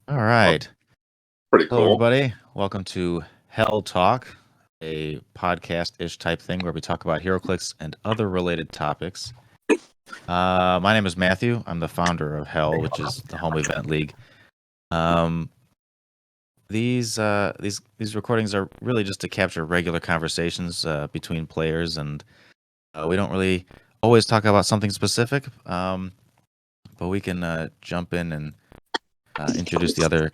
All Oh, right. pretty Hello, cool. everybody. Welcome to Hel Talk, a podcast-ish type thing where we talk about Heroclix and other related topics. My name is Matthew. I'm the founder of Hel, which is the home event league. Um, these recordings are really just to capture regular conversations between players, and we don't really always talk about something specific. But we can jump in and introduce the other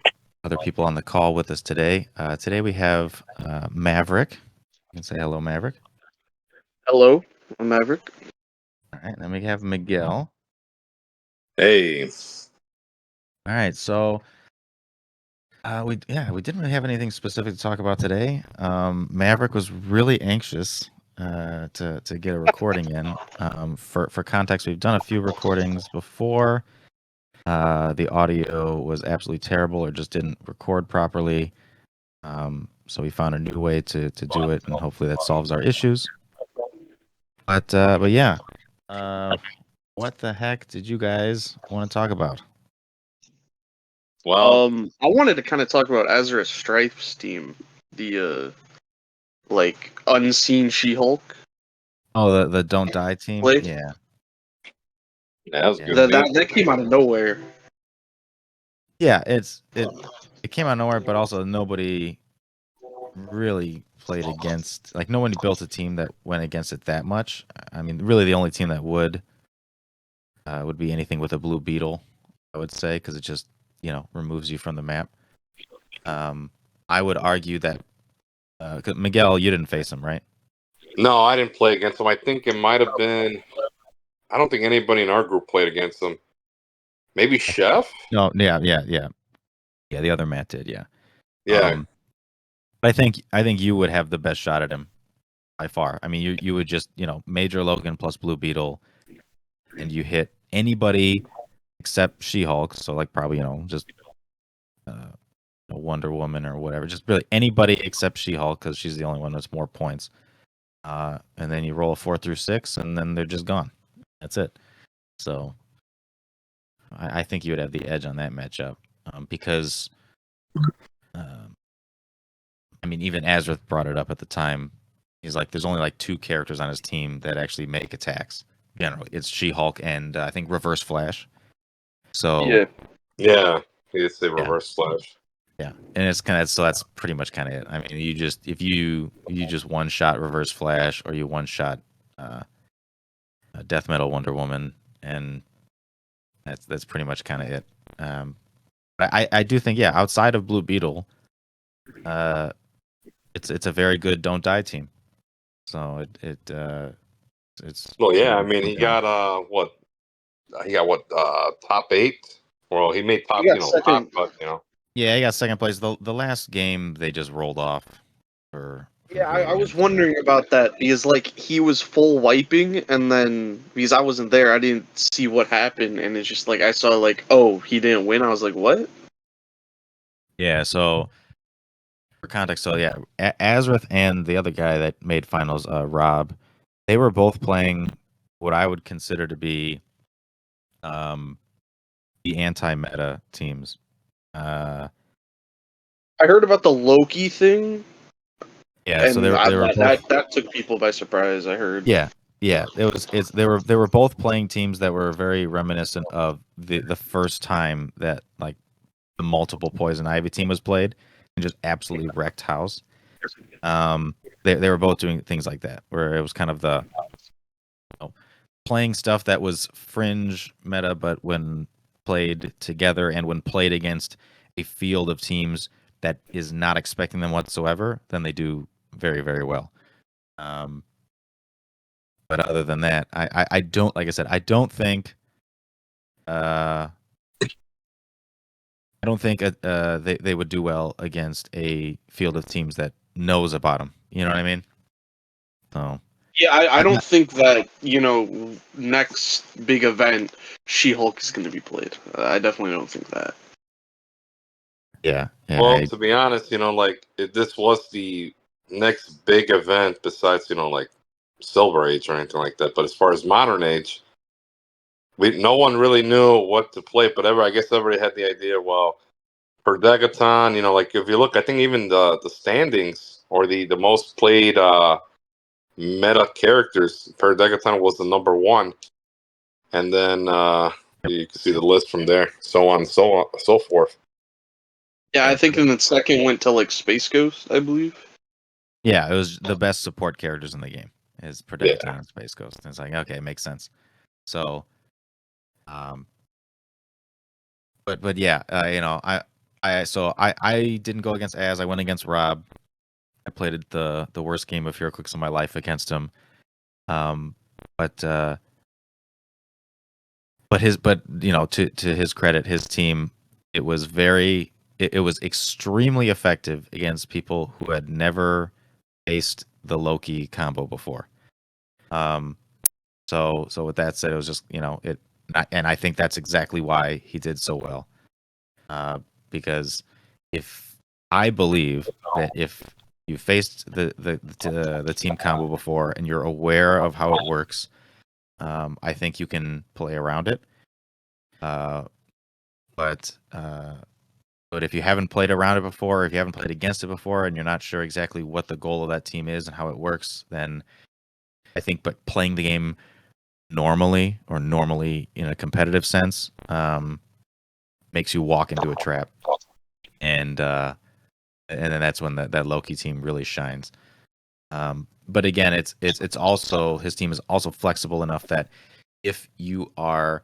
people on the call with us today. Today we have Maverick. You can say hello, Maverick. Hello, I'm Maverick. All right. Then we have Miguel. Hey, All right. So we didn't really have anything specific to talk about today. Maverick was really anxious to get a recording in. For context, we've done a few recordings before. The audio was absolutely terrible or just didn't record properly. So we found a new way to do it, and hopefully that solves our issues. But yeah, what the heck did you guys want to talk about? well, I wanted to kind of talk about Azra Strife's team, the unseen She-Hulk Oh, the Don't Die team. play. Yeah, that was a yeah, good team. That came out of nowhere. yeah. It came out of nowhere, but also nobody really played against. Like no one built a team that went against it that much. I mean, really, the only team that would be anything with a blue beetle, I would say, because it just removes you from the map. I would argue that 'cause Miguel, you didn't face him, right? No, I didn't play against him. I think it might have been. I don't think anybody in our group played against him. Maybe Chef. No, yeah. The other Matt did, yeah. Yeah, I think you would have the best shot at him by far. I mean, you would just Major Logan plus Blue Beetle, and you hit anybody except She-Hulk. So like probably just Wonder Woman or whatever. Just really anybody except She-Hulk because she's the only one that's more points. And then you roll a 4 through 6, and then they're just gone. That's it. So I think you would have the edge on that matchup because. I mean, even Azrith brought it up at the time. He's like, there's only like 2 characters on his team that actually make attacks. Generally, it's She-Hulk and I think Reverse Flash. So yeah. He did say yeah, reverse slash. yeah, and it's kind of so that's pretty much kind of it. I mean, you just if you just one shot Reverse Flash or you one shot Death Metal Wonder Woman, and that's pretty much kind of it. I do think outside of Blue Beetle, it's a very good Don't Die team. So it's Well, yeah. I something mean, to he count on. got what? He got what? Top 8. Well, he made top. He got Top, second. but Yeah, he got second place. The last game they just rolled off for Yeah, good I was against. wondering about that because he was full wiping, and then because I wasn't there, I didn't see what happened, and it's just I saw oh, he didn't win. I was like, what? Yeah, so for context, so yeah, Azrith and the other guy that made finals, Rob, they were both playing what I would consider to be um, the anti-meta teams. I heard about the Loki thing, Yeah, so and they were both. that took people by surprise. I heard. Yeah, yeah. They were both playing teams that were very reminiscent of the first time that like the multiple Poison Ivy team was played and just absolutely wrecked house. They were both doing things like that where it was kind of the playing stuff that was fringe meta, but when played together and when played against a field of teams that is not expecting them whatsoever, then they do very, very well. But other than that, I don't, like I said, uh, I don't think they would do well against a field of teams that knows about them. You know what I mean? So Yeah, I I'm don't not, think that, next big event, She-Hulk is going to be played. I definitely don't think that. yeah, well, to be honest, this was the next big event besides like Silver Age or anything like that. But as far as Modern Age, no one really knew what to play, but I guess everybody had the idea. Well, for Degaton, like if you look, I think even the standings or the most played meta characters, per Degaton was the number one, and then you can see the list from there, so on and so forth. Yeah, I think in the second went to like Space Ghost, I believe. Yeah, it was the best support characters in the game. Is Predator and Space Ghost. And it's like, okay, it makes sense. So, but yeah, I didn't go against Az. I went against Rob. I played the worst game of Heroclix of my life against him. But to his credit, his team, it was extremely effective against people who had never faced the Loki combo before. So with that said, it was just and I think that's exactly why he did so well. Because I believe that if you faced the team combo before and you're aware of how it works, I think you can play around it. But if you haven't played around it before, or if you haven't played against it before, and you're not sure exactly what the goal of that team is and how it works, then I think playing the game normally in a competitive sense makes you walk into a trap, and then that's when that Loki team really shines. But again, it's also, his team is also flexible enough that if you are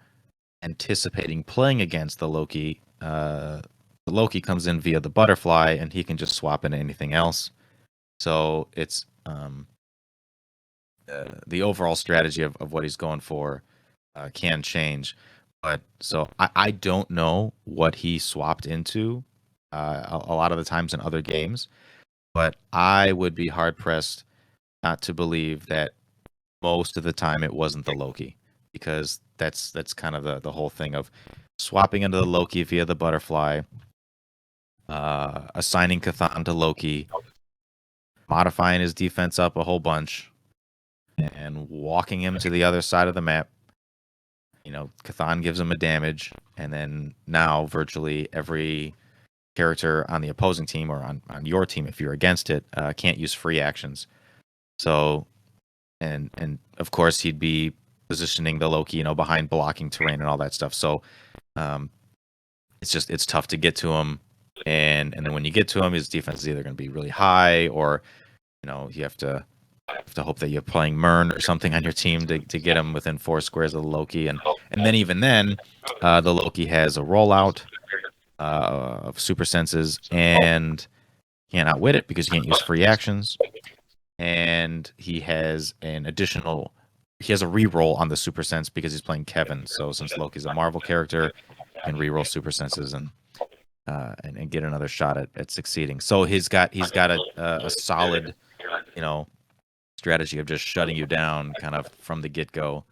anticipating playing against the Loki comes in via the butterfly, and he can just swap into anything else. So it's the overall strategy of what he's going for can change. But so I don't know what he swapped into a lot of the times in other games, but I would be hard pressed not to believe that most of the time it wasn't the Loki, because that's kind of the whole thing of swapping into the Loki via the butterfly, assigning Chthon to Loki, modifying his defense up a whole bunch, and walking him to the other side of the map. Chthon gives him a damage, and then now virtually every character on the opposing team, or on your team if you're against it, can't use free actions. So, and of course he'd be positioning the Loki, behind blocking terrain and all that stuff. So, it's tough to get to him, and then when you get to him, his defense is either going to be really high, or you have to hope that you're playing Mern or something on your team to get him within 4 squares of the Loki, and then even then, the Loki has a rollout of super senses and can't outwit it because you can't use free actions, and he has a reroll on the super sense because he's playing Kevin. So since Loki's a Marvel character, he can reroll super senses and get another shot at succeeding. So he's got a solid strategy of just shutting you down kind of from the get-go,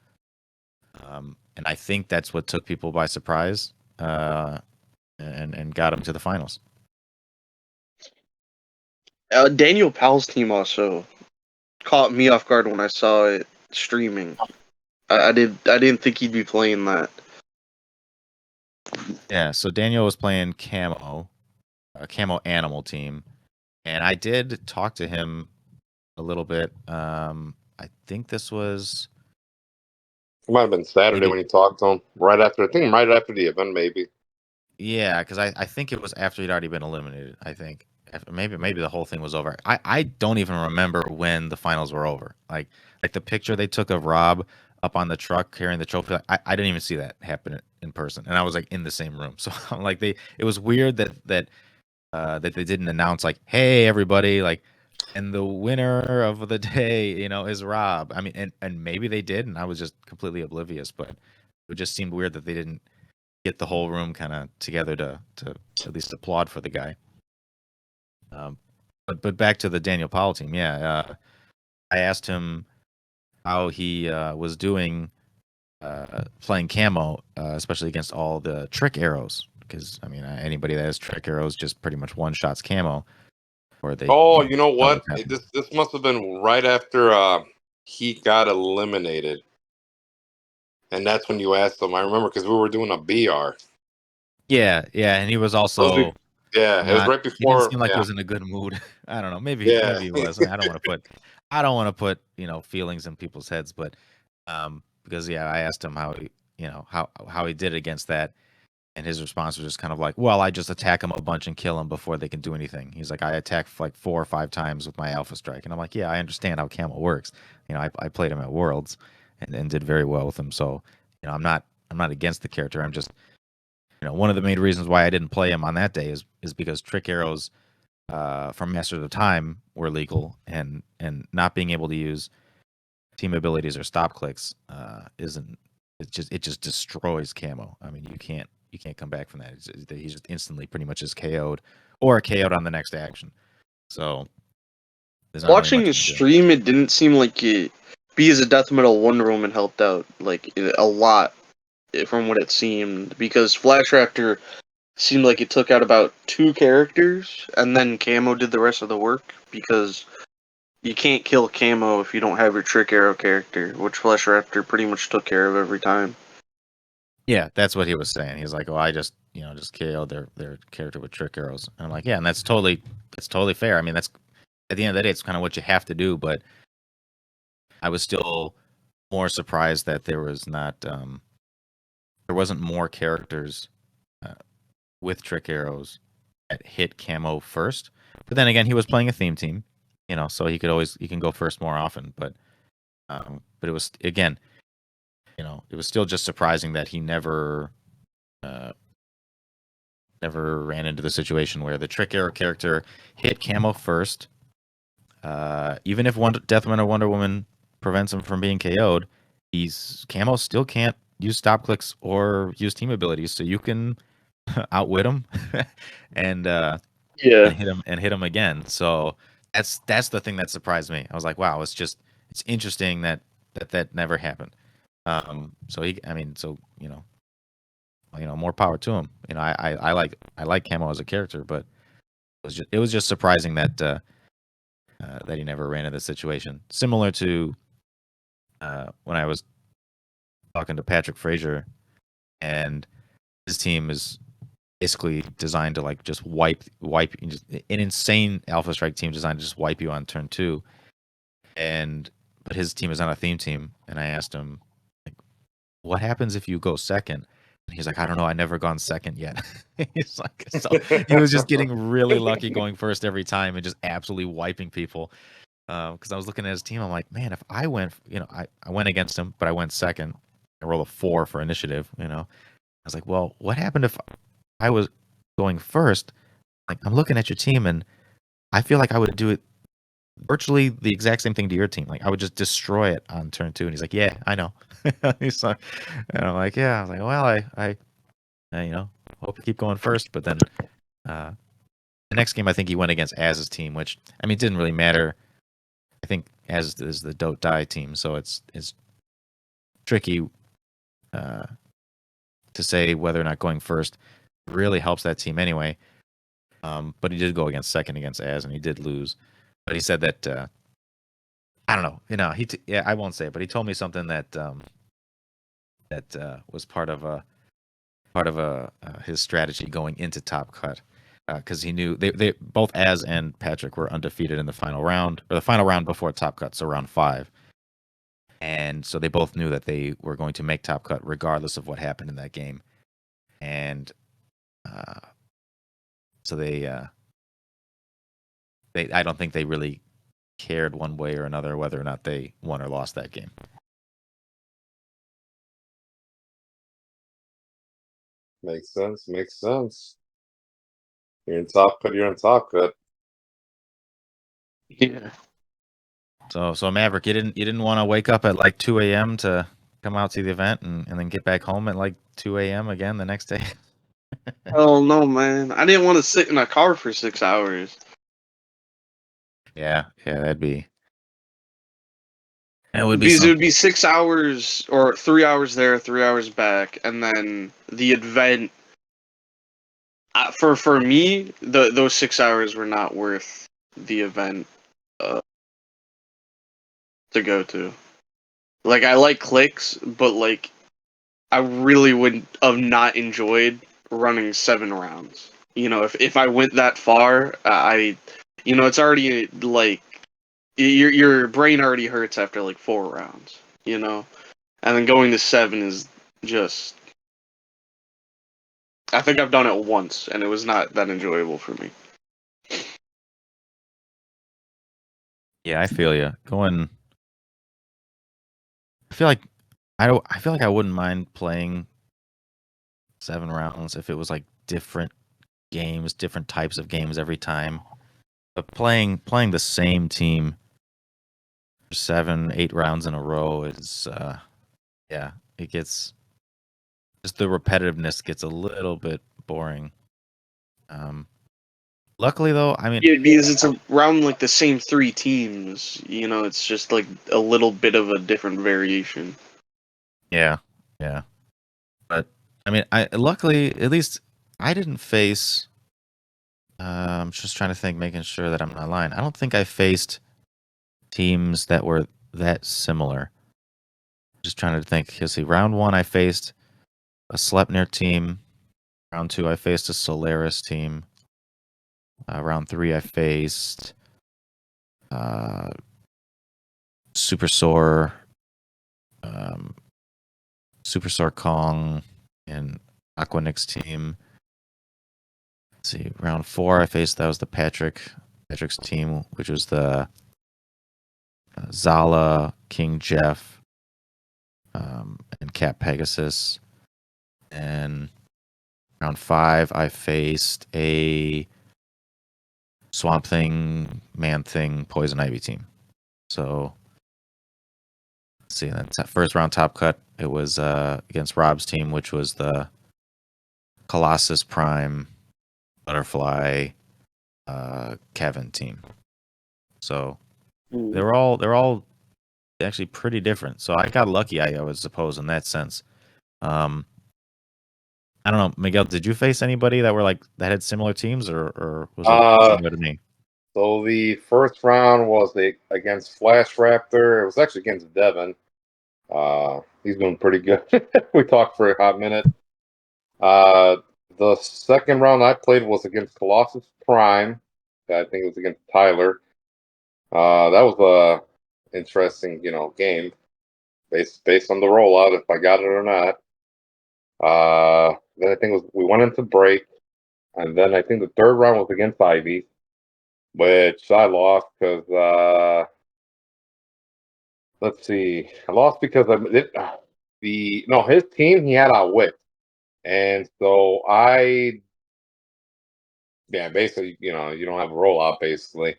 and I think that's what took people by surprise and got him to the finals. Daniel Powell's team also caught me off guard when I saw it streaming. I didn't think he'd be playing that. Yeah, so Daniel was playing a camo animal team, and I did talk to him a little bit. I think this was, It might have been Saturday when you talked to him, right after the event, maybe. Yeah, because I think it was after he'd already been eliminated. I think maybe the whole thing was over. I don't even remember when the finals were over. Like the picture they took of Rob up on the truck carrying the trophy, I didn't even see that happen in person, and I was like in the same room. So I'm like, it was weird that they didn't announce like, hey everybody, like, and the winner of the day, is Rob. I mean, and maybe they did, and I was just completely oblivious. But it just seemed weird that they didn't get the whole room kind of together to at least applaud for the guy. But back to the Daniel Powell team, yeah. I asked him how he was doing playing camo, especially against all the trick arrows, because I mean anybody that has trick arrows just pretty much one shots camo. Or they. Oh, you know what? This must have been right after he got eliminated. And that's when you asked him. I remember because we were doing a BR. Yeah, and he was also Yeah, it was not. right He didn't before. seem like he Yeah, was in a good mood. I don't know. yeah, Maybe he was. I don't want to put. I don't want to put feelings in people's heads, but because yeah, I asked him how he how he did against that, and his response was just kind of like, well, I just attack him a bunch and kill him before they can do anything. He's like, I attack like 4 or 5 times with my Alpha Strike, and I'm like, yeah, I understand how Camo works. I played him at Worlds, and did very well with him. So I'm not against the character. I'm just one of the main reasons why I didn't play him on that day is because trick arrows from Masters of Time were legal, and not being able to use team abilities or stop clicks isn't. It just destroys Camo. I mean, you can't come back from that. He's just instantly pretty much just KO'd or KO'd on the next action. So there's not really Watching much his you can do. stream, it didn't seem like Be as a Death Metal Wonder Woman helped out like a lot from what it seemed, because Flash Raptor seemed like it took out about 2 characters, and then Camo did the rest of the work, because you can't kill Camo if you don't have your Trick Arrow character, which Flash Raptor pretty much took care of every time. Yeah, that's what he was saying. He's like, "Oh, I just just KO'd their character with trick arrows," and I'm like, "Yeah," and that's totally fair. I mean, that's at the end of the day, it's kind of what you have to do. But I was still more surprised that there wasn't more characters uh, with trick arrows that hit Camo first. But then again, he was playing a theme team, so he can go first more often. But it was again, it was still just surprising that he uh, never ran into the situation where the trick arrow character hit Camo first. Even if Deathman or Wonder Woman prevents him from being KO'd, Camo still can't use stop clicks or use team abilities, so you can outwit him and Yeah. hit him again. So that's the thing that surprised me. I was like, wow, it's interesting that never happened. So more power to him. I like Camo as a character, but it was just surprising that he never ran into this situation. Similar to when I was talking to Patrick Frazier, and his team is basically designed to like just wipe just an insane Alpha Strike team designed to just wipe you on turn 2. But his team is on a theme team, and I asked him, like, what happens if you go second? And he's like, I don't know, I never gone second yet. He's like, so he was just getting really lucky going first every time and just absolutely wiping people. Because I was looking at his team, I'm like, man, if I went, I went against him, but I went second. I rolled a 4 for initiative. I was like, well, what happened if I was going first? Like, I'm looking at your team, and I feel like I would do it virtually the exact same thing to your team. Like, I would just destroy it on turn 2. And he's like, yeah, I know. He's like, and I'm like, yeah. I was like, well, I hope you keep going first. But then the next game, I think he went against Az's team, which I mean, it didn't really matter. I think Az is the Don't Die team, so it's tricky to say whether or not going first really helps that team anyway. But he did go against second against Az, and he did lose. But he said that I don't know. Yeah, I won't say it, but he told me something that was part of his strategy going into Top Cut, because he knew they both Az and Patrick were undefeated in the final round, or the final round before Top Cut, so round 5. And so they both knew that they were going to make Top Cut regardless of what happened in that game. And so I don't think they really cared one way or another whether or not they won or lost that game. makes sense. Makes sense. You're in top cut. You're in top cut. Yeah. So Maverick, you didn't want to wake up at like 2 a.m. to come out to the event and then get back home at like 2 a.m. again the next day? Oh no, man! I didn't want to sit in a car for 6 hours. Yeah, that would be Because it would something. be 6 hours or 3 hours there, 3 hours back, and then the event. For me, those 6 hours were not worth the event to go to. Like, I like clicks, but like I really would have not enjoyed running 7 rounds. if I went that far, it's already like your brain already hurts after like 4 rounds, and then going to 7 is just. I think I've done it once, and it was not that enjoyable for me. Yeah, I feel you. I feel like I feel like I wouldn't mind playing 7 rounds if it was like different games, different types of games every time. But playing the same team for 7, 8 rounds in a row is yeah, it gets just the repetitiveness gets a little bit boring. Luckily though, I mean, Yeah, because it's around like the same 3 teams. It's just like a little bit of a different variation. yeah, yeah. But I mean, I luckily at least I didn't face. I'm just trying to think, making sure that I'm not lying. I don't think I faced teams that were that similar. Just trying to think. You'll see, round 1 I faced a Sleipnir team. Round 2 I faced a Solaris team. Round 3 I faced Super Sore, Super Sore Kong, and Aquanix team. Let's see, round 4 I faced, that was the Patrick's team, which was the Zala, King Jeff, and Cat Pegasus. And round 5 I faced a Swamp Thing, Man Thing, Poison Ivy team. So let's see, that's that first round top cut. It was against Rob's team, which was the Colossus Prime, Butterfly, Kevin team. So they're all actually pretty different. So I got lucky, I would suppose, in that sense. I don't know, Miguel, did you face anybody that had similar teams, or was it similar to me? So the first round was against Flash Raptor. It was actually against Devin. He's been pretty good. We talked for a hot minute. The second round I played was against Colossus Prime. I think it was against Tyler. That was a interesting, game based on the rollout, if I got it or not. Then I think we went into break, and then I think the third round was against Ivy, which I lost because let's see, I lost because his team, he had outwit, and so basically, you don't have a rollout basically.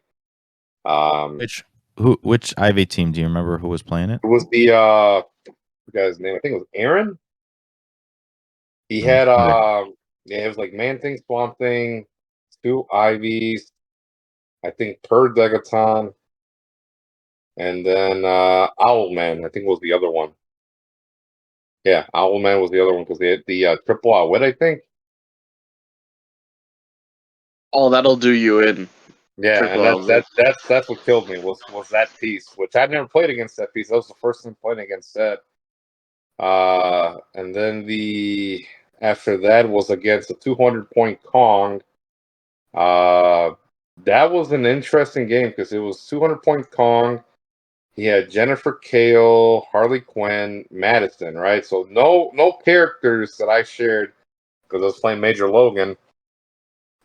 Which Ivy team? Do you remember who was playing it? It was the guy's name. I think it was Aaron. He had it was like Man Thing, Swamp Thing, 2 Ivies, I think Per Degaton, and then Owlman, I think was the other one. Yeah, Owlman was the other one because they had the triple outwit, I think. Oh, that'll do you in. Yeah, Triple and outwit. that's what killed me was that piece, which I'd never played against that piece. That was the first time playing against that. And then after that was against a 200-point Kong. That was an interesting game because it was 200-point Kong. He had Jennifer Kale, Harley Quinn, Madison, right? So no characters that I shared because I was playing Major Logan,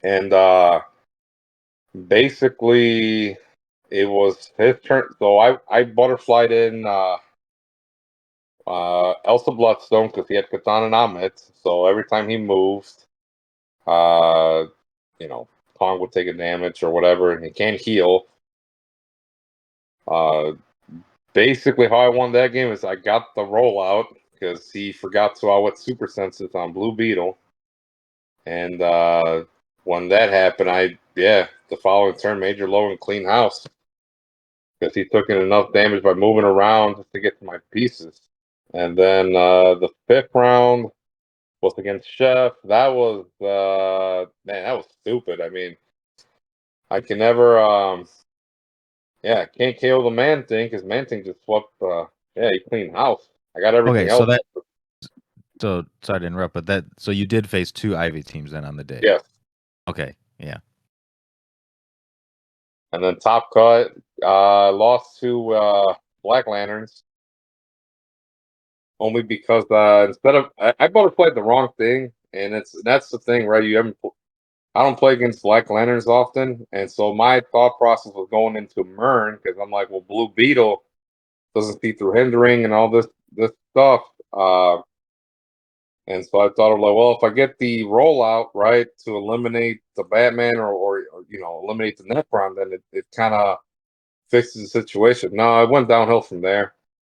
and basically it was his turn. So I butterflied in Elsa Bloodstone because he had Katana and Amit. So every time he moved, uh, Kong would take a damage or whatever, and he can't heal. Basically, how I won that game is I got the rollout because he forgot to outwit Super Senses on Blue Beetle, and when that happened, the following turn, Major Logan clean house because he took in enough damage by moving around just to get to my pieces. And then the fifth round was against Chef. That was that was stupid. I mean, I can never can't KO the Man Thing because Man Thing just swept he cleaned house. I got everything else. So sorry to interrupt, but so you did face 2 Ivy teams then on the day. Yes. Okay, yeah. And then Top Cut lost to Black Lanterns only because instead of I played the wrong thing, and that's the thing, right? I don't play against Black Lanterns often, and so my thought process was going into Mern because I'm like, well, Blue Beetle doesn't see through hindering and all this stuff. And so I thought of like, well, if I get the rollout right to eliminate the Batman or eliminate the Necron, then it kind of fixes the situation. No, I went downhill from there.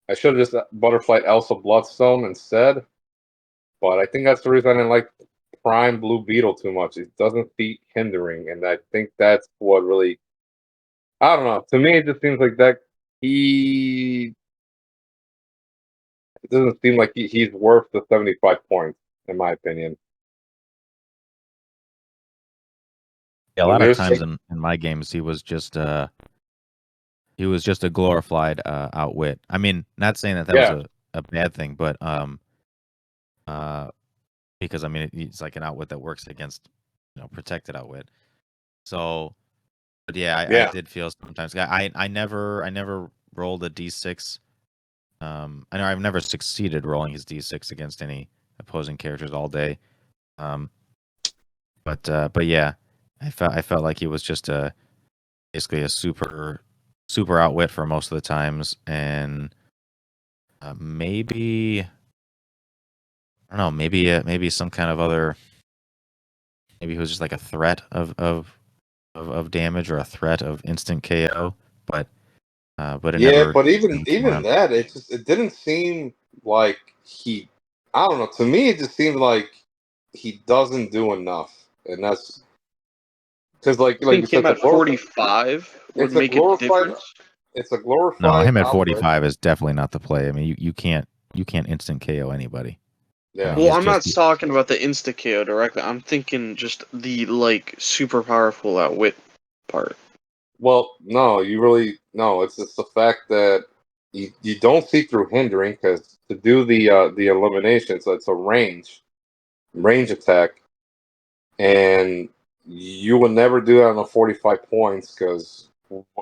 I should have just butterflied Elsa Bloodstone instead, but I think that's the reason I didn't like Prime Blue Beetle too much. It doesn't see hindering, and I think that's what really. I don't know. To me, it just seems like that he. It doesn't seem like he's worth the 75 points, in my opinion. Yeah, a When lot of you're times saying, in my games he was just a glorified outwit. I mean, not saying that was yeah, a bad thing, but uh because I mean it's like an outwit that works against protected outwit. So, but yeah, I yeah, did feel sometimes I never rolled a d6. I know I've never succeeded rolling his d6 against any opposing characters all day. Um, but yeah, I felt like he was just basically a super outwit for most of the times, and maybe I don't know, maybe some kind of other, maybe he was just like a threat of damage or a threat of instant KO, but it yeah. never But even came even around. that, it didn't seem like he. I don't know. To me, it just seemed like he doesn't do enough, and that's because I like you think said, him at 45 would it's a make a glorified difference. it's a No, glorified him at outlet. 45 is definitely not the play. I mean, you can't instant KO anybody. I Yeah. mean, Well, he's I'm not just talking about the insta KO directly. I'm thinking just the like super powerful outwit part. Well, no, you really no. It's just the fact that you don't see through hindering because to do the elimination, so it's a range attack, and you would never do that on the 45 points because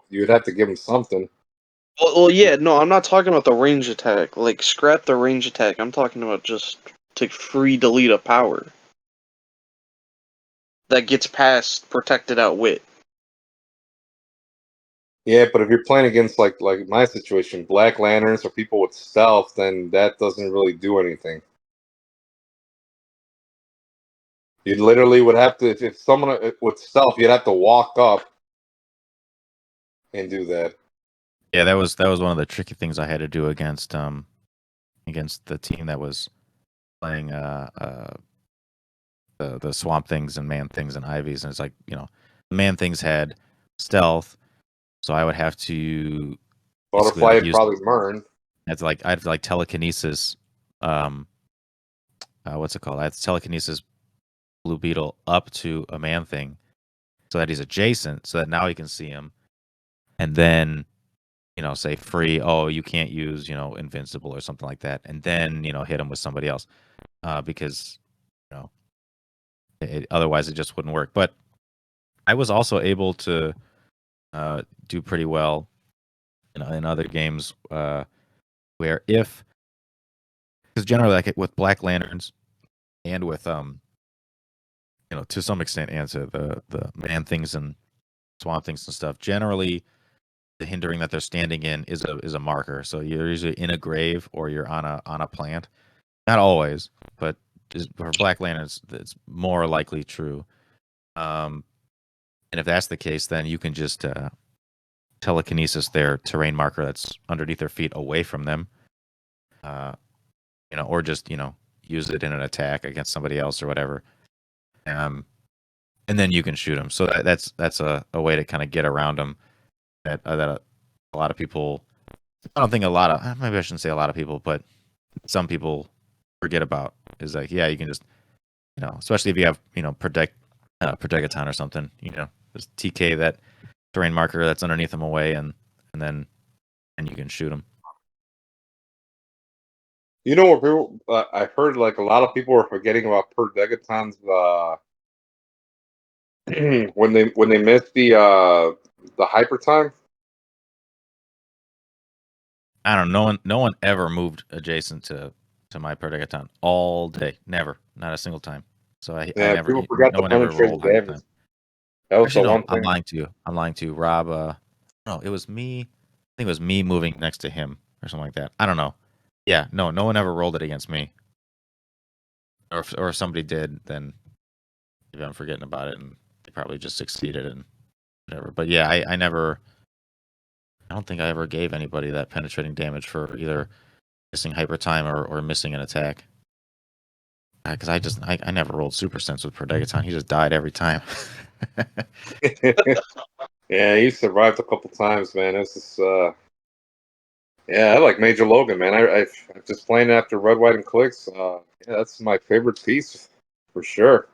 you'd have to give him something. Well, yeah, no, I'm not talking about the range attack. Like, scrap the range attack. I'm talking about just to free delete a power that gets past protected outwit. Yeah, but if you're playing against like my situation, Black Lanterns or people with stealth, then that doesn't really do anything. You literally would have to if someone with stealth, you'd have to walk up and do that. yeah, that was one of the tricky things I had to do against the team that was playing the swamp things and man things and ivies, and it's like the man things had stealth, so I would have to basically Butterfly like and use probably Mern. I had to like telekinesis, um what's it called? I had to telekinesis Blue Beetle up to a man thing so that he's adjacent, so that now he can see him, and then say free. Oh, you can't use invincible or something like that, and then hit him with somebody else, because you know otherwise it just wouldn't work. But I was also able to do pretty well in other games where if because generally like with Black Lanterns and with to some extent and to the man things and swamp things and stuff, generally the hindering that they're standing in is a marker. So you're usually in a grave or you're on a plant. Not always, but just for Black Lanterns, it's more likely true. Um, and if that's the case, then you can just telekinesis their terrain marker that's underneath their feet away from them, uh, or just use it in an attack against somebody else or whatever. And then you can shoot them. So that's a way to kind of get around them. That a lot of people. I don't think a lot of maybe I shouldn't say a lot of people, but some people forget about is like yeah you can just especially if you have Protectaton or something just TK that terrain marker that's underneath them away and then you can shoot them. You know what people? I heard like a lot of people are forgetting about Per Degaton's when they missed the hyper time. I don't know. No one ever moved adjacent to my Perdigaton all day. Never, not a single time. So I Yeah, never. people forgot No the one ever penetrating rolled hyper damage. time. That was the Actually, no. one I'm thing. lying to you. I'm lying to you. Rob. No, it was me. I think it was me moving next to him or something like that. I don't know. Yeah, no one ever rolled it against me. Or if somebody did, then maybe I'm forgetting about it, and they probably just succeeded and whatever. But yeah, I never. I don't think I ever gave anybody that penetrating damage for either missing hyper time or missing an attack. Because I never rolled super sense with Perdegaton. He just died every time. Yeah, he survived a couple times, man. It was just, yeah, I like Major Logan, man. I'm just playing after Red, White, and Clix. Yeah, that's my favorite piece for sure.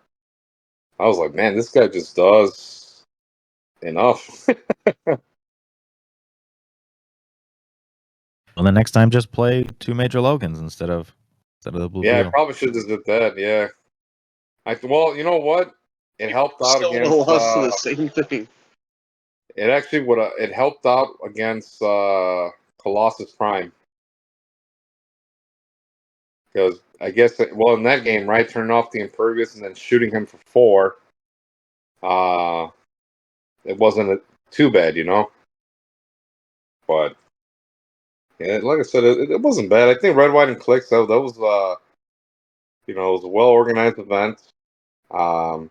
I was like, man, this guy just does enough. Well, the next time, just play 2 Major Logans instead of the Blue Yeah, I Beetle. probably should have did that. Yeah, well, you know what? It helped out Still would have against. lost to the same thing. It actually would. It helped out against Colossus Prime because I guess well in that game, right, turning off the Impervious and then shooting him for 4. It wasn't too bad, you know. But yeah, like I said, it wasn't bad. I think Red, White, and Clix that was it was a well organized event. Um,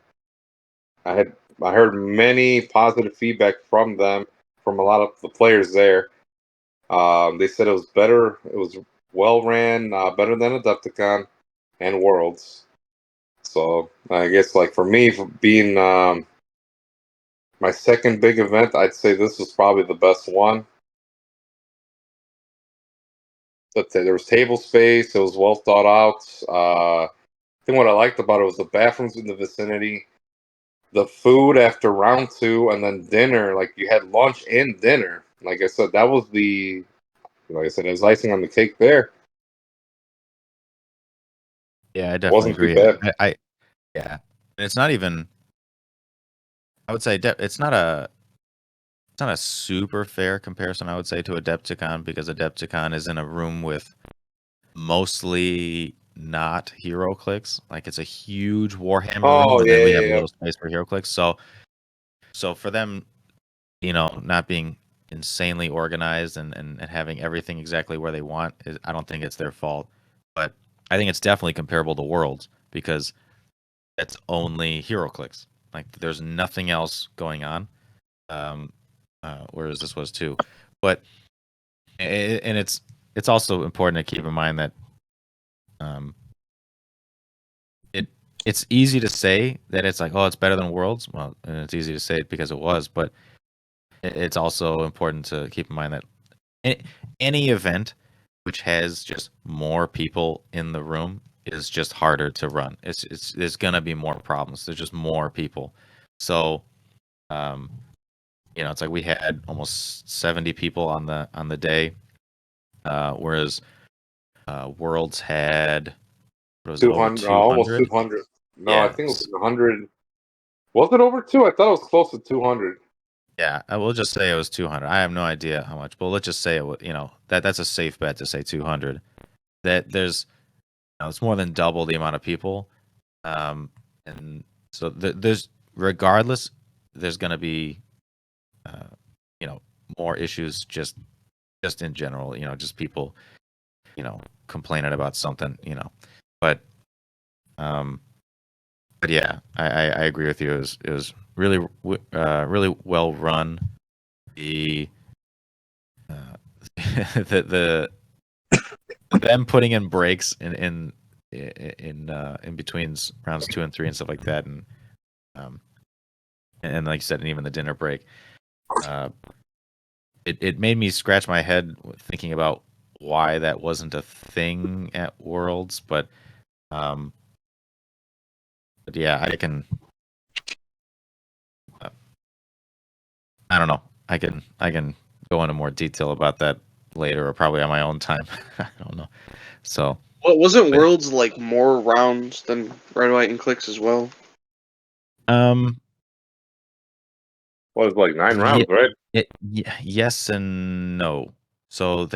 I heard many positive feedback from them, from a lot of the players there. They said it was better. It was well ran, better than Adepticon and Worlds. So I guess like for me, for being my second big event, I'd say this was probably the best one. Let's say there was table space. It was well thought out. I think what I liked about it was the bathrooms in the vicinity, the food after round 2, and then dinner. Like you had lunch and dinner. Like I said, that was like I said, it was icing on the cake there. Yeah, I It definitely wasn't too agree. bad. Yeah, and it's not even. I would say it's not a super fair comparison. I would say to Adepticon because Adepticon is in a room with mostly not Heroclix. Like it's a huge Warhammer room, Oh and yeah, then we have yeah, a yeah. little space for Heroclix. So for them, not being insanely organized and having everything exactly where they want, I don't think it's their fault. But I think it's definitely comparable to Worlds because it's only Heroclix. Like there's nothing else going on. Um, whereas this was too. But and it's also important to keep in mind that um, it's easy to say that it's like, oh, it's better than Worlds. Well, and it's easy to say it because it was, but it's also important to keep in mind that any event which has just more people in the room is just harder to run. It's there's gonna be more problems. There's just more people. So it's like we had almost 70 people on the day, whereas Worlds had what was it, over 200, almost 200? 200. No, I Yeah, think it was 100. Was it over 2? I thought it was close to 200. yeah. I will just say it was 200. I have no idea how much, but let's just say it was, that's a safe bet to say 200. That there's it's more than double the amount of people, and so there's regardless there's going to be uh, more issues just in general, just people complaining about something, but um but yeah, I agree with you. It was really really well run. The the them putting in breaks in between rounds 2 and 3 and stuff like that, um and like you said, and even the dinner break, uh it made me scratch my head thinking about why that wasn't a thing at Worlds, um but yeah, uh, I don't know. I can go into more detail about that later, or probably on my own time. I don't know. So, What wasn't but Worlds like more rounds than Red, White, and Clicks as well? um, Well, it's like 9 Ye- rounds, right? yes and no. So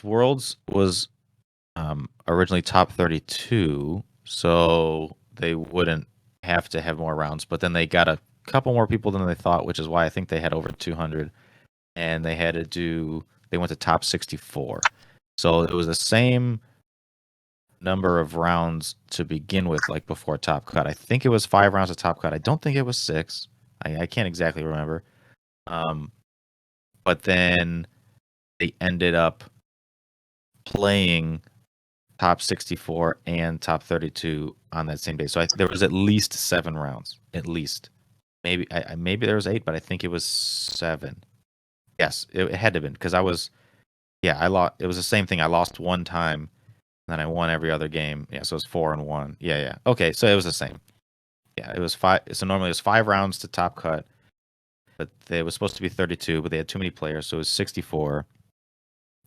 Worlds was originally top 32, so they wouldn't have to have more rounds. But then they got a couple more people than they thought, which is why I think they had over 200, and they had to do. They went to top 64, so it was the same number of rounds to begin with, like before Top Cut. I think it was 5 rounds of Top Cut. I don't think it was 6. I can't exactly remember. But then they ended up playing top 64 and top 32 on that same day. So there was at least 7 rounds. At least. Maybe maybe there was 8, but I think it was 7. Yes, it had to have been because I lost. It was the same thing. I lost one time, then I won every other game. Yeah, so it was 4-1. Yeah. Okay, so it was the same. Yeah, it was 5. So normally it was 5 rounds to top cut, but it was supposed to be 32, but they had too many players, so it was 64.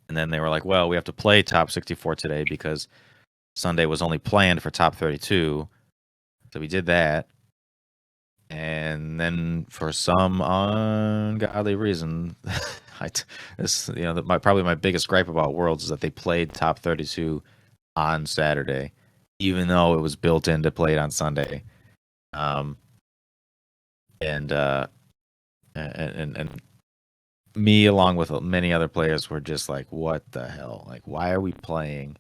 And then they were like, well, we have to play top 64 today because Sunday was only planned for top 32. So we did that. And then for some ungodly reason, probably my biggest gripe about Worlds is that they played top 32 on Saturday, even though it was built in to play it on Sunday. And me, along with many other players, were just like, what the hell? Like, why are we playing?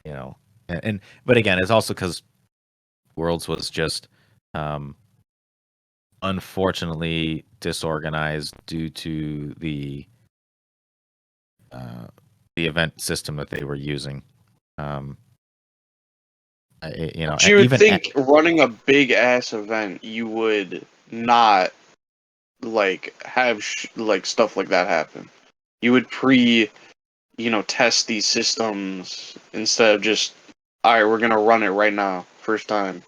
But again, it's also because Worlds was just unfortunately disorganized due to the event system that they were using. You would think running a big ass event, you would not have stuff like that happen. You would test these systems instead of just, all right, we're gonna run it right now, first time.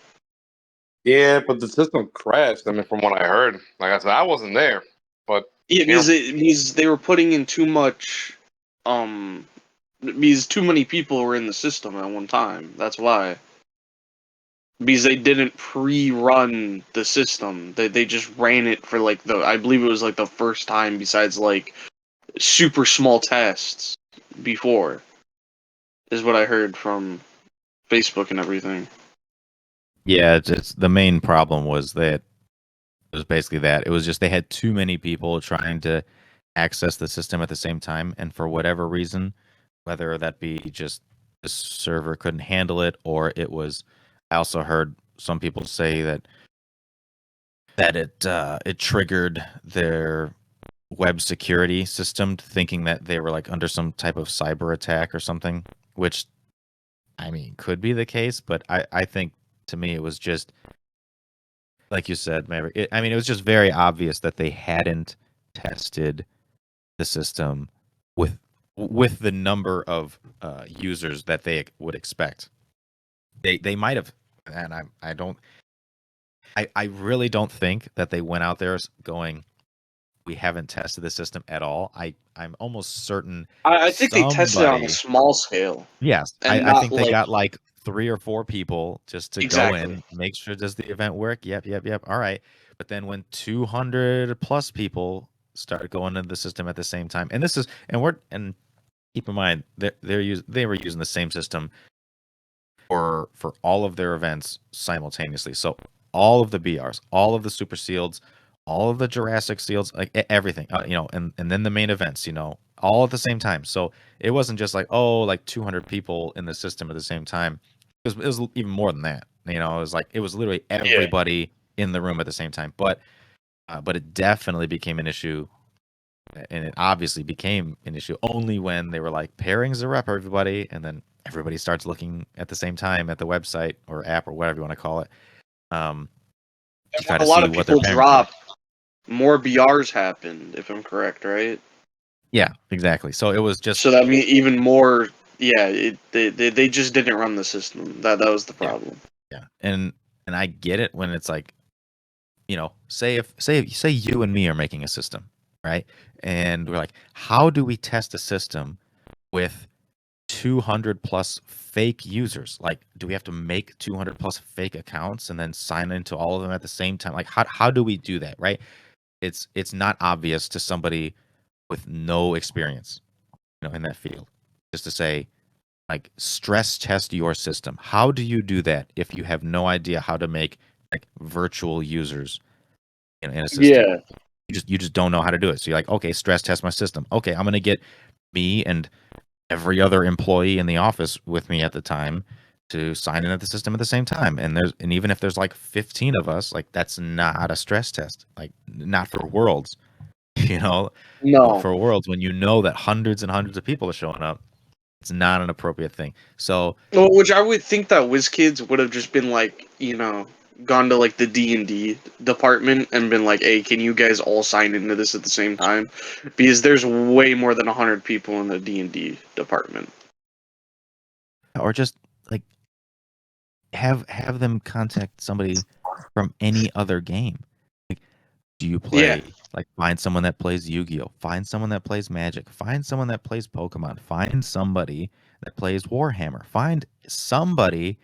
Yeah, but the system crashed. I mean, from what I heard, like I said, I wasn't there, but Yeah, because they were putting in too much, because too many people were in the system at one time. That's why. Because they didn't pre-run the system. They just ran it for I believe it was like the first time besides super small tests before. Is what I heard from Facebook and everything. Yeah, it's the main problem was that it was basically that. It was just they had too many people trying to access the system at the same time, and for whatever reason, whether that be just the server couldn't handle it or it was. I also heard some people say that it triggered their web security system, thinking that they were like under some type of cyber attack or something, which I mean could be the case, but I think to me it was just like you said, Maverick. It was just very obvious that they hadn't tested the system with the number of users that they would expect. They might have, and I really don't think that they went out there going, we haven't tested the system at all. I'm almost certain. I think they tested it on a small scale. Yes, and I think they got like 3 or 4 people just to go Exactly. in, make sure does the event work. Yep. All right, but then when 200 plus people started going into the system at the same time, and keep in mind that they were using the same system for all of their events simultaneously. So all of the BRs, all of the super sealeds, all of the Jurassic seals, like everything, and then the main events, all at the same time. So it wasn't just like 200 people in the system at the same time. It was even more than that. It was literally everybody in the room at the same time. But it definitely became an issue, and it obviously became an issue only when they were like pairings are up, everybody, and then everybody starts looking at the same time at the website or app or whatever you want to call it. To try to a lot see of what their people pairings drop. More BRs happened, if I'm correct, right? Yeah, exactly. So it was just So that means even more. Yeah, they just didn't run the system. That was the problem. Yeah, and I get it when it's like, say you and me are making a system, right? And we're like, how do we test a system with 200 plus fake users. Like, do we have to make 200 plus fake accounts and then sign into all of them at the same time? Like, how do we do that, right? It's not obvious to somebody with no experience, in that field. Just to say, like, stress test your system. How do you do that if you have no idea how to make like virtual users in a system? Yeah. You just don't know how to do it. So you're like, okay, stress test my system. Okay, I'm gonna get me and every other employee in the office with me at the time to sign in at the system at the same time. And even if there's like 15 of us, like, that's not a stress test. Like, not for Worlds, No. for Worlds, when you know that hundreds and hundreds of people are showing up, it's not an appropriate thing. So, Well, which I would think that WizKids would have just been like, gone to like the D&D department and been like, "Hey, can you guys all sign into this at the same time?" Because there's way more than 100 people in the D&D department. or just like have them contact somebody from any other game. Like, do you play? Yeah. Like, find someone that plays Yu-Gi-Oh, find someone that plays Magic, find someone that plays Pokemon, find somebody that plays Warhammer, find somebody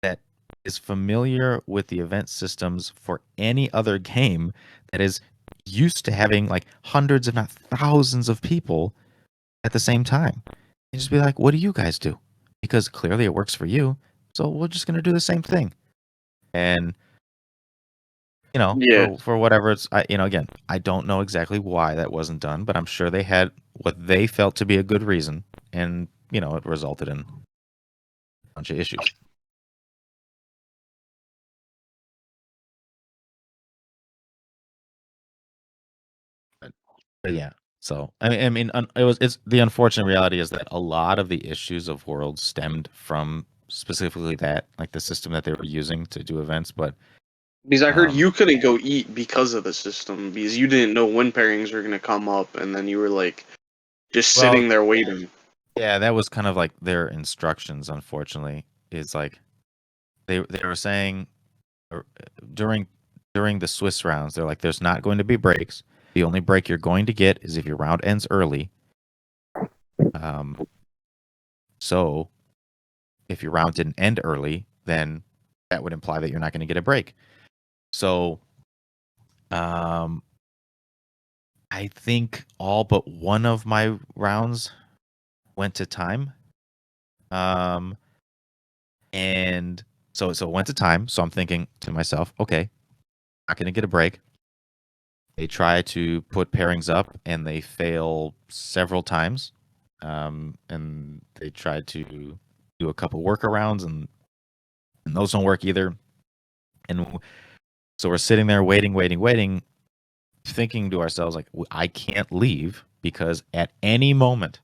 that is familiar with the event systems for any other game that is used to having like hundreds, if not thousands, of people at the same time. And just be like, what do you guys do? Because clearly it works for you, so we're just going to do the same thing. And Yeah. for whatever it's, again, I don't know exactly why that wasn't done, but I'm sure they had what they felt to be a good reason, and it resulted in a bunch of issues. But yeah, so it's the unfortunate reality is that a lot of the issues of Worlds stemmed from specifically that, like, the system that they were using to do events, but Because I heard you couldn't go eat because of the system, because you didn't know when pairings were going to come up, and then you were like just Well, sitting there waiting. yeah, that was kind of like their instructions. Unfortunately, is like they were saying during the Swiss rounds, they're like, there's not going to be breaks. The only break you're going to get is if your round ends early. So if your round didn't end early, then that would imply that you're not going to get a break. So, I think all but one of my rounds went to time. And so it went to time. So I'm thinking to myself, okay, not going to get a break. They try to put pairings up and they fail several times. And they try to do a couple workarounds and those don't work either. And so we're sitting there waiting, thinking to ourselves, like, I can't leave because at any moment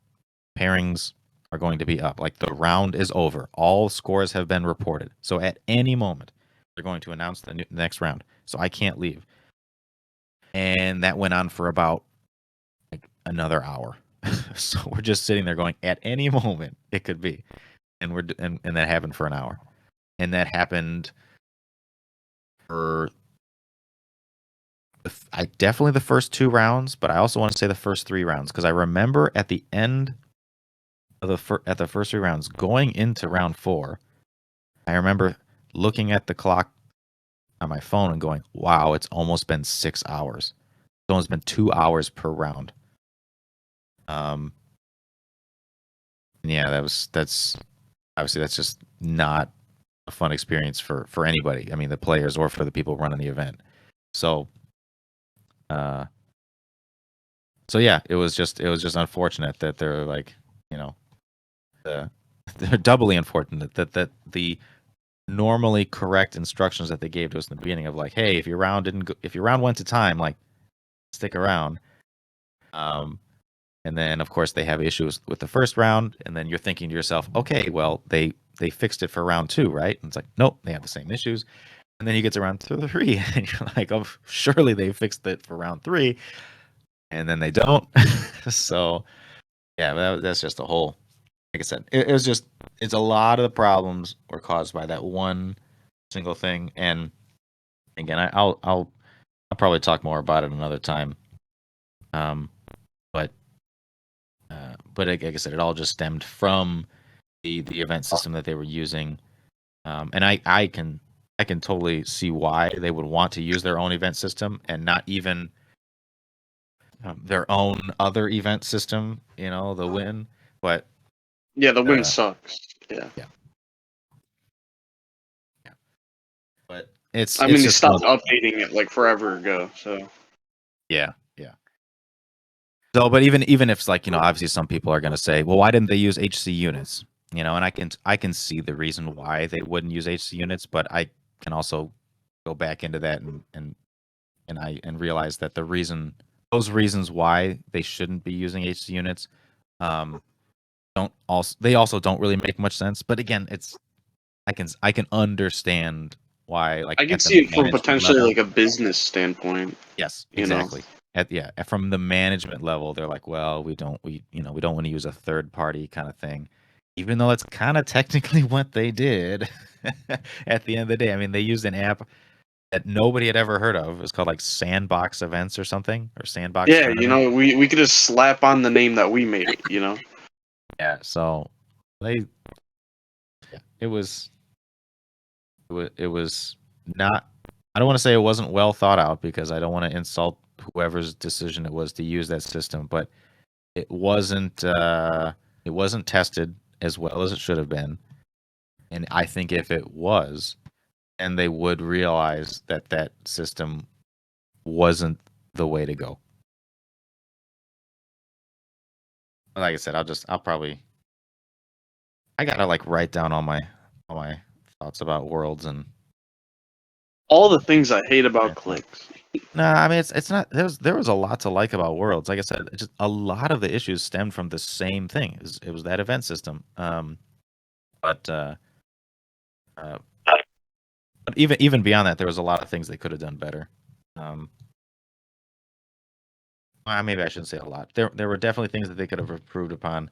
pairings are going to be up. Like, the round is over. All scores have been reported. So at any moment, they're going to announce the next round. So I can't leave. And that went on for about like another hour. So we're just sitting there going, at any moment it could be. And and that happened for an hour. And that happened for definitely the first 2 rounds, but I also want to say the first 3 rounds, because I remember at the end of the first 3 rounds, going into round 4, I remember looking at the clock on my phone and going, "Wow, it's almost been 6 hours. It's almost been 2 hours per round." Yeah, that's obviously that's just not a fun experience for anybody. I mean, the players or for the people running the event. So, so yeah, it was just unfortunate that they're like, they're doubly unfortunate that the normally correct instructions that they gave to us in the beginning of, like, hey, if your round went to time, like, stick around. And then of course they have issues with the first round, and then you're thinking to yourself, okay, well, they fixed it for round 2, right? And it's like, nope, they have the same issues. And then you get to round 3 and you're like, oh, surely they fixed it for round 3, and then they don't. So yeah, that's just a whole, like I said, it was just, it's a lot of the problems were caused by that one single thing. And again, I'll probably talk more about it another time. But but like I said, it all just stemmed from the event system that they were using. And I can totally see why they would want to use their own event system and not even their own other event system. The win, but Yeah, the win sucks. Yeah. But it's I mean, they just stopped updating it like forever ago. So yeah. So, but even if it's like obviously some people are going to say, well, why didn't they use HC units? And I can see the reason why they wouldn't use HC units, but I can also go back into that and realize that those reasons why they shouldn't be using HC units they also don't really make much sense. But again, I can understand why, like, I can at the see it from management potentially level. like a business standpoint. Yes, You know. exactly. From the management level, they're like, well, we don't want to use a third party kind of thing, even though it's kind of technically what they did. At the end of the day, I mean, they used an app that nobody had ever heard of. It's called like Sandbox Events or something, or Sandbox Yeah, Tournament. we could just slap on the name that we made it. Yeah, so they, yeah, it was not. I don't want to say it wasn't well thought out because I don't want to insult whoever's decision it was to use that system, but it wasn't tested as well as it should have been. And I think if it was, then they would realize that that system wasn't the way to go. Like I said, I gotta like write down all my thoughts about worlds and All the things I hate about Clix. no, I mean it's not. There was a lot to like about Worlds. Like I said, just a lot of the issues stemmed from the same thing. It was that event system. But but even beyond that, there was a lot of things they could have done better. Maybe I shouldn't say a lot. There were definitely things that they could have improved upon.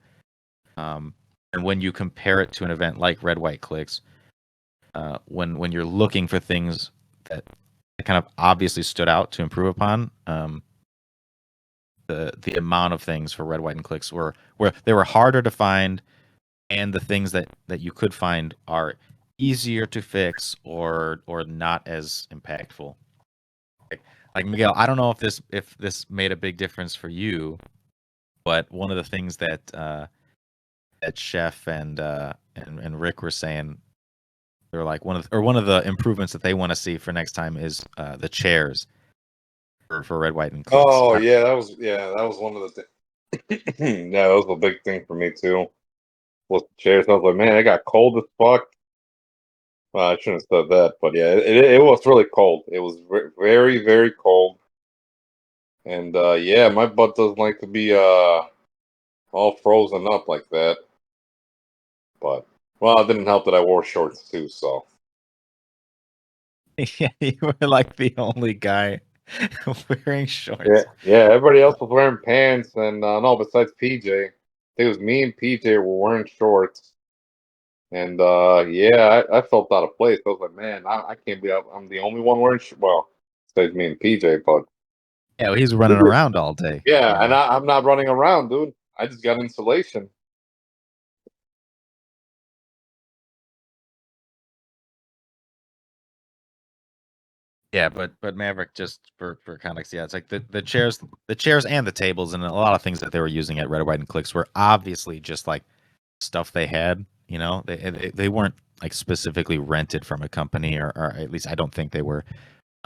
And when you compare it to an event like Red White Clix, when you're looking for things that kind of obviously stood out to improve upon, the amount of things for Red, White, and Clix were they were harder to find, and the things that you could find are easier to fix or not as impactful. Like Miguel, I don't know if this made a big difference for you, but one of the things that that Chef and Rick were saying, they were like one of the improvements that they want to see for next time is the chairs for Red, White, and Clix. Oh yeah, that was one of the things. Yeah, that was a big thing for me too. Was the chairs? I was like, man, it got cold as fuck. Well, I shouldn't have said that, but yeah, it was really cold. It was very very cold, and yeah, my butt doesn't like to be all frozen up like that. But well, it didn't help that I wore shorts too, so. Yeah, you were like the only guy wearing shorts. Yeah. Everybody else was wearing pants, and no, besides PJ, it was me and PJ were wearing shorts, and yeah, I felt out of place. I was like, man, I can't be up. I'm the only one wearing. Well, besides me and PJ, but Yeah, well, he's running around all day. yeah, and I'm not running around, dude. I just got insulation. Yeah, but Maverick, just for context, yeah, it's like the chairs and the tables and a lot of things that they were using at Red, White, and Clix were obviously just like stuff they had. They weren't like specifically rented from a company, or at least I don't think they were.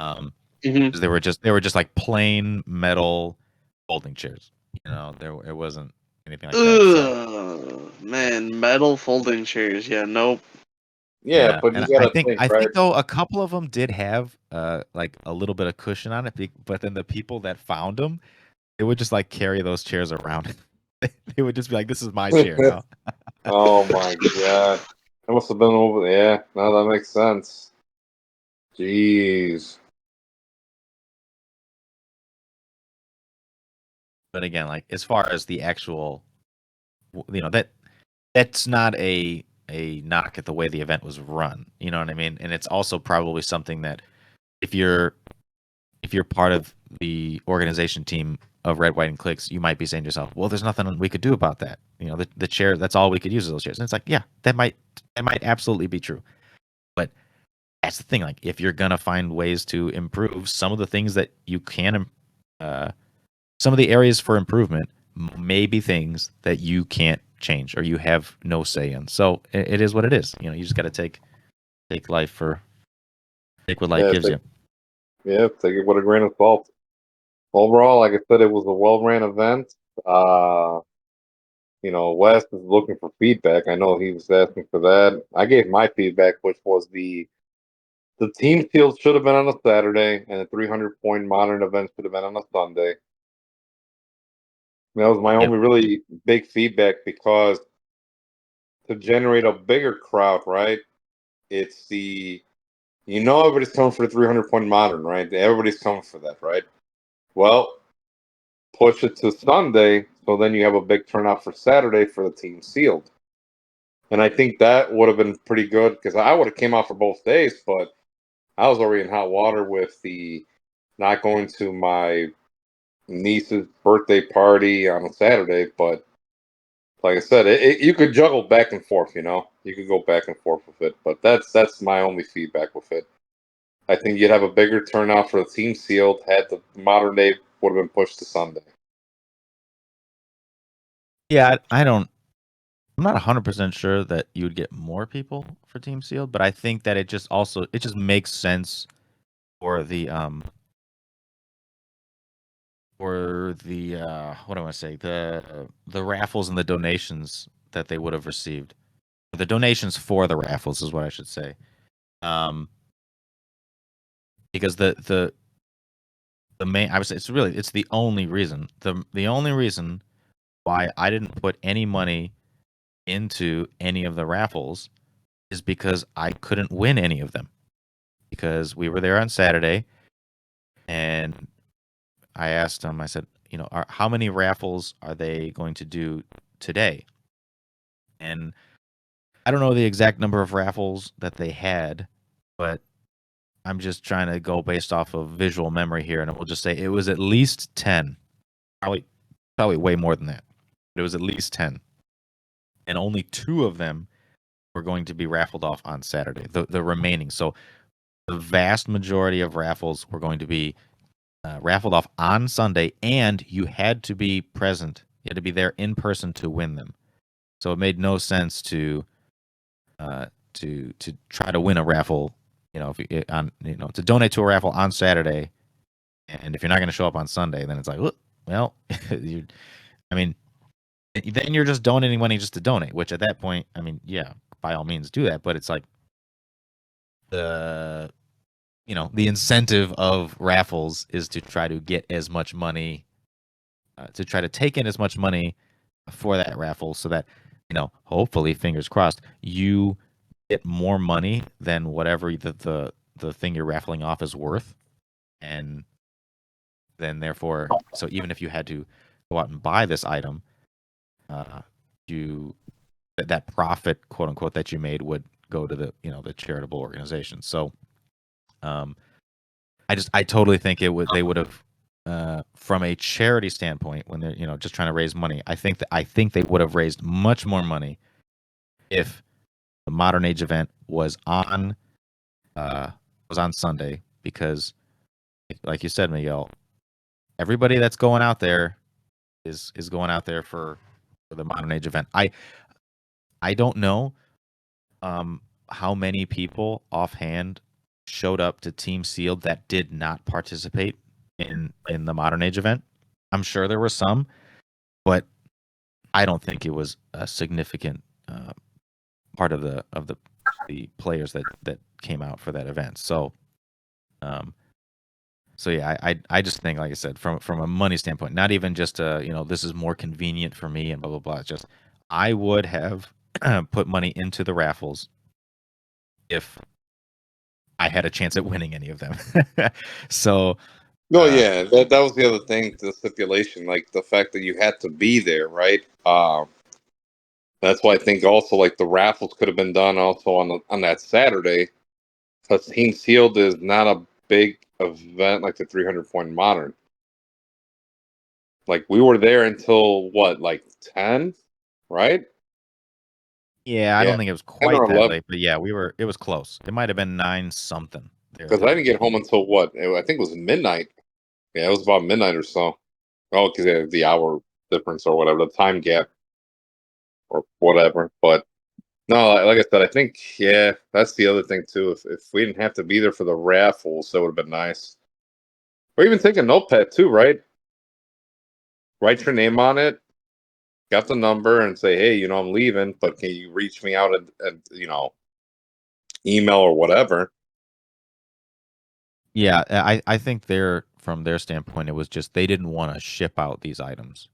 Mm-hmm. They were just like plain metal folding chairs. It wasn't anything like that. So. Man, metal folding chairs. Yeah, nope. Yeah, but you and gotta think, I right? think though a couple of them did have like a little bit of cushion on it, but then the people that found them, they would just like carry those chairs around. They would just be like, "This is my chair now." Oh my god, that must have been over. Yeah, no, that makes sense. Jeez. But again, like as far as the actual, that's not a knock at the way the event was run. You know what I mean? And it's also probably something that if you're part of the organization team of Red, White, and Clix, you might be saying to yourself, well, there's nothing we could do about that. The chair, that's all we could use is those chairs. And it's like, yeah, that might absolutely be true. But that's the thing. Like, if you're gonna find ways to improve some of the things that you can, some of the areas for improvement may be things that you can't change or you have no say in. So it is what it is. You just got to take what life gives you. Yeah, take it with a grain of salt. Overall, like I said, it was a well-ran event. Wes is looking for feedback. I know he was asking for that. I gave my feedback, which was the team field should have been on a Saturday, and the 300-point modern event should have been on a Sunday. That was my only really big feedback, because to generate a bigger crowd, right? It's everybody's coming for the 300-point modern, right? Everybody's coming for that, right? Well, push it to Sunday, so then you have a big turnout for Saturday for the team sealed. And I think that would have been pretty good, because I would have came out for both days, but I was already in hot water with the not going to my niece's birthday party on a Saturday. But like I said, you could juggle back and forth, you could go back and forth with it. But that's my only feedback with it. I think you'd have a bigger turnout for the team sealed had the modern day would have been pushed to Sunday. Yeah, I'm not 100% sure that you would get more people for team sealed, but I think that it just makes sense for the what do I want to say, the raffles and the donations that they would have received. The donations for the raffles is what I should say. Because the main, I would say, it's the only reason. The only reason why I didn't put any money into any of the raffles is because I couldn't win any of them. Because we were there on Saturday, and I asked them, I said, how many raffles are they going to do today? And I don't know the exact number of raffles that they had, but I'm just trying to go based off of visual memory here, and we'll just say it was at least 10. Probably way more than that. But it was at least 10. And only 2 of them were going to be raffled off on Saturday. The remaining. So the vast majority of raffles were going to be raffled off on Sunday, and you had to be present. You had to be there in person to win them. So it made no sense to try to win a raffle. To donate to a raffle on Saturday, and if you're not going to show up on Sunday, then it's like, well, then you're just donating money just to donate. Which at that point, yeah, by all means do that. But it's like the incentive of raffles is to try to get as much money, to try to take in as much money for that raffle, so that hopefully, fingers crossed, you get more money than whatever the thing you're raffling off is worth. And then therefore, so even if you had to go out and buy this item, that profit, quote unquote, that you made would go to the charitable organization. So I totally think they would have, from a charity standpoint, when they're just trying to raise money, I think they would have raised much more money if the Modern Age event was on Sunday, because like you said, Miguel, everybody that's going out there is going out there for the Modern Age event. I don't know how many people offhand showed up to Team Sealed that did not participate in the Modern Age event. I'm sure there were some, but I don't think it was a significant part of the players that came out for that event. So yeah, I just think, like I said, from a money standpoint, not even just this is more convenient for me and blah blah blah. It's just I would have put money into the raffles if I had a chance at winning any of them. So No, yeah, that was the other thing, the stipulation, like the fact that you had to be there, right? That's why I think also, like, the raffles could have been done also on that Saturday, because Team Sealed is not a big event like the 300-point modern. Like we were there until what, like 10, right? Yeah, I Yeah, don't think it was 10 quite or that 11. late, but yeah, it was close. It might have been 9 something there Because I didn't get home until what? I think it was midnight. Yeah, it was about midnight or so. Oh, because the hour difference or whatever, the time gap or whatever. But no, like I said, I think yeah, that's the other thing too. If we didn't have to be there for the raffles, that would have been nice. Or even take a notepad too, right? Write your name on it, got the number, and say, hey, I'm leaving, but can you reach me out at email or whatever? Yeah, I think from their standpoint, it was just they didn't want to ship out these items,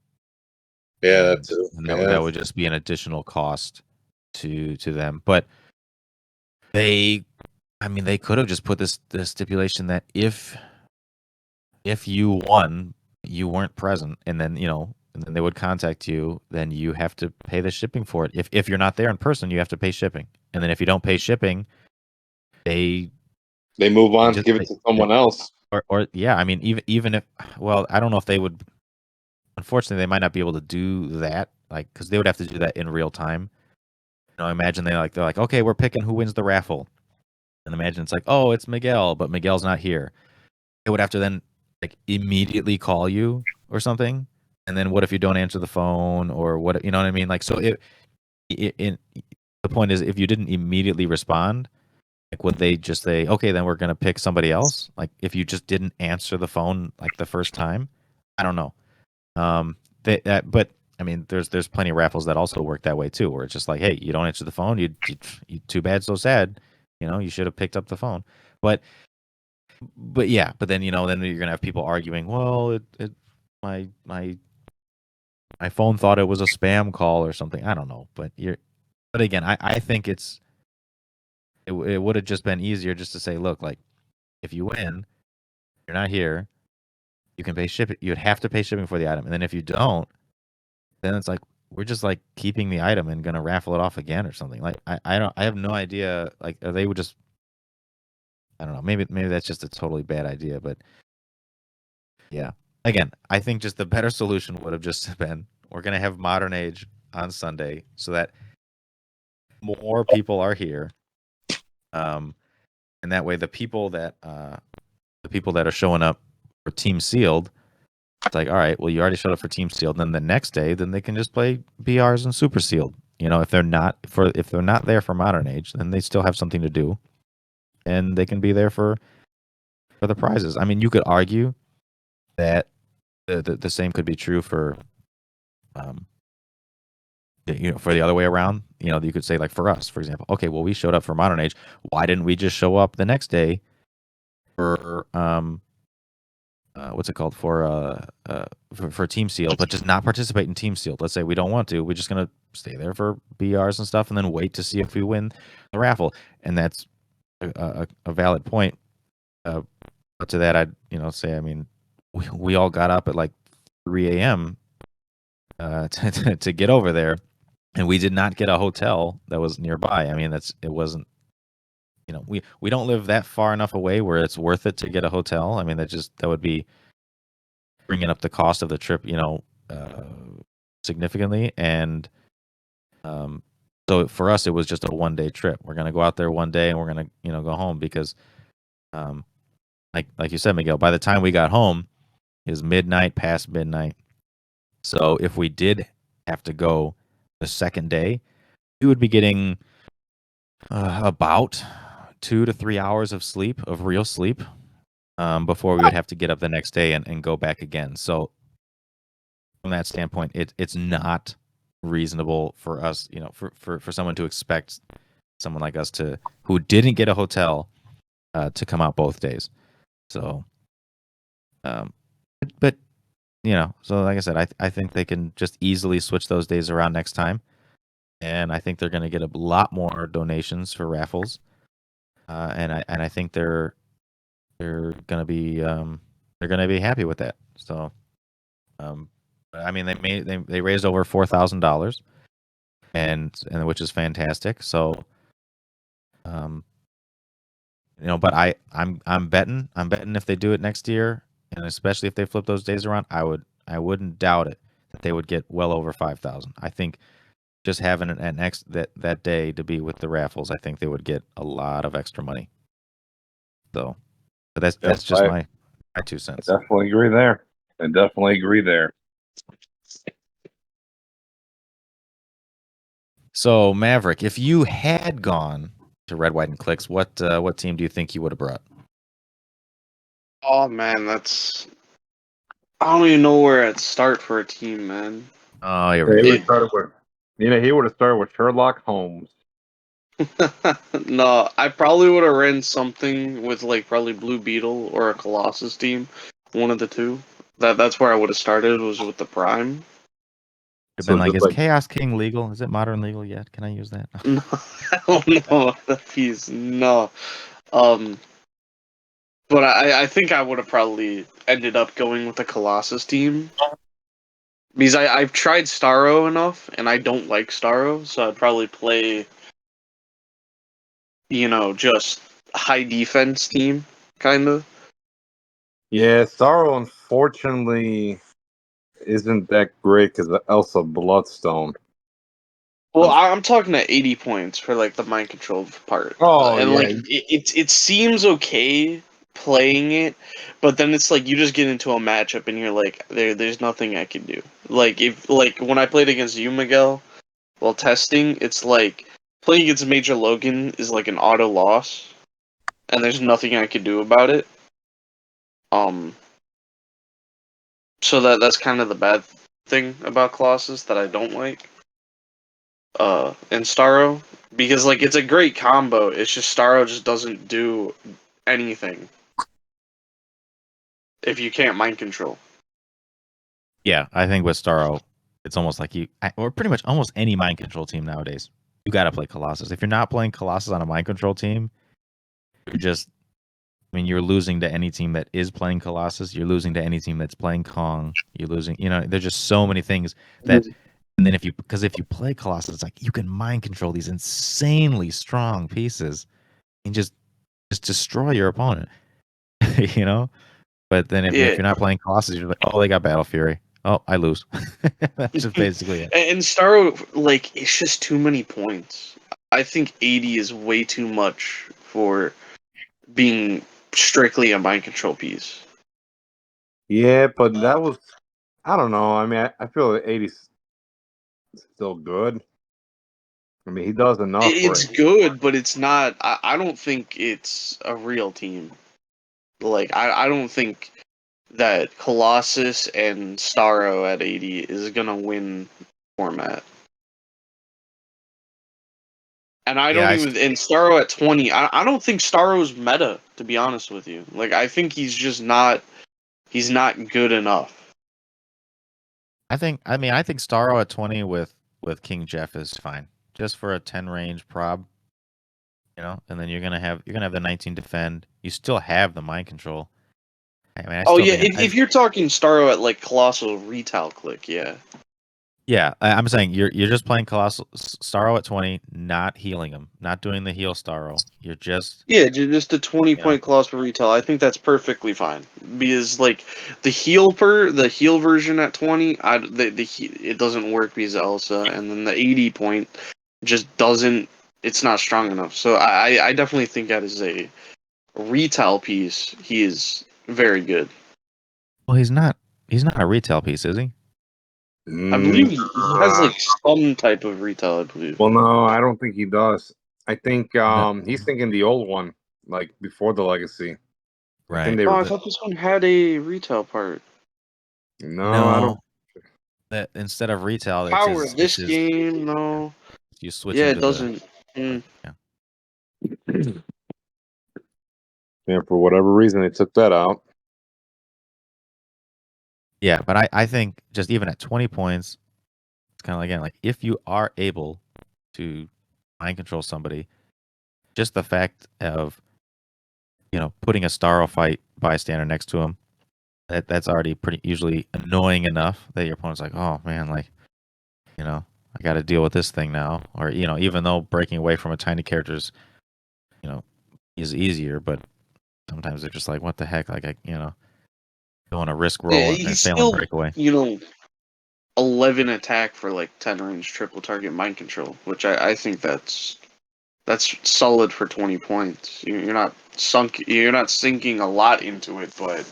Yeah, that and too. that Yeah, would just be an additional cost to them. But they, I mean, they could have just put the stipulation that if you won, you weren't present, and then and then they would contact you. Then you have to pay the shipping for it. If you're not there in person, you have to pay shipping, and then if you don't pay shipping, they they move they on, just give it to someone else. or yeah, I mean, even if, well, I don't know if they would. Unfortunately, they might not be able to do that, like, because they would have to do that in real time. Imagine they're like, okay, we're picking who wins the raffle, and imagine it's like, oh, it's Miguel, but Miguel's not here. They would have to then like immediately call you or something, and then what if you don't answer the phone, or what, you know what I mean? Like, so the point is, if you didn't immediately respond, like, would they just say, okay, then we're gonna pick somebody else? Like, if you just didn't answer the phone like the first time, I don't know. But I mean, there's plenty of raffles that also work that way too, where it's just like, hey, you don't answer the phone, you too bad, so sad. You should have picked up the phone. But yeah, but then then you're gonna have people arguing. Well, my my my phone thought it was a spam call or something. I don't know, but again, I think it would have just been easier just to say, look, like, if you win, you're not here, you can pay shipping. You'd have to pay shipping for the item, and then if you don't, then it's like we're just like keeping the item and gonna raffle it off again or something. Like, I have no idea. Like, they would just, I don't know. Maybe that's just a totally bad idea. But yeah, again, I think just the better solution would have just been, we're gonna have Modern Age on Sunday so that more people are here, and that way the people that are showing up for Team Sealed, it's like, all right, well, you already showed up for Team Sealed, then the next day, then they can just play BRs and Super Sealed. If they're not there for Modern Age, then they still have something to do, and they can be there for the prizes. I mean, you could argue that the same could be true for um for the other way around. You could say, like, for us, for example, okay, well, we showed up for Modern Age. Why didn't we just show up the next day for what's it called, for Team Sealed, but just not participate in Team Sealed? Let's say we don't want to. We're just gonna stay there for BRs and stuff, and then wait to see if we win the raffle. And that's a valid point. But to that, I'd say, I mean, we all got up at like 3 a.m. To get over there, and we did not get a hotel that was nearby. I mean, it wasn't. We don't live that far enough away where it's worth it to get a hotel. I mean, that would be bringing up the cost of the trip, uh, significantly. And so for us, it was just a 1 day trip. We're gonna go out there 1 day, and we're gonna go home because, um, like you said, Miguel, by the time we got home, it was midnight, past midnight. So if we did have to go the second day, we would be getting about 2 to 3 hours of sleep, of real sleep, before we would have to get up the next day and go back again. So from that standpoint, it's not reasonable for us, for someone to expect someone like us who didn't get a hotel, to come out both days. So, um, but so like I said, I think they can just easily switch those days around next time, and I think they're going to get a lot more donations for raffles, and I think they're going to be happy with that. So, I mean, they raised over $4,000, and which is fantastic. So, um, but I'm betting if they do it next year, and especially if they flip those days around, I wouldn't doubt it that they would get well over 5,000. I think just having that day to be with the raffles, I think they would get a lot of extra money. So, but that's just my 2 cents. Definitely agree there. I definitely agree there. So Maverick, if you had gone to Red, White, and Clix, what team do you think you would have brought? Oh man, I don't even know where I'd start for a team, man. Oh, here He we would go. have started with, he would have started with Sherlock Holmes. No, I probably would have ran something with like probably Blue Beetle or a Colossus team, one of the two. That's where I would have started was with the Prime. Have So been like, just is like Chaos King legal? Is it modern legal yet? Can I use that? No, I don't know that piece. No, um, but I think I would have probably ended up going with the Colossus team because I've tried Starro enough and I don't like Starro, so I'd probably play, just high defense team kind of. yeah, Sorrow unfortunately isn't that great because of Elsa Bloodstone. Well, I'm talking at 80 points for like the mind control part, Oh and yeah, like it seems okay playing it, but then it's like you just get into a matchup and you're like, there's nothing I can do. Like if like when I played against you, Miguel, while testing, it's like playing against Major Logan is like an auto loss, and there's nothing I can do about it. Um, so that's kind of the bad thing about Colossus that I don't like. In Starro, because like it's a great combo. It's just Starro just doesn't do anything if you can't mind control. Yeah, I think with Starro, it's almost like or pretty much almost any mind control team nowadays. You got to play Colossus. If you're not playing Colossus on a mind control team, you're just, I mean, you're losing to any team that is playing Colossus. You're losing to any team that's playing Kong. You're losing, there's just so many things that, and then if you play Colossus, it's like you can mind control these insanely strong pieces and just destroy your opponent, you know? But then if Yeah, you're not playing Colossus, you're like, oh, they got Battle Fury. Oh, I lose. That's just basically it. and Starro, like it's just too many points. I think 80 is way too much for being strictly a mind control piece. yeah, but that was I don't know. I mean, I feel that 80's still good. I mean, he does enough for It's good, but it's not. I don't think it's a real team. Like I don't think that Colossus and Starro at 80 is gonna win format. And I Yeah, don't even and Starro at 20, I don't think Starro's meta, to be honest with you. Like I think he's just not good enough. I think Starro at 20 with King Jeff is fine. Just for a 10 range prob, and then you're gonna have the 19 defend. You still have the mind control. I mean, I Oh still yeah, think if you're talking Starro at like Colossal Retail Click, yeah. yeah, I'm saying you're just playing Colossal Starro at 20, not healing him, not doing the heal Starro. You're just Yeah, just a 20-point Colossal Retail. I think that's perfectly fine. Because like the heal version at 20, it doesn't work because of Elsa, and then the 80-point just doesn't. It's not strong enough. So I definitely think that is a retail piece. He is very good. well, he's not a retail piece, is he? I believe he has like some type of retail. I believe. Well, no, I don't think he does. I think No. he's thinking the old one, like before the legacy. I think Right. they Oh, were I thought this one had a retail part. no, I don't. That instead of retail, it's Power his this game, no. you switch Yeah, him it to doesn't. the yeah. Yeah, for whatever reason they took that out. Yeah, but I think just even at 20 points, it's kind of again like if you are able to mind control somebody, just the fact of putting a Starro fight bystander next to him, that's already pretty usually annoying enough that your opponent's like, oh man, like I got to deal with this thing now, or even though breaking away from a tiny character's is easier, but sometimes they're just like, what the heck, like don't want to risk Yeah, rolling and he's failing still, breakaway. 11 attack for like 10 range triple target mind control, which I think that's solid for 20 points. You're not sinking a lot into it, but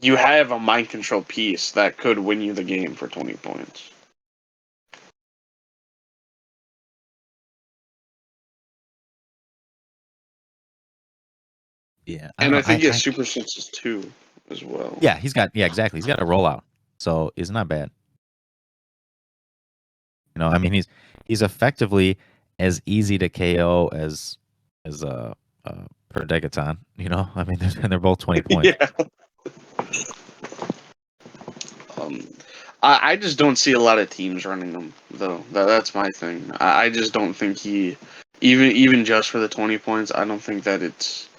you have a mind control piece that could win you the game for 20 points. Yeah, And I think he has I super senses too, as well. yeah, exactly. He's got a rollout, so it's not bad. I mean, he's effectively as easy to KO as per Degaton. I mean, they're both 20 points. Yeah. I just don't see a lot of teams running them though. That's my thing. I just don't think he, even just for the 20 points, I don't think that it's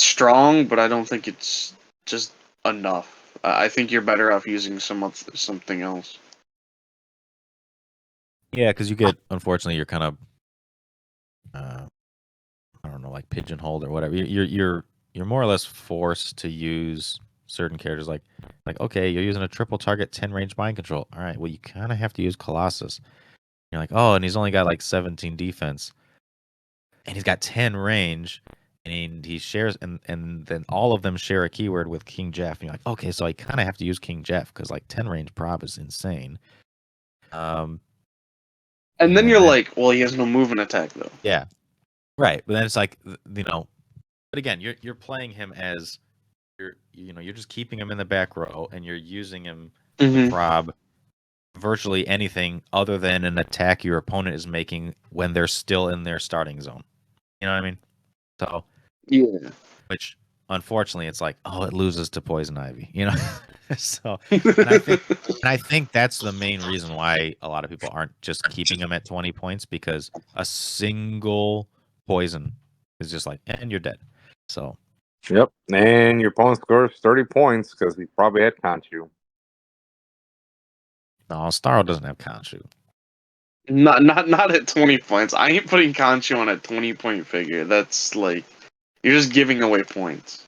strong, but I don't think it's just enough. I think you're better off using something else. Yeah, because unfortunately, you're kind of, I don't know, like pigeonholed or whatever. You're more or less forced to use certain characters. Like okay, you're using a triple target 10 range mind control. All right, well you kind of have to use Colossus. You're like, oh, and he's only got like 17 defense, and he's got 10 range, and he shares, and then all of them share a keyword with King Jeff. And you're like, okay, so I kind of have to use King Jeff because like 10 range prop is insane. And then you're like, well, he has no movement attack though. Yeah, right. But then it's like, but again, you're playing him as you're just keeping him in the back row, and you're using him to prob virtually anything other than an attack your opponent is making when they're still in their starting zone. You know what I mean? So yeah, which unfortunately it's like, oh, it loses to Poison Ivy. So and I think that's the main reason why a lot of people aren't just keeping him at 20 points, because a single poison is just like, and you're dead. So Yep. And your opponent scores 30 points because he probably had Conchu. no, Starro doesn't have Khonshu. not at 20 points. I ain't putting Conchu on a 20-point figure. That's like, you're just giving away points.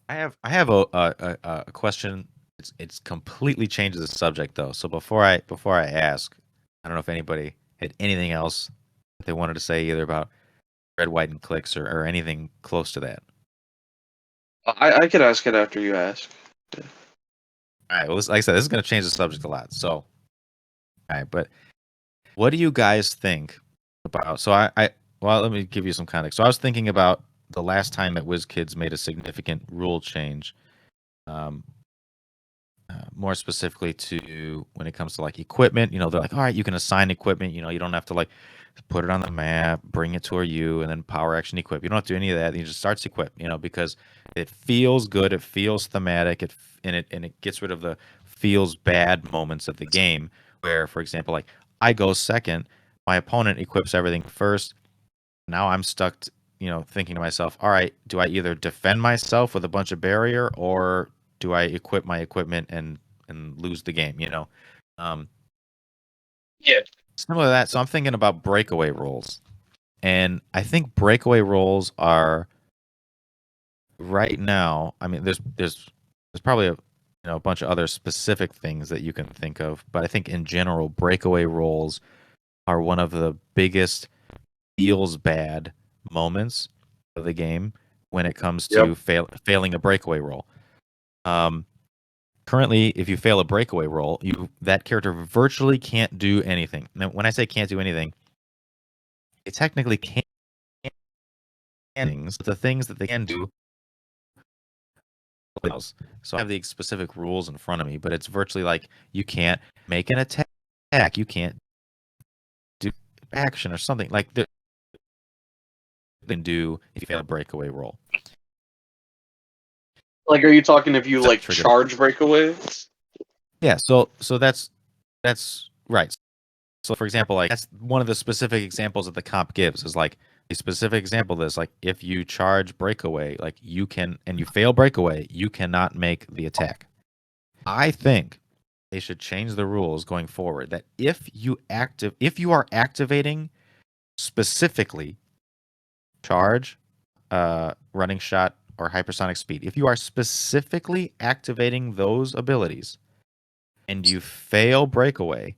I have a question. It's completely changes the subject though. So before I ask, I don't know if anybody had anything else that they wanted to say either about Red, White, and Clix or anything close to that. I could ask it after you ask. All right. Well, like I said, this is going to change the subject a lot. So, all right. But what do you guys think about? So well, let me give you some context. So I was thinking about the last time that WizKids made a significant rule change. More specifically to when it comes to like equipment, they're like, all right, you can assign equipment, you don't have to like put it on the map, bring it to where you, and then power action equip. You don't have to do any of that. You just starts equip, because it feels good, it feels thematic, and it gets rid of the feels bad moments of the game where, for example, like I go second, my opponent equips everything first. Now I'm stuck, thinking to myself, all right, do I either defend myself with a bunch of barrier, or do I equip my equipment and lose the game? Yeah. Similar to that. So I'm thinking about breakaway rolls, and I think breakaway rolls are right now. I mean, there's probably a bunch of other specific things that you can think of, but I think in general, breakaway rolls are one of the biggest feels bad moments of the game when it comes to failing a breakaway roll. Currently, if you fail a breakaway roll, that character virtually can't do anything. Now, when I say can't do anything, it technically can't things. The things that they can do. So I have the specific rules in front of me, but it's virtually like you can't make an attack, you can't do action or something like that. They can do if you fail a breakaway roll. Like, are you talking if you like charge breakaway? Yeah, so that's right. So for example, like that's one of the specific examples that the comp gives is like a specific example is like if you charge breakaway, like you can and you fail breakaway, you cannot make the attack. I think they should change the rules going forward that if you are activating specifically charge, running shot, or hypersonic speed, if you are specifically activating those abilities and you fail breakaway,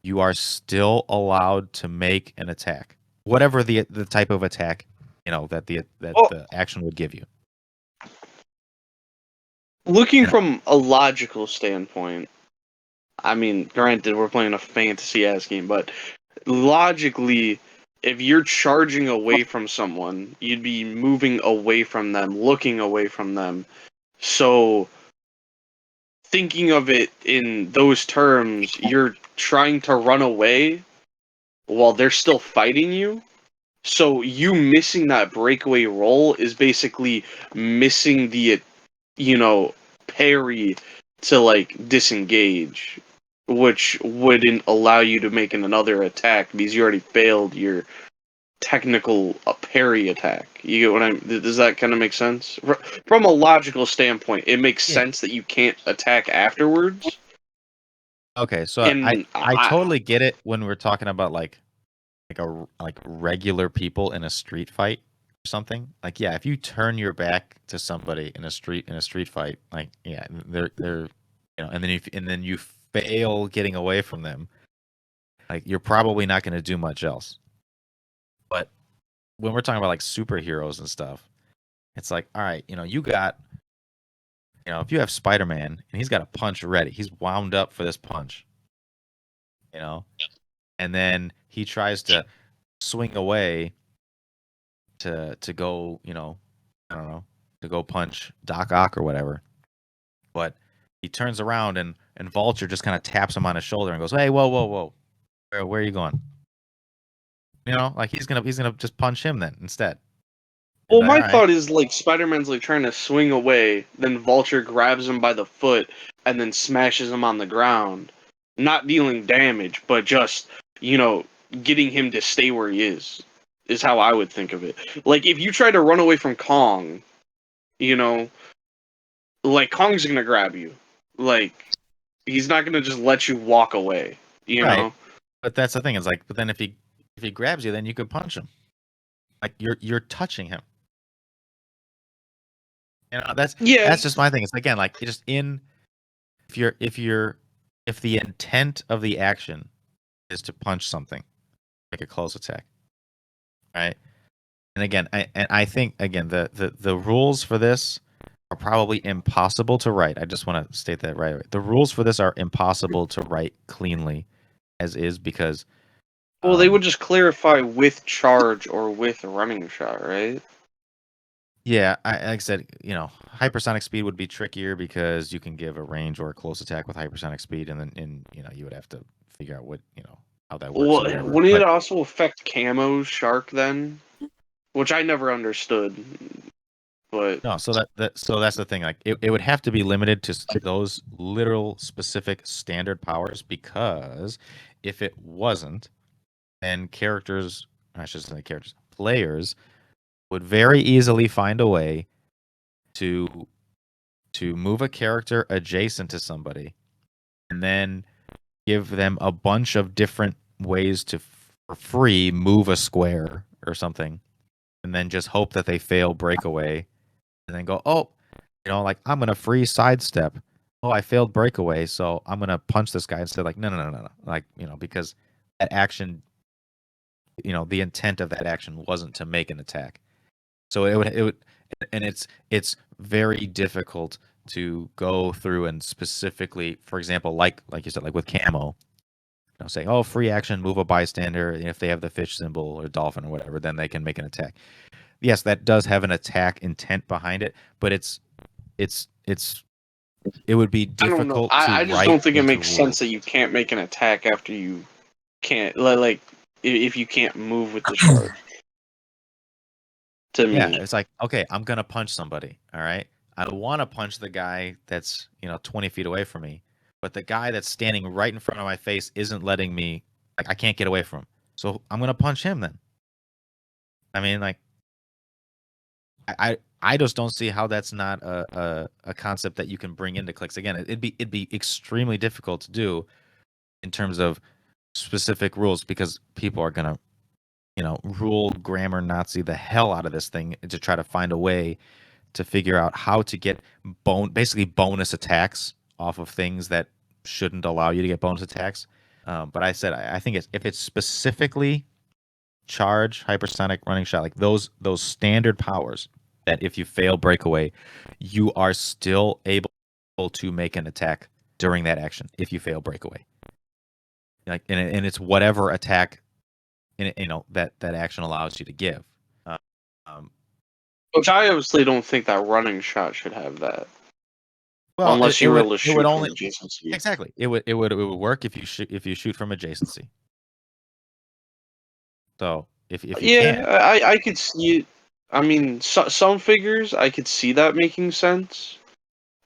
you are still allowed to make an attack, whatever the type of attack that the action would give you. Looking from a logical standpoint, I mean, granted, we're playing a fantasy-ass game, but logically, if you're charging away from someone, you'd be moving away from them, looking away from them. So, thinking of it in those terms, you're trying to run away while they're still fighting you. So, you missing that breakaway roll is basically missing the, parry to, like, disengage, which wouldn't allow you to make another attack because you already failed your technical parry attack. You get what I'm? Does that kind of make sense? From a logical standpoint, it makes sense that you can't attack afterwards. Okay, so And I totally get it when we're talking about like regular people in a street fight or something. Like, yeah, if you turn your back to somebody in a street fight, like, yeah, they're and then you fail getting away from them, like, you're probably not going to do much else. But when we're talking about like superheroes and stuff, it's like, all right, you got, if you have Spider-Man and he's got a punch ready, he's wound up for this punch, and then he tries to swing away to go, I don't know, to go punch Doc Ock or whatever. But he turns around and Vulture just kind of taps him on his shoulder and goes, "Hey, whoa. Where are you going?" Like he's gonna just punch him then instead. well, my thought is like Spider-Man's like trying to swing away, then Vulture grabs him by the foot and then smashes him on the ground, not dealing damage, but just getting him to stay where he is how I would think of it. Like if you try to run away from Kong, like Kong's gonna grab you. Like he's not gonna just let you walk away. Right. But that's the thing. It's like, but then if he grabs you, then you could punch him. Like you're touching him. That's just my thing. It's again like just if the intent of the action is to punch something, make a close attack, right? And again, I think again the rules for this are probably impossible to write. I just want to state that right away. The rules for this are impossible to write cleanly as is because well, they would just clarify with charge or with running shot, right? Yeah, like I said, hypersonic speed would be trickier because you can give a range or a close attack with hypersonic speed, and then you would have to figure out what how that works. Well, wouldn't it also affect Camo's Shark then? Which I never understood. But no, so that's the thing. Like it would have to be limited to those literal specific standard powers because if it wasn't, then players would very easily find a way to move a character adjacent to somebody and then give them a bunch of different ways to for free move a square or something, and then just hope that they fail breakaway and then go, oh, like I'm gonna free sidestep. Oh, I failed breakaway, so I'm gonna punch this guy instead. Like no, like because that action, the intent of that action wasn't to make an attack. So it would, and it's very difficult to go through and specifically, for example, like you said, like with camo, saying, oh, free action, move a bystander. If they have the fish symbol or dolphin or whatever, then they can make an attack. Yes, that does have an attack intent behind it, but it would be difficult. I just don't think it makes sense that you can't make an attack after you can't like if you can't move with the shark. To me, yeah, it's like, okay, I'm gonna punch somebody. All right, I want to punch the guy that's 20 feet away from me, but the guy that's standing right in front of my face isn't letting me. Like I can't get away from him, so I'm gonna punch him then. I mean, like, I just don't see how that's not a concept that you can bring into Clix. Again, it'd be extremely difficult to do in terms of specific rules because people are gonna rule grammar Nazi the hell out of this thing to try to find a way to figure out how to get basically bonus attacks off of things that shouldn't allow you to get bonus attacks. But I said I think if it's specifically charge, hypersonic, running shot, like those standard powers that if you fail breakaway, you are still able to make an attack during that action if you fail breakaway. Like and it's whatever attack that action allows you to give. Which I obviously don't think that running shot should have that. Well, unless you were able to shoot from only adjacency. exactly it would work if you shoot from adjacency. So if you can, I could see it. I mean, some figures I could see that making sense,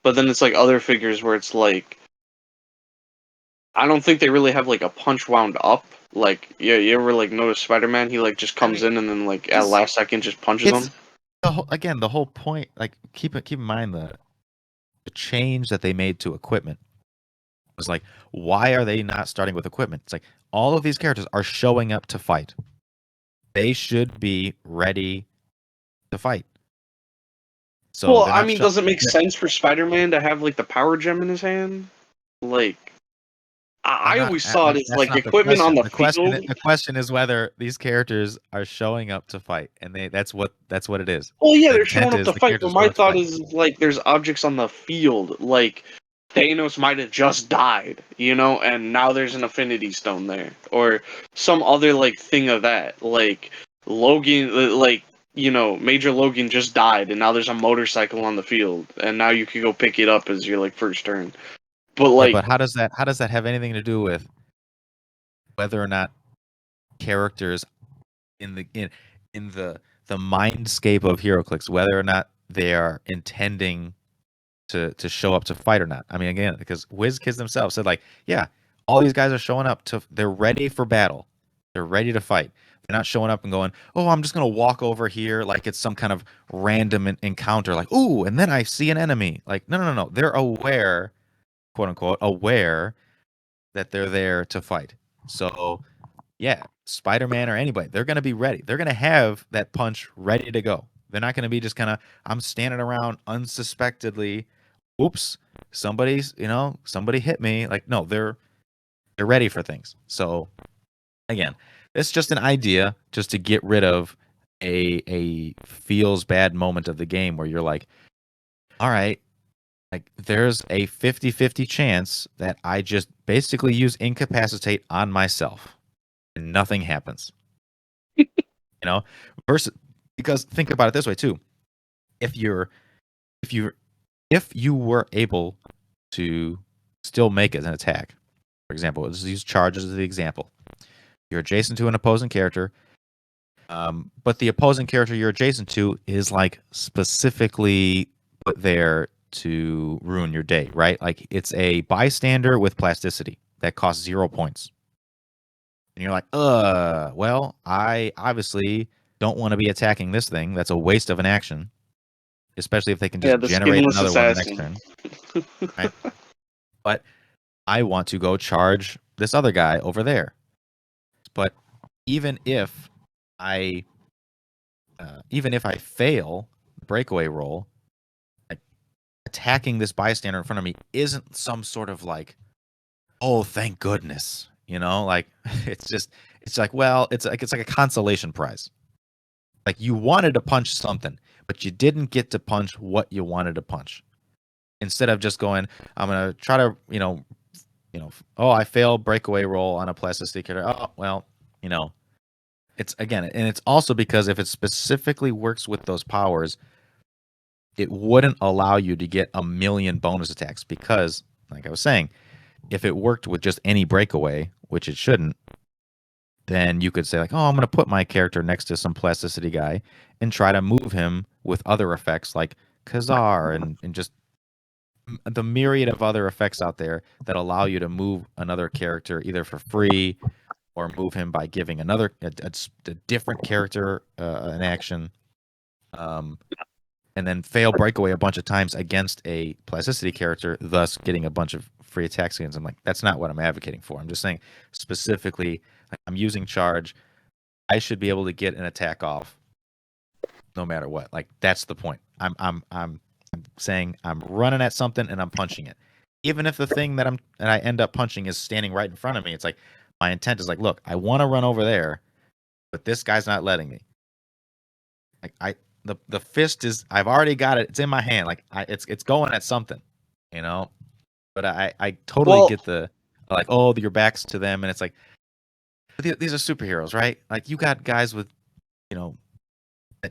but then it's like other figures where it's like I don't think they really have like a punch wound up. Like you ever like notice Spider-Man? He like just comes in and then like at last second just punches them. The whole point, like keep in mind the change that they made to equipment was like, why are they not starting with equipment? It's like all of these characters are showing up to fight. They should be ready to fight. So well, I mean, does it make sense for Spider-Man to have like the power gem in his hand? Like, I always saw it as like equipment on the field. The question is whether these characters are showing up to fight, and that's what it is. Well, yeah, they're showing up to fight, but my thought is like there's objects on the field, like Thanos might have just died, and now there's an Infinity Stone there, or some other like thing of that, like Logan, like Major Logan just died, and now there's a motorcycle on the field, and now you can go pick it up as your like first turn. But like, but how does that have anything to do with whether or not characters in the mindscape of Heroclix, whether or not they are intending to show up to fight or not? I mean, again, because WizKids themselves said like, yeah, all these guys are showing up they're ready for battle, they're ready to fight. They're not showing up and going, oh, I'm just gonna walk over here like it's some kind of random encounter, like, ooh, and then I see an enemy. Like, no, they're aware, quote unquote, aware that they're there to fight. So yeah, Spider-Man or anybody, they're going to be ready. They're going to have that punch ready to go. They're not going to be just kind of, I'm standing around unsuspectedly. Oops, somebody hit me. Like, no, they're ready for things. So again, it's just an idea just to get rid of a feels bad moment of the game where you're like, all right, like there's a 50-50 chance that I just basically use incapacitate on myself and nothing happens. Versus, because think about it this way too. If you were able to still make it an attack, for example, let's use charges as the example. You're adjacent to an opposing character, but the opposing character you're adjacent to is like specifically put there to ruin your day, right? Like it's a bystander with plasticity that costs 0 points. And you're like, well, I obviously don't want to be attacking this thing. That's a waste of an action. Especially if they can just generate another one next turn. Right? But I want to go charge this other guy over there. But even if I fail the breakaway roll, attacking this bystander in front of me isn't some sort of like, oh, thank goodness, like it's like, well, it's like a consolation prize. Like you wanted to punch something, but you didn't get to punch what you wanted to punch. Instead of just going, I'm gonna try to, oh, I failed breakaway roll on a plasticity character. Oh, well, it's again, and it's also because if it specifically works with those powers, it wouldn't allow you to get 1,000,000 bonus attacks because, like I was saying, if it worked with just any breakaway, which it shouldn't, then you could say like, oh, I'm going to put my character next to some plasticity guy and try to move him with other effects like Khazar and just the myriad of other effects out there that allow you to move another character either for free or move him by giving a different character an action. And then fail breakaway a bunch of times against a plasticity character, thus getting a bunch of free attacks against them. Like, that's not what I'm advocating for. I'm just saying specifically, I'm using charge I should be able to get an attack off no matter what. Like, that's the point. I'm saying I'm running at something and I'm punching it. Even if the thing that I end up punching is standing right in front of me, it's like my intent is like, look, I want to run over there, but this guy's not letting me. Like the fist is, I've already got it. It's in my hand. Like it's going at something, you know. But I totally Well, get the like, oh, your back's to them, and it's like these are superheroes, right? Like you got guys with, you know,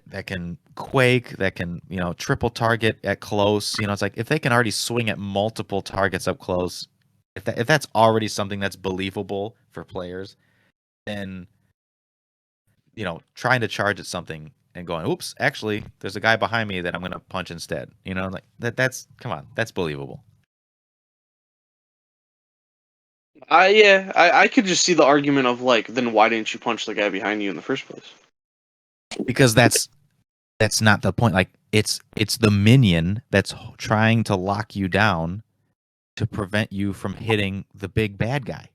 that can quake, that can, you know, triple target at close. You know, it's like if they can already swing at multiple targets up close, if that's already something that's believable for players, then, you know, trying to charge at something and going, oops, actually, there's a guy behind me that I'm gonna punch instead. You know, like that's come on, that's believable. I could just see the argument of like, then why didn't you punch the guy behind you in the first place? Because that's not the point. Like it's the minion that's trying to lock you down to prevent you from hitting the big bad guy.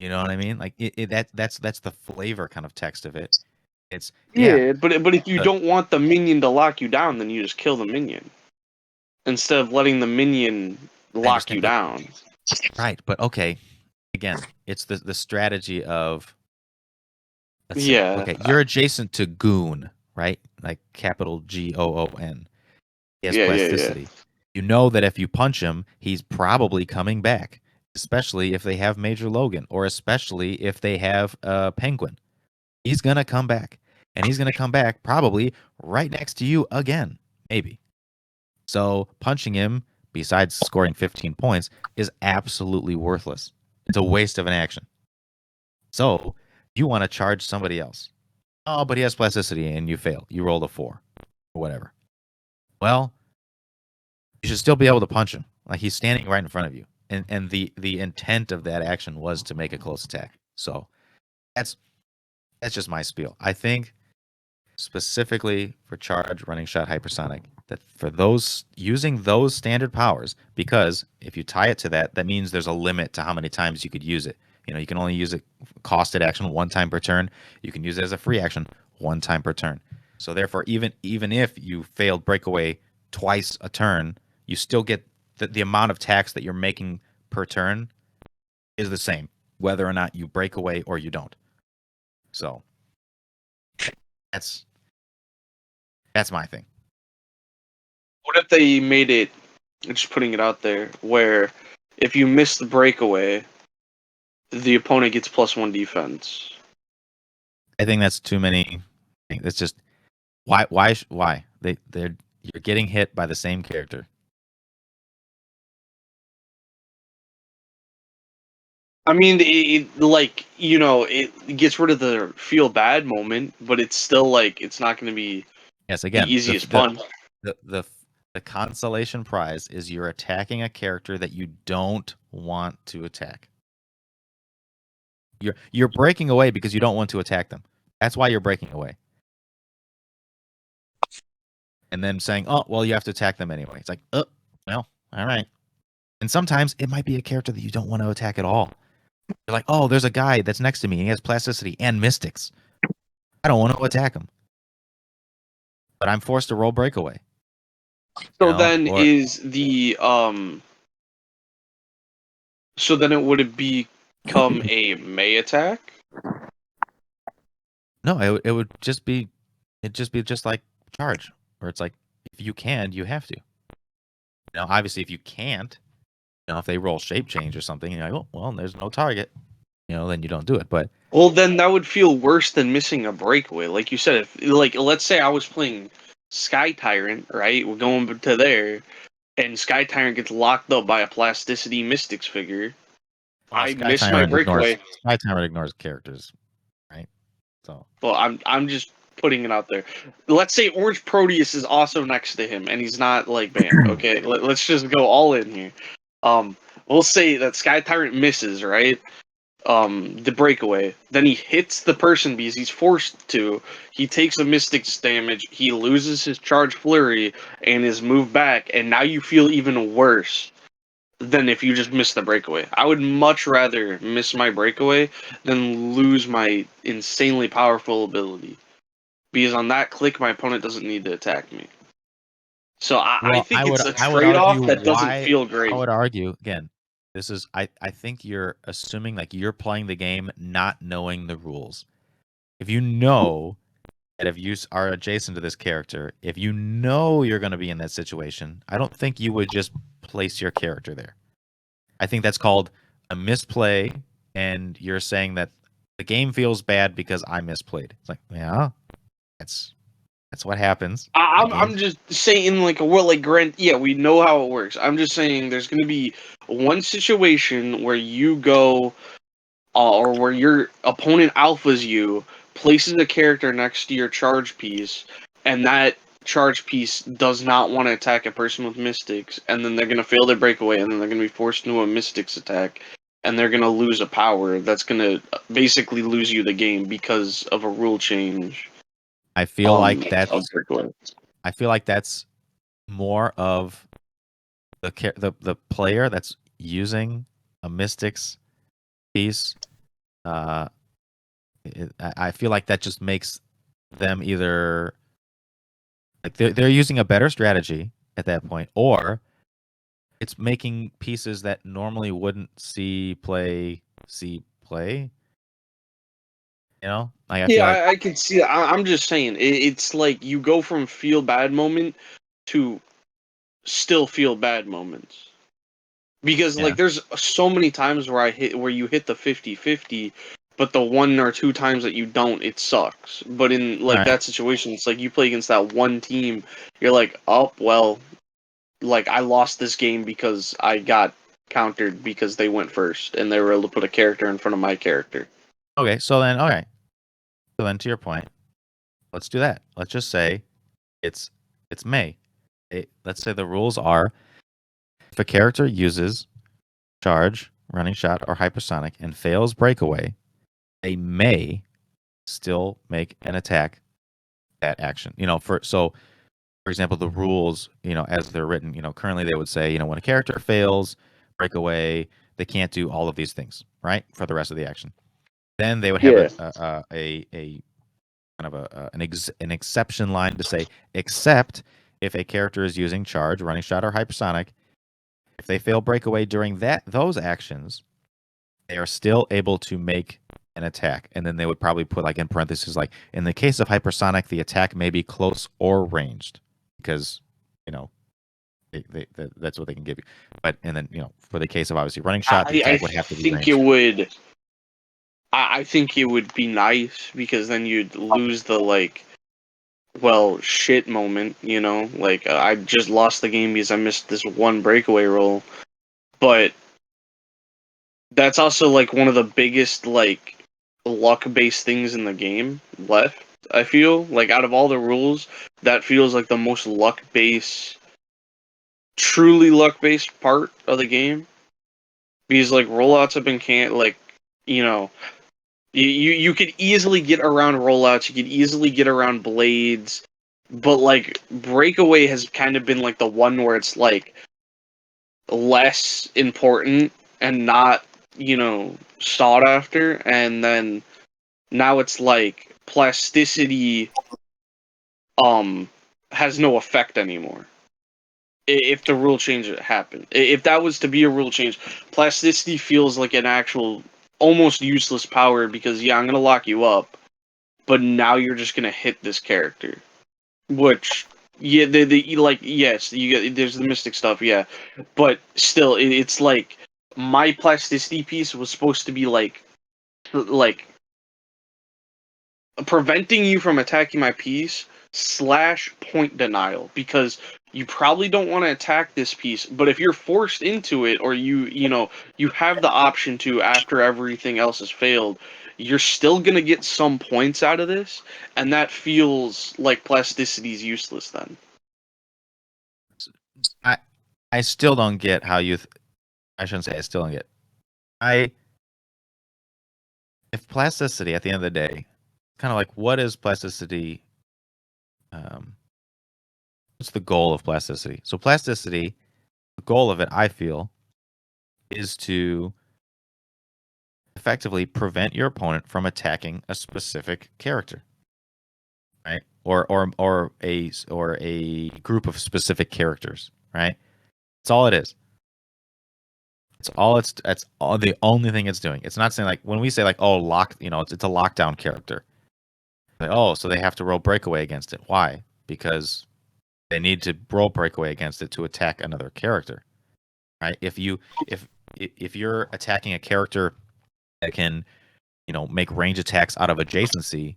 You know what I mean? Like that's the flavor kind of text of it. It's Yeah, but if you the- don't want the minion to lock you down, then you just kill the minion instead of letting the minion I lock you understand, but down. right, but okay. Again, it's the strategy of, let's say, Yeah, okay, you're adjacent to Goon, right? Like capital Goon. He has yeah. plasticity. You know that if you punch him, he's probably coming back, especially if they have Major Logan, or especially if they have Penguin. He's gonna come back, and he's gonna come back probably right next to you again, maybe. So punching him, besides scoring 15 points, is absolutely worthless. It's a waste of an action. So you want to charge somebody else. Oh, but he has plasticity, and you fail. You rolled a 4, or whatever. Well, you should still be able to punch him. Like he's standing right in front of you. And the intent of that action was to make a close attack. So that's just my spiel. I think specifically for charge, running shot, hypersonic, that for those using those standard powers, because if you tie it to that, that means there's a limit to how many times you could use it. You know, you can only use it costed action one time per turn. You can use it as a free action one time per turn. So therefore, even if you failed breakaway twice a turn, you still get the amount of tax that you're making per turn is the same, whether or not you break away or you don't. So that's my thing. What if they made it, just putting it out there, where if you miss the breakaway, the opponent gets +1 defense? I think that's too many. It's just why they're you're getting hit by the same character. I mean, like, you know, it gets rid of the feel bad moment, but it's still like it's not going to be Yes, the again, easiest punch. the consolation prize is you're attacking a character that you don't want to attack. You're breaking away because you don't want to attack them. That's why you're breaking away. And then saying, "Oh, well, you have to attack them anyway." It's like, "Oh, well, all right." And sometimes it might be a character that you don't want to attack at all. You're like, "Oh, there's a guy that's next to me. And he has plasticity and mystics. I don't want to attack him, but I'm forced to roll breakaway." So You know? then Or is the so then it would become a May attack? no, it would just be just like charge, where it's like if you can, you have to. You know, obviously if you can't, you know, if they roll shape change or something, you're like, oh, well, there's no target. You know, then you don't do it. But Well, then that would feel worse than missing a breakaway. Like you said, if like let's say I was playing Sky Tyrant, right? We're going to there, and Sky Tyrant gets locked up by a plasticity Mystics figure. I miss my breakaway. Sky Tyrant ignores characters, right? So Well, I'm just putting it out there. Let's say Orange Proteus is also next to him, and he's not like banned. Okay, let's just go all in here. We'll say that Sky Tyrant misses, right? The breakaway. Then he hits the person because he's forced to. He takes a Mystic's damage. He loses his charge flurry and is moved back, and now you feel even worse than if you just miss the breakaway. I would much rather miss my breakaway than lose my insanely powerful ability. Because on that click, my opponent doesn't need to attack me. So I Well, think it's a I would trade-off argue that doesn't why. feel I great. would argue again. This is I think you're assuming like you're playing the game not knowing the rules. If you know that if you are adjacent to this character, if you know you're going to be in that situation, I don't think you would just place your character there. I think that's called a misplay, and you're saying that the game feels bad because I misplayed. It's like, yeah, that's what happens. I'm just saying, like, a world like Grant. Yeah, we know how it works. I'm just saying there's going to be one situation where you go, or where your opponent alphas you, places a character next to your charge piece, and that charge piece does not want to attack a person with mystics, and then they're going to fail their breakaway, and then they're going to be forced into a mystics attack, and they're going to lose a power that's going to basically lose you the game because of a rule change. I feel like that's more of the player that's using a mystics piece. I feel like that just makes them either like they're using a better strategy at that point, or it's making pieces that normally wouldn't see play. You know, like I feel like I can see that. I'm just saying, it's like you go from feel bad moment to still feel bad moments. Because, Yeah. like, there's so many times where you hit the 50-50, but the 1 or 2 times that you don't, it sucks. But in, like, Right. that situation, it's like you play against that one team, you're like, oh, well, like, I lost this game because I got countered because they went first, and they were able to put a character in front of my character. Okay, so then to your point, let's do that. Let's just say it's May. Let's say the rules are if a character uses charge, running shot, or hypersonic and fails breakaway, they may still make an attack that action. For example, the rules, as they're written, currently they would say, when a character fails breakaway, they can't do all of these things, right? For the rest of the action. Then they would have a kind of an exception line to say, except if a character is using charge, running shot, or hypersonic, if they fail breakaway during those actions, they are still able to make an attack. And then they would probably put like in parentheses, like in the case of hypersonic, the attack may be close or ranged because that's what they can give you. But and then for the case of obviously running shot, the attack would have to be ranged. I think it would be nice because then you'd lose the shit moment, like I just lost the game because I missed this one breakaway roll. But that's also like one of the biggest like luck-based things in the game left. I feel like out of all the rules, that feels like the most truly luck-based part of the game. Because like rollouts have been you could easily get around rollouts, you could easily get around blades, but like breakaway has kind of been like the one where it's like less important and not sought after, and then now it's like plasticity has no effect anymore if the rule change happened. If that was to be a rule change, plasticity feels like an actual almost useless power because I'm gonna lock you up, but now you're just gonna hit this character, which yes, you get there's the mystic stuff, yeah, but still it's like my plasticity piece was supposed to be like preventing you from attacking my piece / point denial, because you probably don't want to attack this piece, but if you're forced into it, or you have the option to after everything else has failed, you're still gonna get some points out of this, and that feels like plasticity is useless then. I still don't get how you. I shouldn't say I still don't get. If plasticity at the end of the day, kind of like what is plasticity? What's the goal of plasticity? So plasticity, the goal of it, I feel, is to effectively prevent your opponent from attacking a specific character, right? Or a group of specific characters, right? That's all it is. That's all the only thing it's doing. It's not saying like when we say like, oh, lock, it's a lockdown character. Like, oh, so they have to roll breakaway against it. Why? Because they need to roll breakaway against it to attack another character, right? If you're attacking a character that can, make range attacks out of adjacency,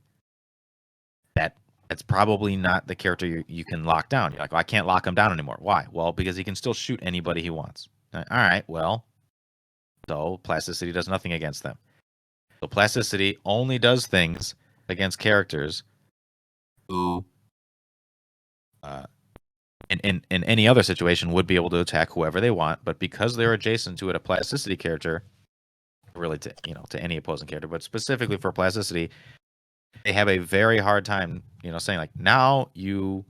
that's probably not the character you can lock down. You're like, well, I can't lock him down anymore. Why? Well, because he can still shoot anybody he wants. All right, well, so plasticity does nothing against them. So plasticity only does things against characters who, in any other situation, would be able to attack whoever they want, but because they're adjacent to it, a plasticity character, really to any opposing character, but specifically for plasticity, they have a very hard time, saying like, now you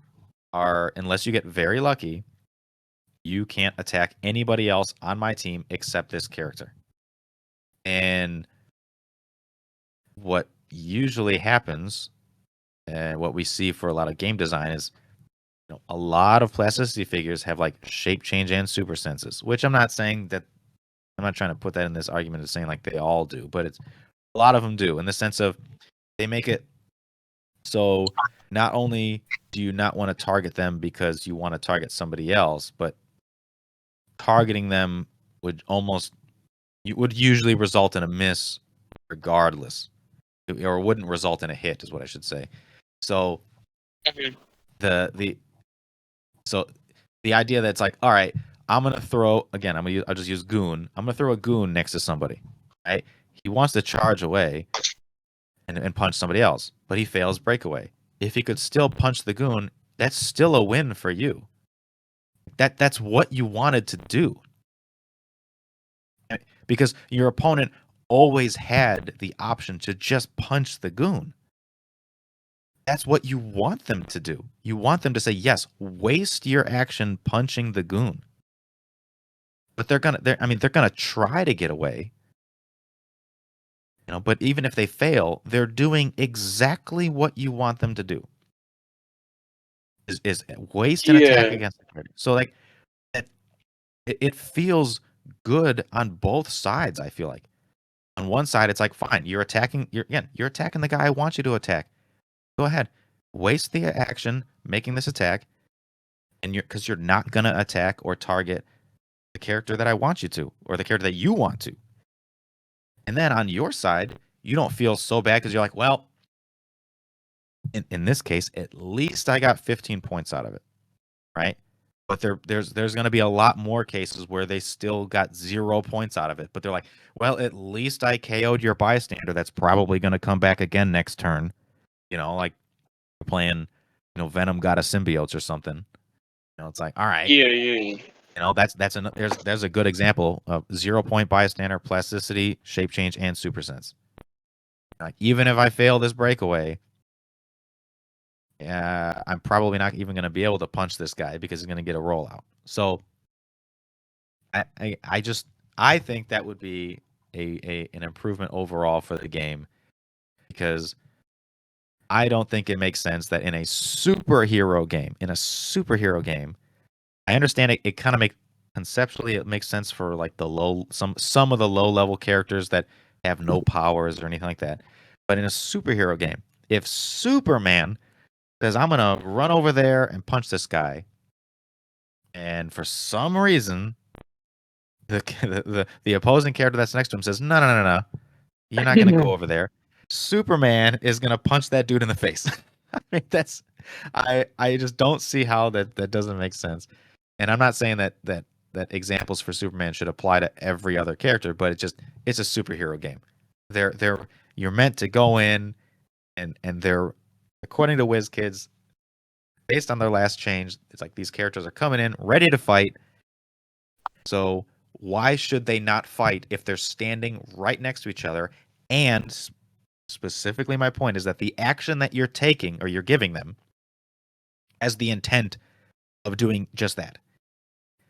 are, unless you get very lucky, you can't attack anybody else on my team except this character. And what usually happens, and what we see for a lot of game design is, a lot of plasticity figures have like shape change and super senses, which I'm not saying that, I'm not trying to put that in this argument of saying like they all do, but it's a lot of them do, in the sense of they make it so not only do you not want to target them because you want to target somebody else, but targeting them would usually result in a miss regardless, or wouldn't result in a hit, is what I should say. So the idea that's like, all right, I'm gonna throw again. I'll just use goon. I'm gonna throw a goon next to somebody. Right? He wants to charge away and punch somebody else, but he fails breakaway. If he could still punch the goon, that's still a win for you. That's what you wanted to do. Because your opponent always had the option to just punch the goon. That's what you want them to do. You want them to say, yes, waste your action punching the goon. But they're gonna try to get away. But even if they fail, they're doing exactly what you want them to do. Is waste an attack against the character. So like it feels good on both sides, I feel like. On one side, it's like, fine, you're attacking the guy I want you to attack. Go ahead. Waste the action making this attack, and because you're not gonna attack or target the character that I want you to, or the character that you want to. And then on your side, you don't feel so bad because you're like, well, in this case, at least I got 15 points out of it, right? But there's going to be a lot more cases where they still got 0 points out of it, but they're like, well, at least I KO'd your bystander that's probably going to come back again next turn. Like playing, Venom got a symbiote or something. It's like, all right. Yeah. There's a good example of 0 point bystander, plasticity, shape change, and super sense. Like, even if I fail this breakaway, I'm probably not even going to be able to punch this guy because he's going to get a rollout. So I think that would be an improvement overall for the game, because I don't think it makes sense that in a superhero game, I understand it kind of conceptually it makes sense for like some of the low level characters that have no powers or anything like that. But in a superhero game, if Superman says, I'm gonna run over there and punch this guy, and for some reason the opposing character that's next to him says, no, you're not gonna go over there. Superman is gonna punch that dude in the face. I mean, I just don't see how that doesn't make sense. And I'm not saying that examples for Superman should apply to every other character, but it's a superhero game. You're meant to go in and they're, according to WizKids, based on their last change, it's like these characters are coming in ready to fight. So why should they not fight if they're standing right next to each other? And specifically, my point is that the action that you're taking or you're giving them has the intent of doing just that.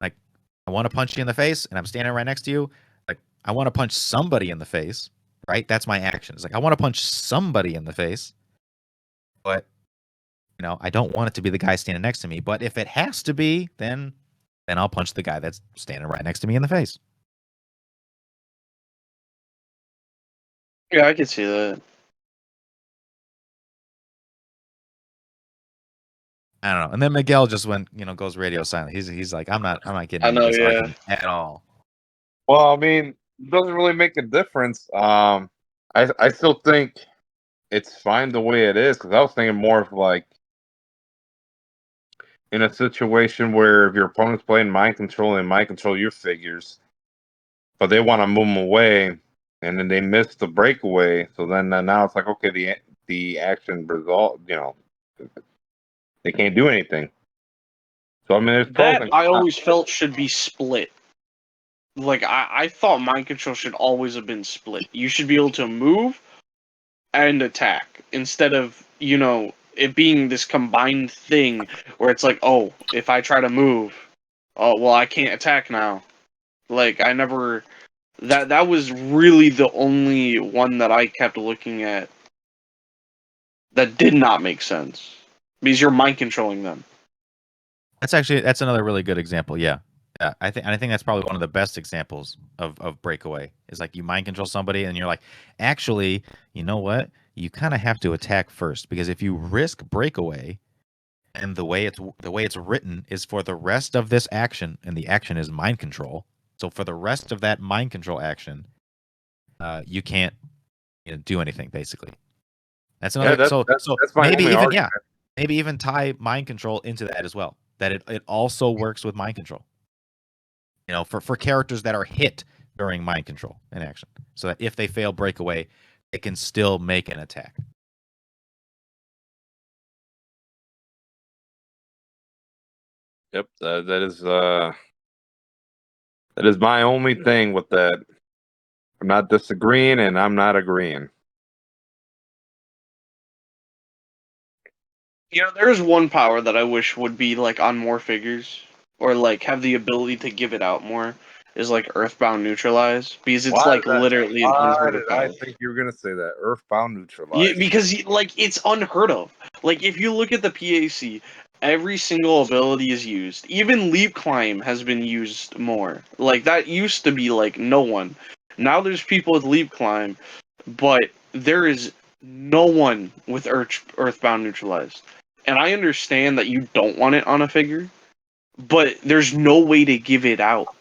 Like, I want to punch you in the face, and I'm standing right next to you. Like, I want to punch somebody in the face, right? That's my action. It's like, I want to punch somebody in the face, but, I don't want it to be the guy standing next to me. But if it has to be, then I'll punch the guy that's standing right next to me in the face. Yeah, I can see that. I don't know. And then Miguel just goes radio silent. He's like, I'm not getting I into know, this yeah. argument at all. Well, I mean, it doesn't really make a difference. I still think it's fine the way it is, because I was thinking more of like in a situation where if your opponent's playing mind control and mind control your figures, but they want to move them away, and then they miss the breakaway. So then now it's like, okay, the action result, they can't do anything. So I mean, there's pros That and I cons. always felt should be split. Like, I thought mind control should always have been split. You should be able to move and attack instead of, it being this combined thing where it's like, oh, if I try to move, oh, well, I can't attack now. Like, I never... That was really the only one that I kept looking at that did not make sense. Because you're mind controlling them. That's another really good example. Yeah. Yeah, I think that's probably one of the best examples of breakaway. Is like you mind control somebody and you're like, actually, you know what? You kind of have to attack first, because if you risk breakaway, and the way it's written is for the rest of this action, and the action is mind control. So for the rest of that mind control action, you can't do anything basically. That's another. That's my maybe only even argument. maybe even tie mind control into that as well. That it also works with mind control. For characters that are hit during mind control in action, so that if they fail breakaway, they can still make an attack. Yep, that is my only thing with that. I'm not disagreeing, and I'm not agreeing. There's one power that I wish would be like on more figures, or like have the ability to give it out more. Is like Earthbound Neutralize, because it's like literally an Why unheard of did I power. think you were gonna say that? Earthbound neutralized. Because like it's unheard of. Like if you look at the PAC, every single ability is used. Even Leap Climb has been used more. Like that used to be like no one. Now there's people with Leap Climb, but there is no one with Earthbound Neutralized. And I understand that you don't want it on a figure, but there's no way to give it out.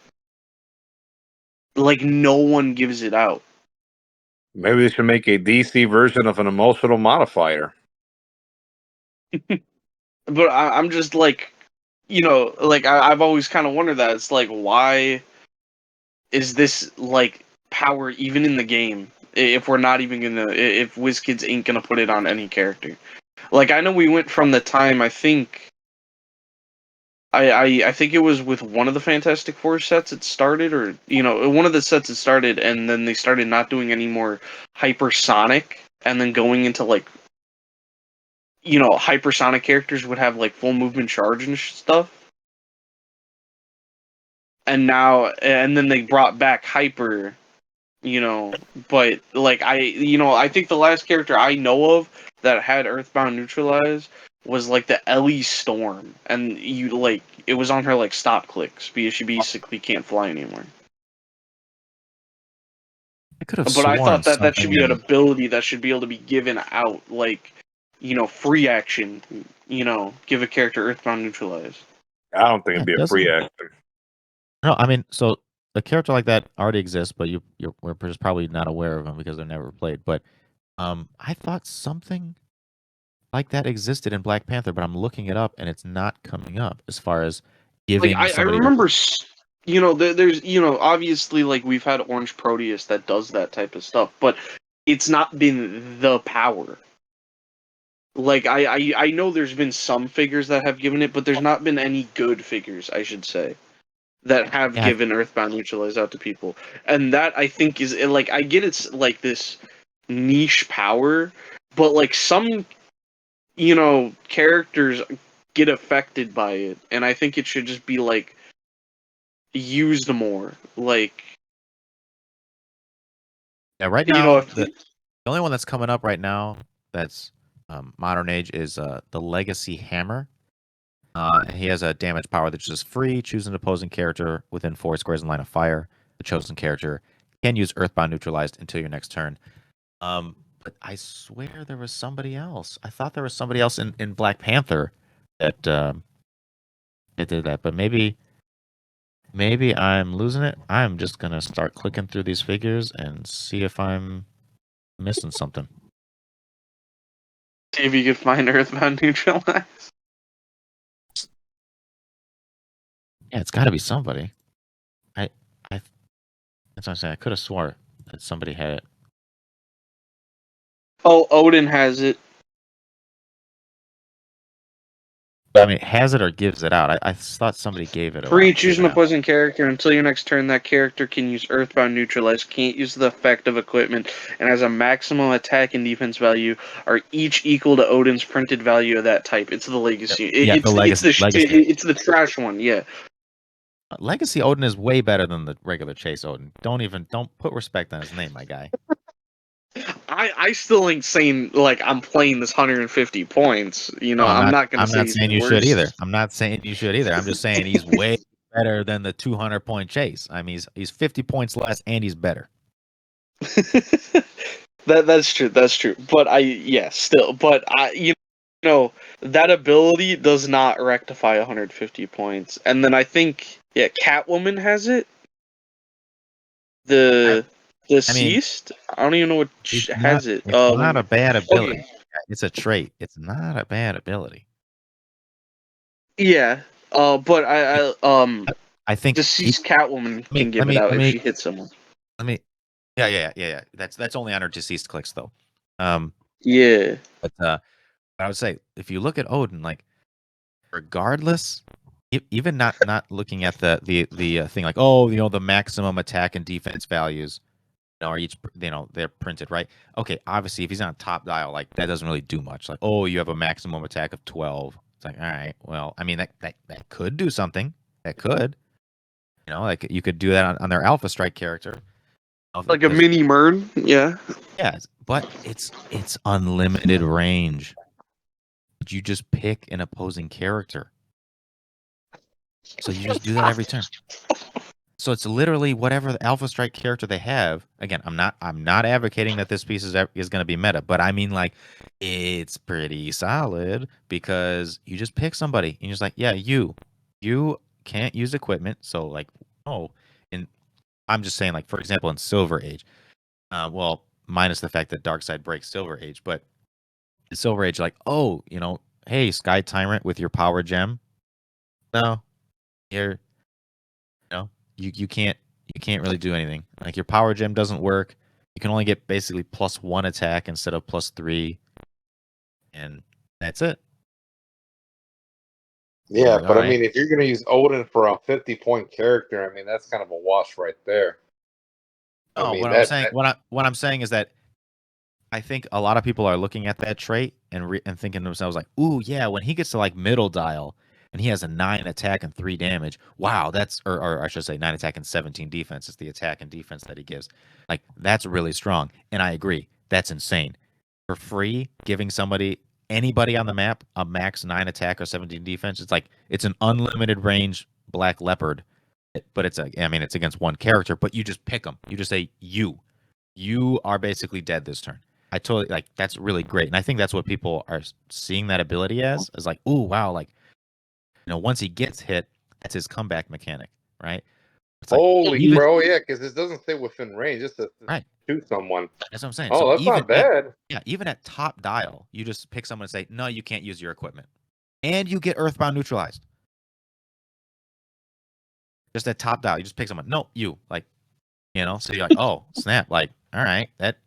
Like no one gives it out. Maybe they should make a DC version of an emotional modifier. But I'm just like, like I've always kind of wondered that. It's like, why is this like power even in the game if we're not even gonna, if WizKids ain't gonna put it on any character? Like I know we went from the time, I think I think it was with one of the Fantastic Four sets it started, or one of the sets it started, and then they started not doing any more hypersonic, and then going into like hypersonic characters would have like full movement charge and stuff. And then they brought back hyper, but like I think the last character I know of that had Earthbound Neutralize was like the Ellie Storm, and it was on her like stop clicks because she basically can't fly anymore. I could have But I sworn thought that should something be an in. ability that should be able to be given out, like free action, give a character Earthbound Neutralize. I don't think Yeah, it'd be a doesn't. free action. No, I mean, so a character like that already exists, but we're just probably not aware of them because they're never played. But I thought something like that existed in Black Panther, but I'm looking it up and it's not coming up as far as Like giving I somebody. remember, there's obviously like we've had Orange Proteus that does that type of stuff, but it's not been the power. Like I know there's been some figures that have given it, but there's not been any good figures, I should say, that have Yeah, given Earthbound Neutralize out to people. And that I think is like, I get it's like this niche power, but like some characters get affected by it, and I think it should just be like used more. Like, Yeah, right you know, now if the only one that's coming up right now that's modern age is the Legacy Hammer. He has a damage power that's just free. Choose an opposing character within 4 squares in line of fire. The chosen character can use Earthbound Neutralized until your next turn. But I swear there was somebody else. I thought there was somebody else in Black Panther that that did that. But maybe I'm losing it. I'm just gonna start clicking through these figures and see if I'm missing something. see if you could find Earthbound Neutralize. Yeah, it's got to be somebody. I that's what I'm saying. I could have swore that somebody had it. Oh, Odin has it. I mean, has it or gives it out. I thought somebody gave it Free, away. choose Give an it out. opposing character until your next turn. That character can use Earthbound Neutralize, can't use the effect of equipment, and has a maximum attack and defense value are each equal to Odin's printed value of that type. It's the Legacy. Yeah, the Legacy. It's the trash one. Yeah. Legacy Odin is way better than the regular Chase Odin. Don't put respect on his name, my guy. I still ain't saying like I'm playing this 150 points. You know, No, I'm not gonna I'm say not he's saying the you should worst. either. I'm not saying you should either. I'm just saying he's way better than the 200-point Chase. I mean, he's 50 points less and he's better. That's true. That's true. But still. But you know, that ability does not rectify 150 points. And then I think Catwoman has it. The I mean, deceased. I don't even know what has it. It's not a bad ability. Okay. It's a trait. It's not a bad ability. Yeah. But I think deceased Catwoman can give it out if she hits someone. Yeah. That's only on her deceased clicks though. Yeah. But I would say if you look at Odin, like regardless, even not looking at the thing like, oh, the maximum attack and defense values, are each, they're printed, right? Okay, obviously if he's on top dial, like that doesn't really do much. Like, oh, you have a maximum attack of 12. It's like, all right, well, I mean that could do something. That could, like you could do that on their Alpha Strike character. Like a mini Mern, yeah. Yeah, but it's unlimited range. You just pick an opposing character. So you just do that every turn. So it's literally whatever the Alpha Strike character they have. Again, I'm not advocating that this piece is going to be meta, but I mean like it's pretty solid because you just pick somebody and you're just like, yeah, you can't use equipment, so like, oh, and I'm just saying like, for example, in Silver Age, well, minus the fact that Darkseid breaks Silver Age, but in Silver Age, like, oh, hey, Sky Tyrant with your power gem. No, you're, you can't really do anything. Like your power gem doesn't work. You can only get basically +1 attack instead of +3, and that's it. Yeah, Like, but I right. mean, if you're going to use Odin for a 50-point character, I mean, that's kind of a wash right there. No, what I'm saying is that I think a lot of people are looking at that trait and thinking to themselves like, ooh, yeah, when he gets to like middle dial and he has a 9 attack and 3 damage, wow, that's or I should say 9 attack and 17 defense is the attack and defense that he gives. Like that's really strong, and I agree, that's insane. For free, giving anybody on the map a max 9 attack or 17 defense, it's like it's an unlimited range Black Leopard, but it's against one character, but you just pick them. You just say you are basically dead this turn. I totally like that's really great, and I think that's what people are seeing that ability as is like, ooh, wow, like once he gets hit, that's his comeback mechanic, right? It's like, Holy bro, yeah, because this doesn't stay within range. Just to right, shoot someone. that's what I'm saying. Oh, So that's not bad. even at top dial, you just pick someone and say, no, you can't use your equipment, and you get Earthbound Neutralized. Just at top dial, you just pick someone. No, you like, so you're like, oh snap, like, all right, that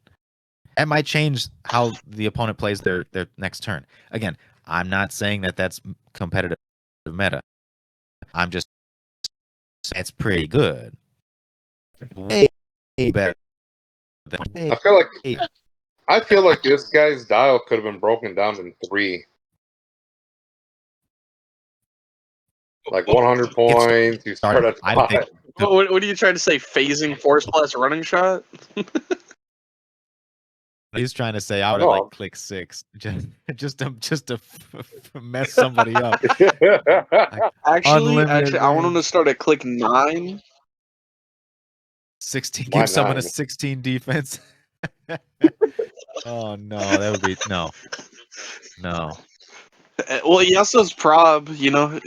might change how the opponent plays their next turn. Again, I'm not saying that that's competitive meta. I'm just saying it's pretty good. Way better. I feel like this guy's dial could have been broken down in 3. like 100 points. You start at I think 5. What are you trying to say? Phasing Force Blast running shot? he's trying to say I would No. have like click 6 just to mess somebody up. Actually, Unlimited I want him to range. start at click 9. 16 Why give someone a 9? 16 defense. Oh no, that would be no. Well, Yasuo's prob,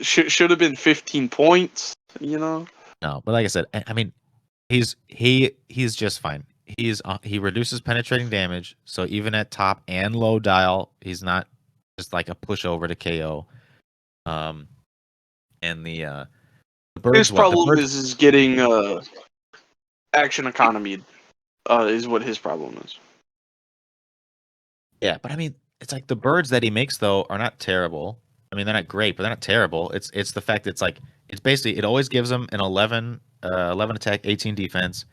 should have been 15 points, No, but like I said, I mean, he's just fine. He reduces penetrating damage, so even at top and low dial, he's not just like a pushover to KO. And the birds. His problem is getting action economy. Is what his problem is. Yeah, but I mean, it's like the birds that he makes though are not terrible. I mean, they're not great, but they're not terrible. It's the fact that it's basically it always gives them an 11 attack, 18 defense,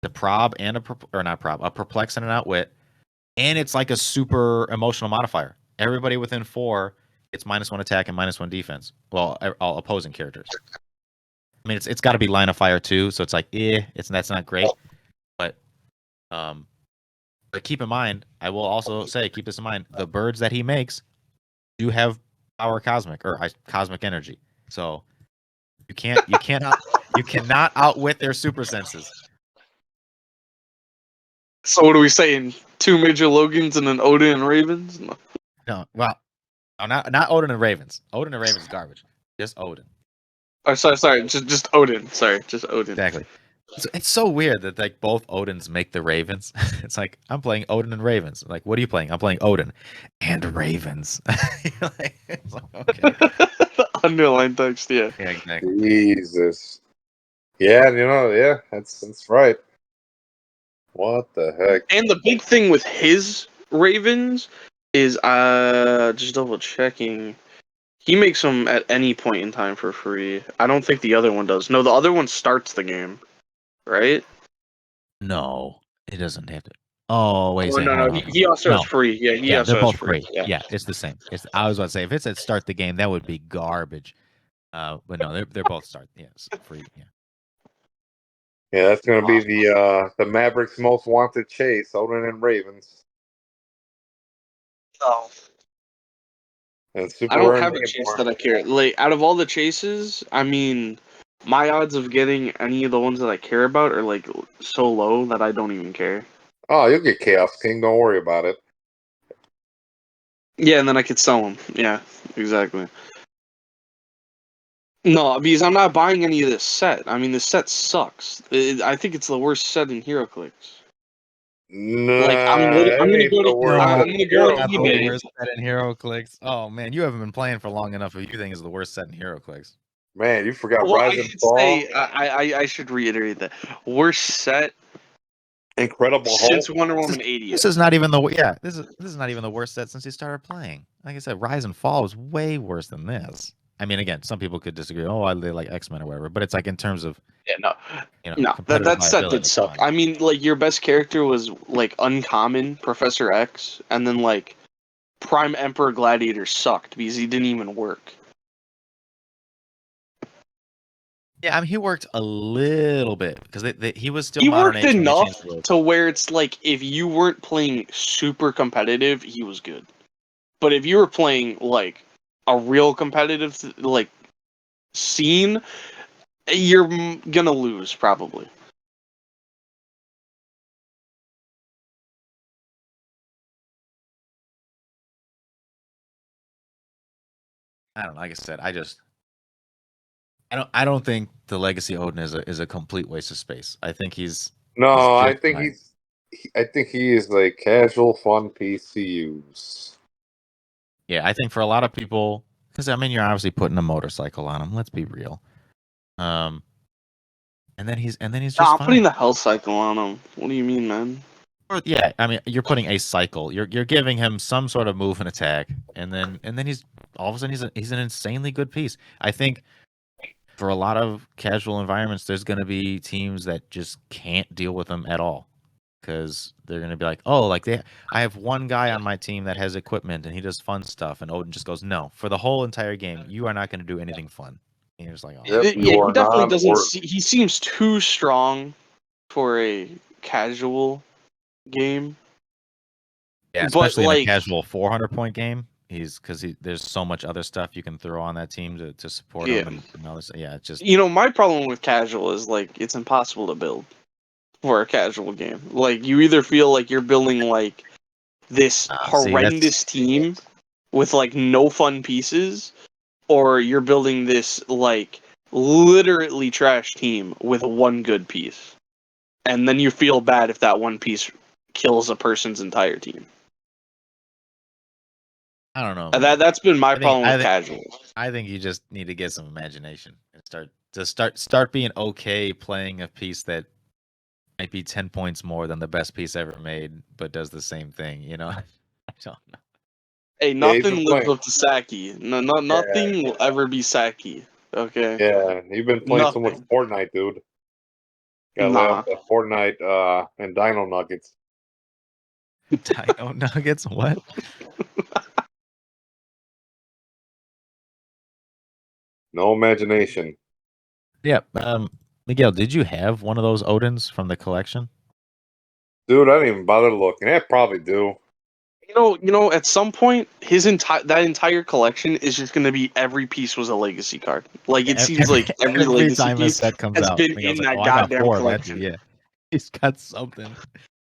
the prob and a perplex and an outwit, and it's like a super emotional modifier. Everybody within 4 gets -1 attack and -1 defense. Well, all opposing characters. I mean, it's got to be line of fire too, so it's like that's not great, but But keep in mind, I will also say, keep this in mind, the birds that he makes do have power cosmic or cosmic energy. So you cannot outwit their super senses. So what are we saying? 2 Major Logans and an Odin and Ravens? No, well, not Odin and Ravens. Odin and Ravens is garbage. Just Odin. Oh, sorry, just Odin. Sorry, just Odin. Exactly. It's so weird that like both Odins make the Ravens. It's like I'm playing Odin and Ravens. Like, what are you playing? I'm playing Odin and Ravens. It's like, okay. Underline text, yeah. Yeah, exactly. Jesus. Yeah, that's right. What the heck? And the big thing with his Ravens is just double checking. He makes them at any point in time for free. I don't think the other one does. No, the other one starts the game, right? No, it doesn't have to. Oh wait, Oh, no, he also has free. Yeah, he also they're has both free. free. Yeah, it's the same. I was about to say if it's at start the game, that would be garbage. But no, they're both start. Yes, free. Yeah. Yeah, that's gonna be the Mavericks' most wanted chase, Odin and Ravens. Oh. And super I don't rare have a name chase for that I care. Like out of all the chases, I mean, my odds of getting any of the ones that I care about are like so low that I don't even care. Oh, you'll get Chaos King. Don't worry about it. Yeah, and then I could sell them. Yeah, exactly. No, because I'm not buying any of this set. I mean, this set sucks. I think it's the worst set in Heroclix. Nah, Like I'm gonna it go ain't the to worst. I'm set gonna in go on Not the eBay. worst set in HeroClix. Oh man, you haven't been playing for long enough. If you think it's the worst set in HeroClix. Man, you forgot Well, Rise I and should Fall. say I should reiterate that worst set Incredible since Hulk. Wonder Woman 80. This is not even this is not even the worst set since he started playing. Like I said, Rise and Fall was way worse than this. I mean, again, some people could disagree. Oh, they like X-Men or whatever, but it's like in terms of Yeah, no, competitive that set viability, did suck. fine. I mean, like your best character was like uncommon Professor X, and then like Prime Emperor Gladiator sucked because he didn't even work. Yeah, I mean, he worked a little bit because he was still He modern worked age when they enough changed the rules. to where it's like if you weren't playing super competitive, he was good. But if you were playing like a real competitive like scene, you're gonna lose probably. I don't know. Like I said, I don't think the Legacy Odin is a complete waste of space. I think he's No, I just think fine. I think he is a casual, fun piece to use. Yeah, I think for a lot of people, because I mean, you're obviously putting a motorcycle on him. Let's be real. And then he's just I'm fine. putting the Hel cycle on him. What do you mean, man? Yeah, I mean, you're putting a cycle. You're giving him some sort of move and attack, and then he's all of a sudden he's an insanely good piece. I think for a lot of casual environments, there's going to be teams that just can't deal with him at all because they're going to be like, oh, like I have one guy on my team that has equipment and he does fun stuff, and Odin just goes, no, for the whole entire game, you are not going to do anything fun. You're just like, oh, Yep, you Yeah, are he definitely not doesn't. worth. He seems too strong for a casual game. yeah, But especially in a like, casual 400-point game. Because there's so much other stuff you can throw on that team to support Yeah. them and all this. Yeah, it's just my problem with casual is like it's impossible to build for a casual game. Like you either feel like you're building like this see, that's horrendous team with like no fun pieces, or you're building this like literally trash team with one good piece. And then you feel bad if that one piece kills a person's entire team. I don't know, And man. that's been my I think problem I with think casuals. I think you just need to get some imagination and start being okay playing a piece that might be 10 points more than the best piece ever made, but does the same thing. I don't know. Hey, Yeah, he's been nothing lives playing. up to Saki. No, Yeah, nothing will ever be Saki. Okay, yeah, you've been playing so much nothing. Fortnite, dude. Gotta lay off Nah. the Fortnite and Dino Nuggets. Dino Nuggets, what? No imagination. Yeah. Miguel, did you have one of those Odins from the collection? Dude, I didn't even bother looking. I probably do. At some point, that entire collection is just going to be every piece was a legacy card. Like it seems like every every legacy time a piece set comes has out, been Miguel's in like, that "Oh, I got goddamn 4 of that dude." collection. Yeah, he's got something.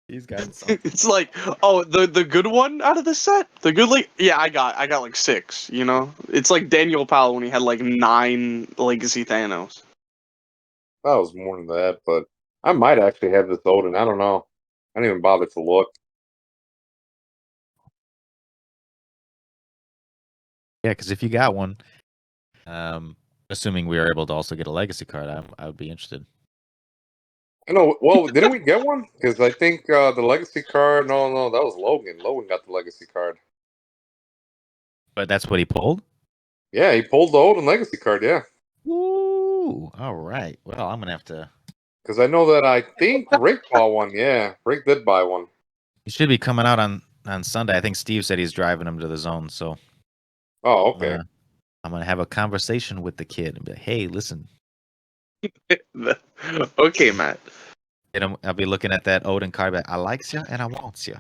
He's got something. It's like, oh, the good one out of the set, the good yeah, I got like 6. It's like Daniel Powell when he had like 9 legacy Thanos. That was more than that, but I might actually have this Odin. I don't know. I didn't even bother to look. Yeah, because if you got one, assuming we are able to also get a legacy card, I would be interested. I know. Well, didn't we get one? Because I think the legacy card. No, that was Logan. Logan got the legacy card. But that's what he pulled. Yeah, he pulled the Odin legacy card. Yeah, Woo! All right. Well, I'm gonna have to. because I know that I think Rick bought one. Yeah, Rick did buy one. He should be coming out on Sunday. I think Steve said he's driving him to the zone, so Oh, okay. I'm gonna have a conversation with the kid and be like, "Hey, listen." Okay, Matt. I'll be looking at that Odin card. Like, I likes you and I wants you.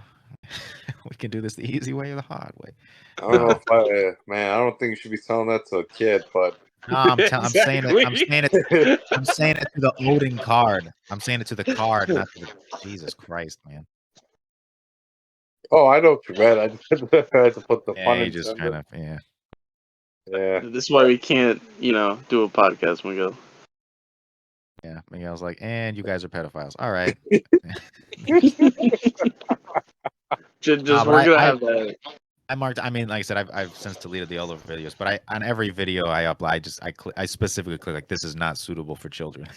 We can do this the easy way or the hard way. I don't know if man, I don't think you should be telling that to a kid, but No, I'm saying it. I'm saying it. I'm oh, saying it to the Odin card. I'm saying it to the card, not to the. Jesus Christ, man. I know what you meant. I just had to put the Yeah, pun you just intended. kind of yeah. Yeah. This is why we can't, do a podcast, Miguel. Yeah, Miguel's like, and you guys are pedophiles. All right. Just But we're gonna have that. I marked. I mean, like I said, I've since deleted the older videos, but on every video I upload, I specifically click like this is not suitable for children,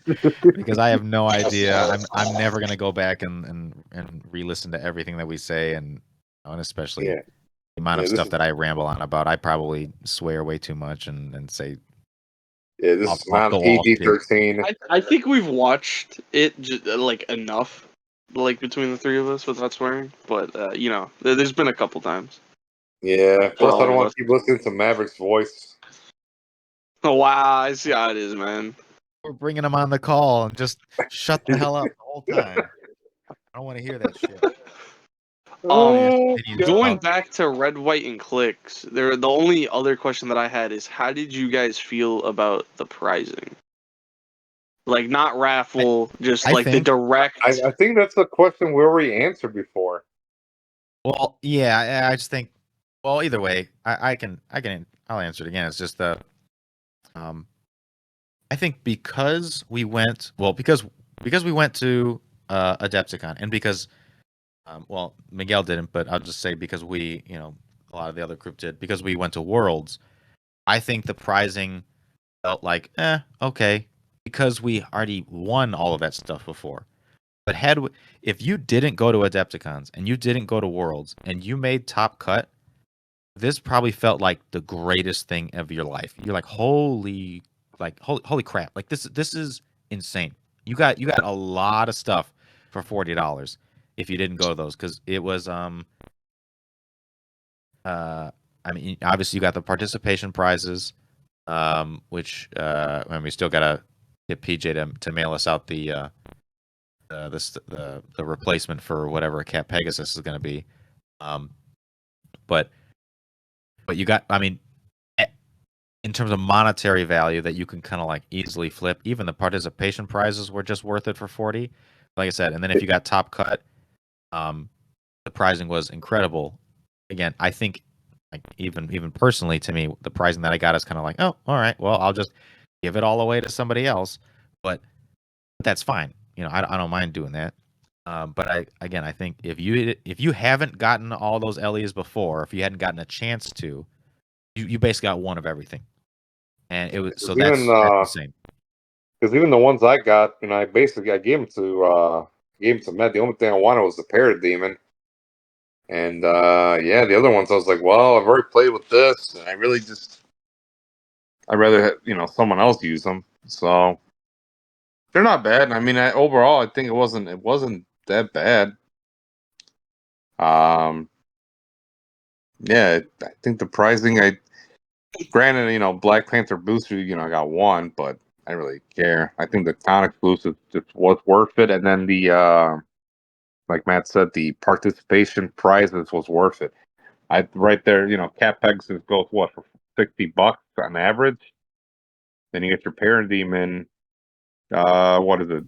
because I have no idea. I'm never gonna go back and re-listen to everything that we say, and especially Yeah. the amount of this stuff is, that I ramble on about. I probably swear way too much and say this off is not the wall shit. PG-13. I think we've watched it like enough, like between the three of us without swearing. But there's been a couple times. Yeah. For Plus, I all don't of want us. to keep listening to Maverick's voice. Oh, wow, I see how it is, man. We're bringing him on the call and just shut the hell up the whole time. I don't want to hear that shit. Oh, Opinions Going about- back to Red, White, and Clix, the only other question that I had is, how did you guys feel about the prizing? Like, not raffle, just I like the think- direct. I think that's a question we already answered before. Well, yeah, I just think. Well, either way, I'll answer it again. It's just the, I think because we went because we went to Adepticon, and because Miguel didn't, but I'll just say because we, a lot of the other group did, because we went to Worlds. I think the prizing felt like okay, because we already won all of that stuff before. But if you didn't go to Adepticons and you didn't go to Worlds and you made top cut, this probably felt like the greatest thing of your life. You're like, holy crap! Like this is insane. You got a lot of stuff for $40 if you didn't go to those, because it was I mean, obviously you got the participation prizes. which and we still gotta get PJ to mail us out the replacement for whatever Cat Pegasus is going to be. But you got, I mean, in terms of monetary value that you can kind of like easily flip. Even the participation prizes were just worth it for 40. Like I said, and then if you got top cut, the pricing was incredible. Again, I think like even personally to me, the pricing that I got is kind of like, oh, all right, well, I'll just give it all away to somebody else. But that's fine. You know, I don't mind doing that. But I think if you haven't gotten all those LEs before, if you hadn't gotten a chance to, you basically got one of everything, and it was so that's insane. Because even the ones I got, you know, I gave them to Matt. The only thing I wanted was the Parademon, and yeah, the other ones I was like, well, I've already played with this, and I'd rather have, you know, someone else use them. So they're not bad. I mean, overall, I think it wasn't that bad. Yeah, I think the pricing, granted, you know, Black Panther booster, you know, I got one, but I didn't really care. I think the con exclusive just was worth it, and then the like Matt said, the participation prizes was worth it. Right there, you know, Cat Pegasus goes what for $60 on average. Then you get your Parademon, what is it,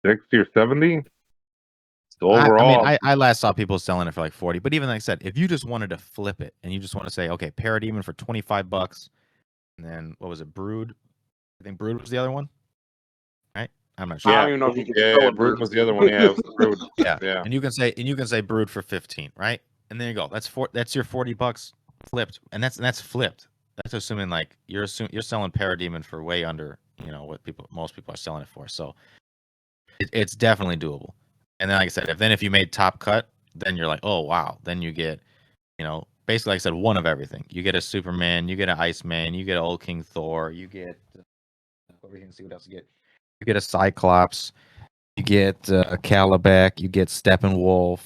60 or 70? So overall, I mean, I last saw people selling it for like 40, but even like I said, if you just wanted to flip it and you just want to say, okay, Parademon for $25, and then what was it, Brood? I think Brood was the other one, right? I'm not sure. I don't even know if you can yeah, spell it. Brood was the other one. Yeah, it was Brood. Yeah. Yeah. And you can say Brood for 15, right? And there you go. That's your $40 flipped, and that's flipped. That's assuming like you're selling Parademon for way under, you know, what most people are selling it for. So it's definitely doable. And then like I said, if you made top cut, then you're like, oh wow, then you get, you know, basically like I said, one of everything. You get a Superman, you get an Iceman, you get an Old King Thor, you get over here and see what else you get. You get a Cyclops, you get a Calabac, you get Steppenwolf.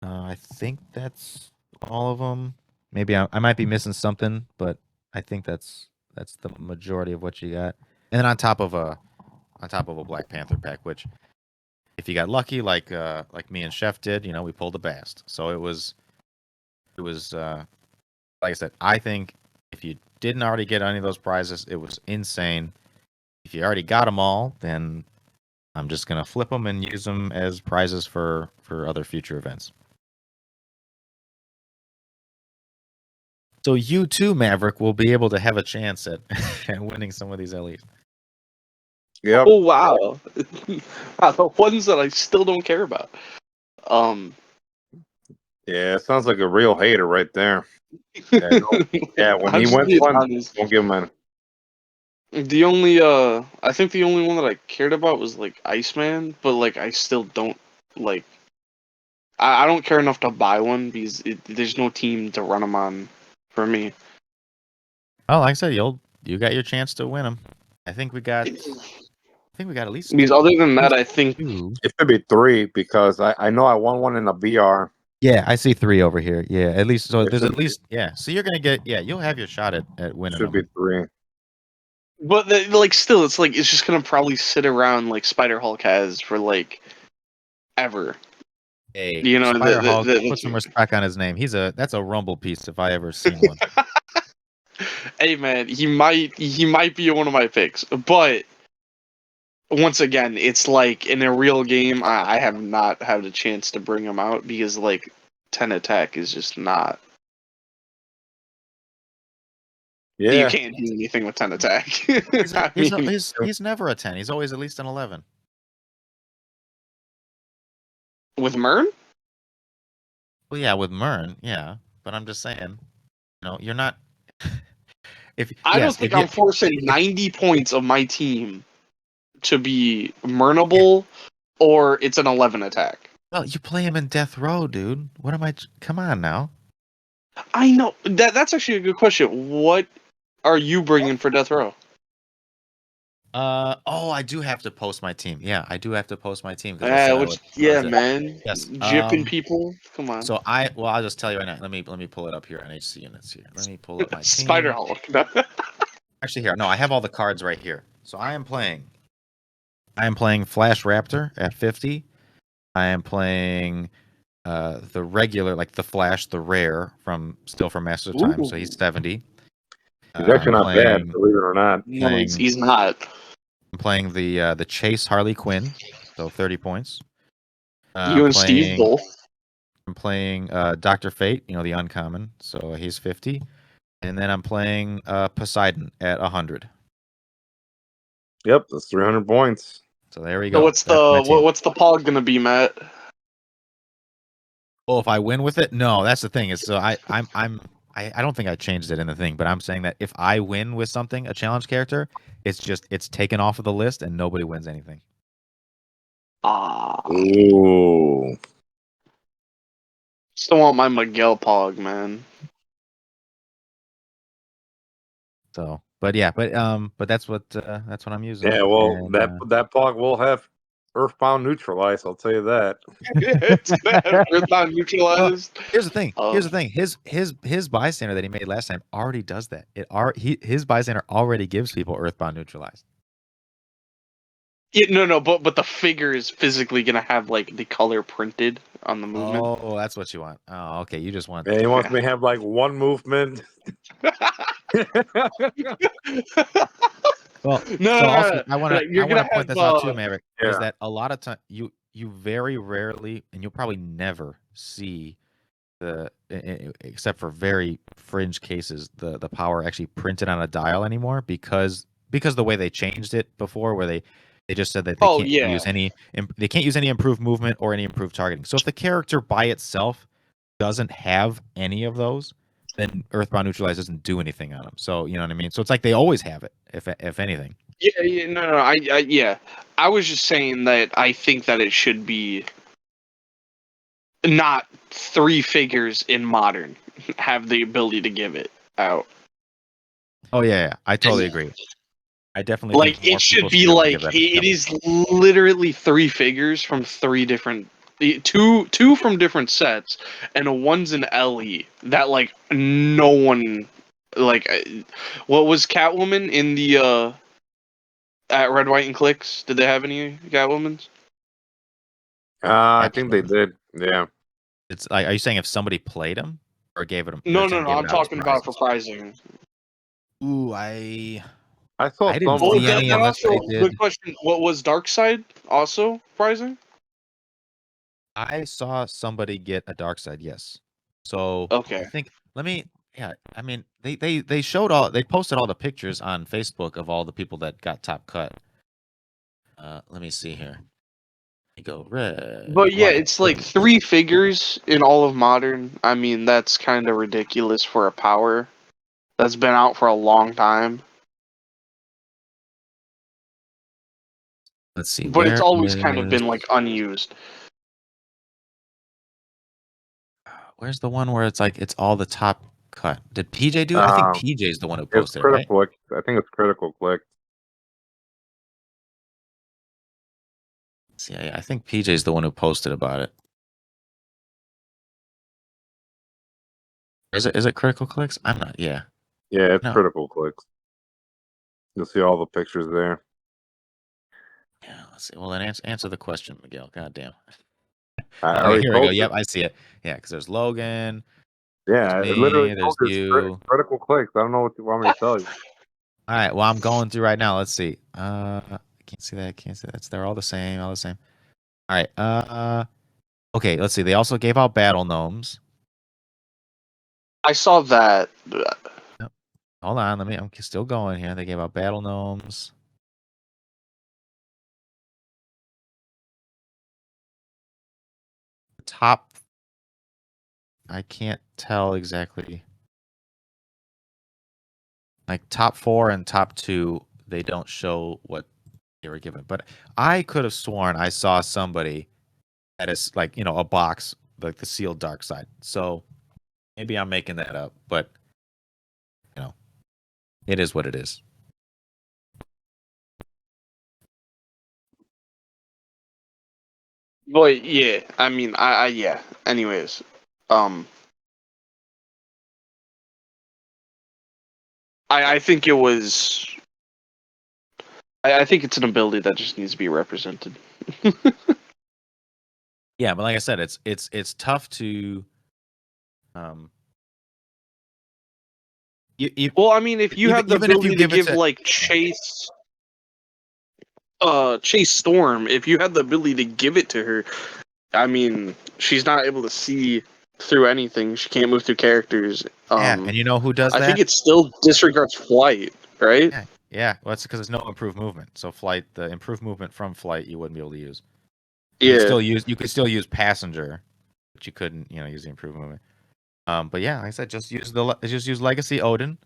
I think that's all of them. Maybe I might be missing something, but I think that's the majority of what you got. And then on top of a Black Panther pack, which if you got lucky, like me and Chef did, you know, we pulled the bast. So it was like I said, I think if you didn't already get any of those prizes, it was insane. If you already got them all, then I'm just gonna flip them and use them as prizes for other future events. So you too, Maverick, will be able to have a chance at winning some of these LEs. Yep. Oh wow. Wow, the ones that I still don't care about. Yeah, it sounds like a real hater right there. Yeah, when I'm he just wins being one, honest. don't give him any. The only I think the only one that I cared about was like Iceman, but like I still don't like. I don't care enough to buy one because there's no team to run them on for me. Oh, like I said, you got your chance to win them. I think we got at least Because other than that, I think two. It should be 3 because I know I won one in a BR. Yeah, I see 3 over here. Yeah, at least so It there's should at least so you're gonna get you'll have your shot at winning should them. be 3. but like still, it's like it's just gonna probably sit around like Spider Hulk has for like ever. Hey, You know, Spider Hulk, put some respect on his name. That's a rumble piece if I ever seen one. Hey man, he might be one of my picks, but once again, it's like in a real game, I have not had a chance to bring him out because like 10 attack is just not. You Yeah. can't do anything with 10 attack. He's never a 10. He's always at least an 11. With Mern? Well, yeah, with Mern, yeah. But I'm just saying, you're not. I don't think I'm forcing 90 points of my team to be Mernable, or it's an 11 attack. Well, you play him in Death Row, dude. What am I? Come on now. I know that's actually a good question. What are you bringing for Death Row? Oh, I do have to post my team. Yeah, I do have to post my team. Man. Yes. Jipping people. Come on. So I'll just tell you right now. Let me pull it up here. NHC units here. Let me pull up my team. Spider Hulk. Actually, here, no, I have all the cards right here. So I am playing Flash Raptor at 50. I am playing the regular, like the Flash, the rare from Masters of Time. So he's 70. He's actually not bad, playing, believe it or not. No, he's not. I'm playing the Chase Harley Quinn, so 30 points. You and Steve both. I'm playing Dr. Fate, the uncommon, so he's 50. And then I'm playing Poseidon at 100. Yep, that's 300 points. So there we go. So what's the pog gonna be, Matt? Well, if I win with it, no, that's the thing. Is so I don't think I changed it in the thing, but I'm saying that if I win with something, a challenge character, it's taken off of the list and nobody wins anything. Ooh. Still want my Miguel pog, man. So, but that's what I'm using. Yeah, well, And, that pog will have Earthbound neutralized. I'll tell you that. It's Earthbound neutralized. Here's the thing. His bystander that he made last time already does that. His bystander already gives people Earthbound neutralized. Yeah, no, but the figure is physically gonna have like the color printed on the movement. Oh, that's what you want. Oh, okay. You just want. And he wants me to have like one movement. Well, No, so also I want you're to gonna point have, this out too, Maverick, is Yeah. that a lot of time you very rarely, and you'll probably never see except for very fringe cases, the power actually printed on a dial anymore because the way they changed it before, where they just said that they can't use any improved movement or any improved targeting. So if the character by itself doesn't have any of those, then Earthbound Neutralize doesn't do anything on them. So you know what I mean. So it's like they always have it, if anything. Yeah, no, yeah. I was just saying that I think that it should be not 3 figures in modern have the ability to give it out. Oh yeah, I totally agree. I definitely Like think more it should people be be able to like give that it example. is literally 3 figures from 3 different two from different sets and a one's an LE that like no one like what was Catwoman in the at Red White and Clix? Did they have any Catwomans? I think they did. Yeah. It's like, are you saying if somebody played them or gave it them? No, I'm talking about for pricing. Ooh, I saw didn't someone. see any unless also, they did. good question. What was Darkseid also pricing? I saw somebody get a dark side, yes. So Okay. I think I mean they showed they posted all the pictures on Facebook of all the people that got top cut. Let me see here. Go red. But yeah, white, it's like green. 3 figures in all of modern. I mean, that's kind of ridiculous for a power that's been out for a long time. Let's see. But it's always kind of been like unused. Where's the one where it's like it's all the top cut? Did PJ do it? I think PJ's the one who posted it, right? Click. I think it's Critical Click. See, I think PJ's the one who posted about it. Is it Critical Clicks? I'm not. Yeah. Yeah, it's No. Critical Clicks. You'll see all the pictures there. Yeah. Let's see. Well, then answer the question, Miguel. God damn. I Okay, already here we go. told you. Yep, I see it. Yeah, because there's Logan. Yeah, There's it literally me. There's told you it's you. Critical Clicks. I don't know what you want me to tell you. All right. Well, I'm going through right now. Let's see. I can't see that. Can't see that. They're all the same. All the same. All right. Okay. Let's see. They also gave out battle gnomes. I saw that. Yep. Hold on. I'm still going here. They gave out battle gnomes. Top. I can't tell exactly. Like top 4 and top 2, they don't show what they were given. But I could have sworn I saw somebody that is like, a box, like the sealed dark side. So maybe I'm making that up, but it is what it is. But yeah, I mean, I yeah. Anyways, I think it was. I think it's an ability that just needs to be represented. Yeah, but like I said, it's tough to um Well, I mean, if you even have the even if you ability to give it give to like Chase Storm, if you had the ability to give it to her, I mean, she's not able to see through anything. She can't move through characters. yeah, and you know who does I think that? it still disregards flight, right? Yeah, yeah. Well, that's because there's no improved movement. So flight, the improved movement from flight, you wouldn't be able to use. Yeah. You could still use passenger, but you couldn't, use the improved movement. But yeah, like I said, just use Legacy Odin,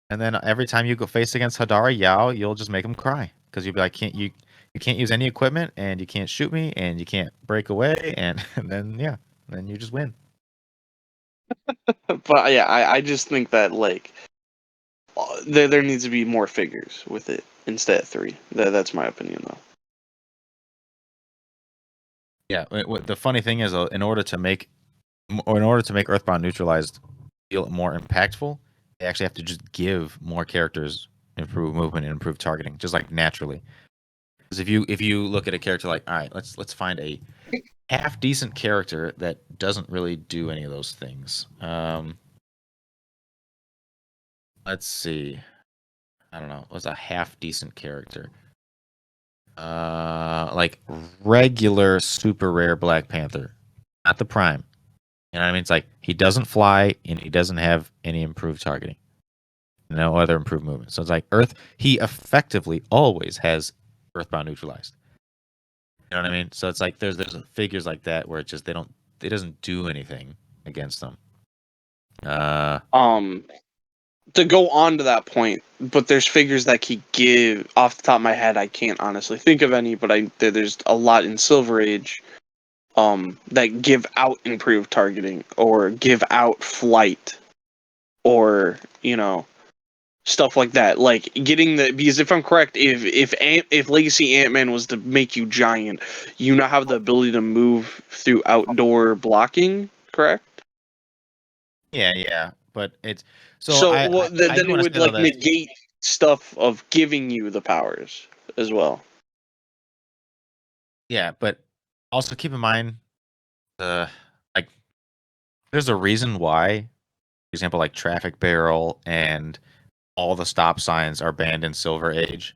and then every time you go face against Hadara Yao, you'll just make him cry because you'll be like, you can't use any equipment, and you can't shoot me, and you can't break away, and, and then you just win. But yeah, I just think that like there needs to be more figures with it instead of 3. That's my opinion though. Yeah, the funny thing is, in order to make Earthbound Neutralized feel more impactful, they actually have to just give more characters improved movement and improved targeting, just like naturally. Because if you look at a character like, all right, let's find a half decent character that doesn't really do any of those things. Let's see. I don't know. What's a half decent character? Like regular super rare Black Panther, not the Prime. You know what I mean? It's like he doesn't fly and he doesn't have any improved targeting. No other improved movement. So it's like he effectively always has Earthbound neutralized. You know what I mean? So it's like there's figures like that where it doesn't do anything against them. To go on to that point, but there's figures that can give off the top of my head. I can't honestly think of any, but there's a lot in Silver Age, that give out improved targeting or give out flight, or stuff like that. Like getting because if I'm correct, if Legacy Ant-Man was to make you giant, you now have the ability to move through outdoor blocking, correct? Yeah, but it's So I then do it want to would say though like that negate stuff of giving you the powers as well. yeah, but also keep in mind like there's a reason why, for example, like Traffic Barrel and all the stop signs are banned in Silver Age.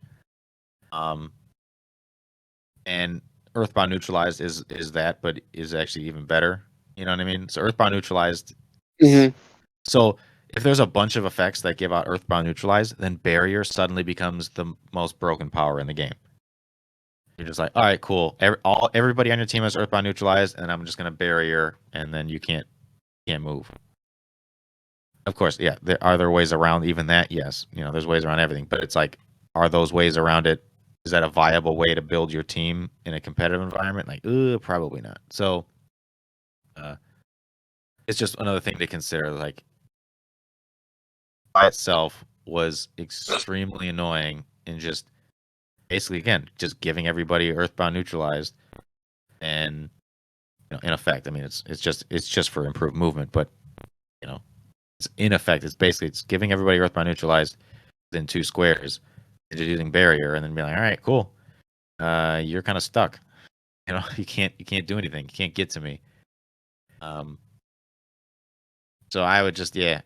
And Earthbound Neutralized is that, but is actually even better. You know what I mean? So Earthbound Neutralized. Mm-hmm. So if there's a bunch of effects that give out Earthbound Neutralized, then Barrier suddenly becomes the most broken power in the game. You're just like, all right, cool. Everybody on your team has Earthbound Neutralized, and I'm just gonna Barrier, and then you can't move. Of course, yeah. Are there ways around even that? Yes. There's ways around everything, but it's like, are those ways around it? Is that a viable way to build your team in a competitive environment? Like, probably not. So, it's just another thing to consider. Like, by itself was extremely annoying, and just basically, again, just giving everybody Earthbound neutralized, and in effect, I mean, it's just for improved movement, but it's in effect, it's giving everybody Earthbound neutralized within 2 squares, and just using barrier, and then being like, all right, cool. You're kind of stuck. You can't do anything. You can't get to me. So I would just be,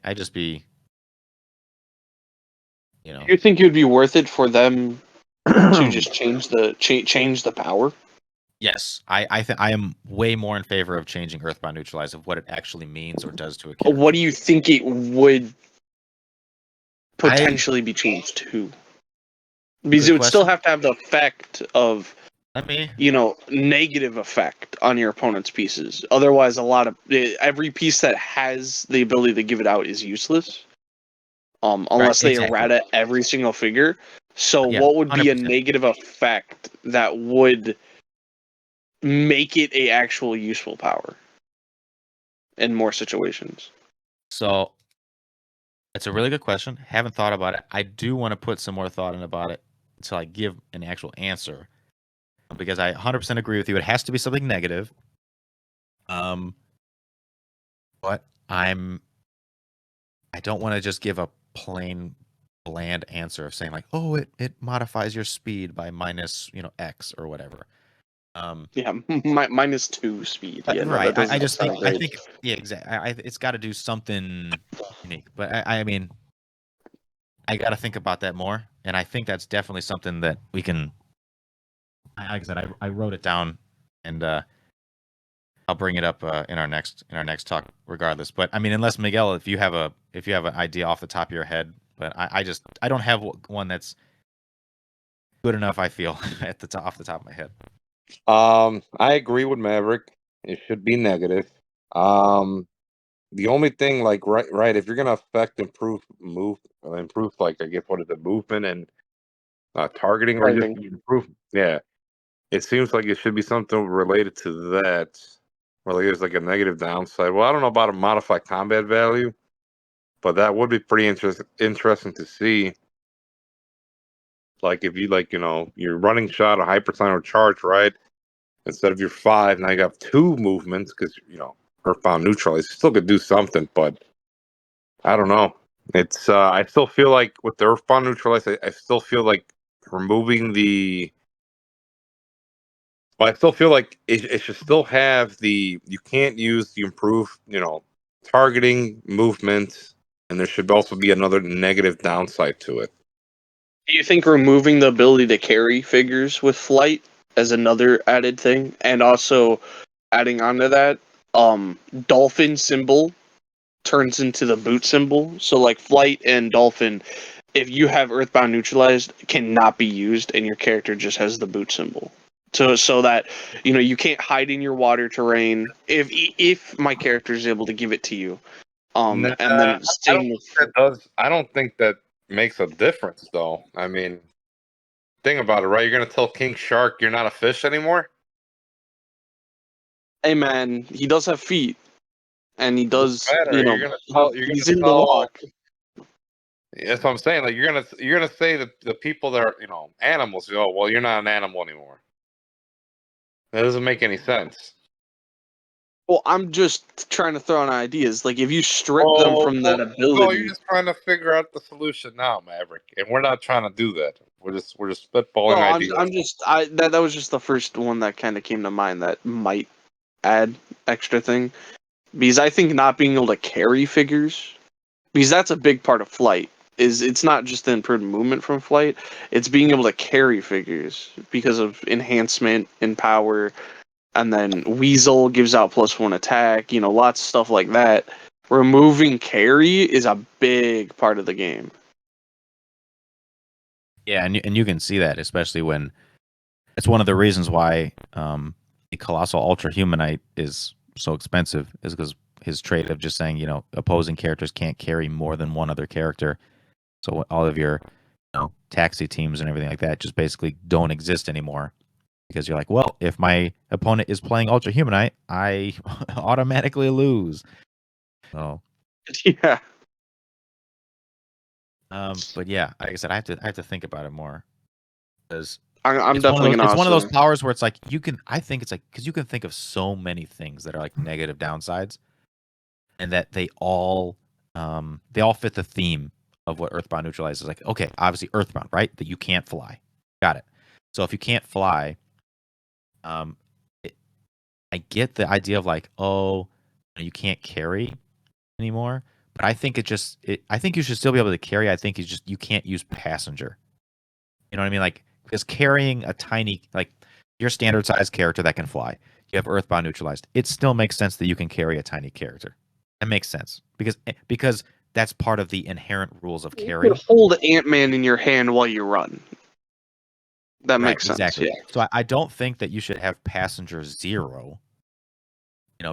Do you think it would be worth it for them to just change the power? Yes, I am way more in favor of changing Earthbound neutralized of what it actually means or does to a character. What do you think it would potentially be changed to? Because it would still have to have the effect of negative effect on your opponent's pieces. Otherwise, every piece that has the ability to give it out is useless. Unless they errata every single figure. So what would be 100%. A negative effect that would make it a actual useful power in more situations? So it's a really good question. Haven't thought about it. I do want to put some more thought in about it until I give an actual answer, because I 100% agree with you. It has to be something negative. But I don't want to just give a plain bland answer of saying like, oh, it modifies your speed by minus X or whatever. Yeah, -2 speed. Yeah, no, Right. that doesn't I just sound think great. yeah, exactly. It's got to do something unique. But I mean, I got to think about that more, and I think that's definitely something that we can. Like I said, I wrote it down, and I'll bring it up in our next talk, regardless. But I mean, unless Miguel, if you have an idea off the top of your head, but I don't have one that's good enough. I feel off the top of my head. I agree with Maverick. It should be negative. The only thing, like, right, if you're gonna affect improve like, I guess, what is it, movement and targeting, or just Targeting. improve? Yeah, it seems like it should be something related to that. Well, there's like a negative downside. Well, I don't know about a modified combat value, but that would be pretty interesting to see. Like if you you're running shot, a hypersign, or charge, right? Instead of your 5, now you have 2 movements because earthbound neutral. You still could do something, but I don't know. It's I still feel like with the earthbound neutralize, I still feel like removing the. Well, I still feel like it should still have the. You can't use the improve, targeting movement, and there should also be another negative downside to it. Do you think removing the ability to carry figures with flight as another added thing, and also adding onto that, dolphin symbol turns into the boot symbol. So like flight and dolphin, if you have earthbound neutralized, cannot be used, and your character just has the boot symbol. So that you can't hide in your water terrain if my character is able to give it to you. Nah, And then I don't same with think that does. I don't think that makes a difference, though. I mean, think about it, right? You're gonna tell King Shark you're not a fish anymore. hey man, he does have feet, and he Doesn't does matter. You're gonna tell. You're he's gonna in the tell. walk. That's what I'm saying. Like you're gonna say that the people that are animals. Well, you're not an animal anymore. That doesn't make any sense. Well, I'm just trying to throw out ideas. Like if you strip them Oh, from that no, you're ability. just trying to figure out the solution now, Maverick, and we're not trying to do that. We're just No, spitballing ideas. I'm just that was just the first one that kind of came to mind that might add extra thing, because I think not being able to carry figures, because that's a big part of flight, is it's not just the improved movement from flight, it's being able to carry figures because of enhancement in power, and then Weasel gives out +1 attack, lots of stuff like that. Removing carry is a big part of the game. Yeah, and you can see that, especially when it's one of the reasons why the Colossal Ultra Humanite is so expensive, is because his trait of just saying, opposing characters can't carry more than one other character. So all of your, taxi teams and everything like that just basically don't exist anymore. Because you're like, well, if my opponent is playing Ultra Humanite, I automatically lose. So, Yeah. but yeah, like I said, I have to think about it more, because I'm it's one of definitely those gonna it's one of those also. powers where it's like I think it's like, because you can think of so many things that are like negative downsides, and that they all fit the theme of what Earthbound neutralizes. Like, okay, obviously Earthbound, right? That you can't fly. Got it. So if you can't fly, um, I get the idea of like, oh, you can't carry anymore. But I think I think you should still be able to carry. I think you can't use passenger. You know what I mean? Like, because carrying a tiny, like, your standard size character that can fly, you have Earthbound neutralized. It still makes sense that you can carry a tiny character. It makes sense because that's part of the inherent rules of You carry. could hold Ant-Man in your hand while you run. That Right, makes sense. exactly. Yeah. So I don't think that you should have passenger 0,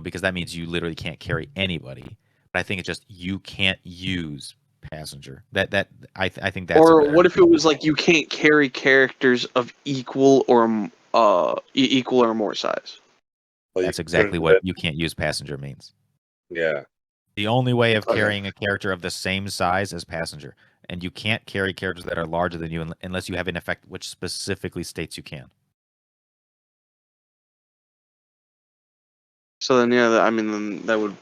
because that means you literally can't carry anybody. But I think it's just you can't use passenger. I think that's a Or better. what if it was like you can't carry characters of equal or equal or more size? Well, you That's couldn't exactly do what that. you can't use passenger means. Yeah. The only way of Okay. carrying a character of the same size as passenger, and you can't carry characters that are larger than you unless you have an effect which specifically states you can. So then, yeah, I mean, then that would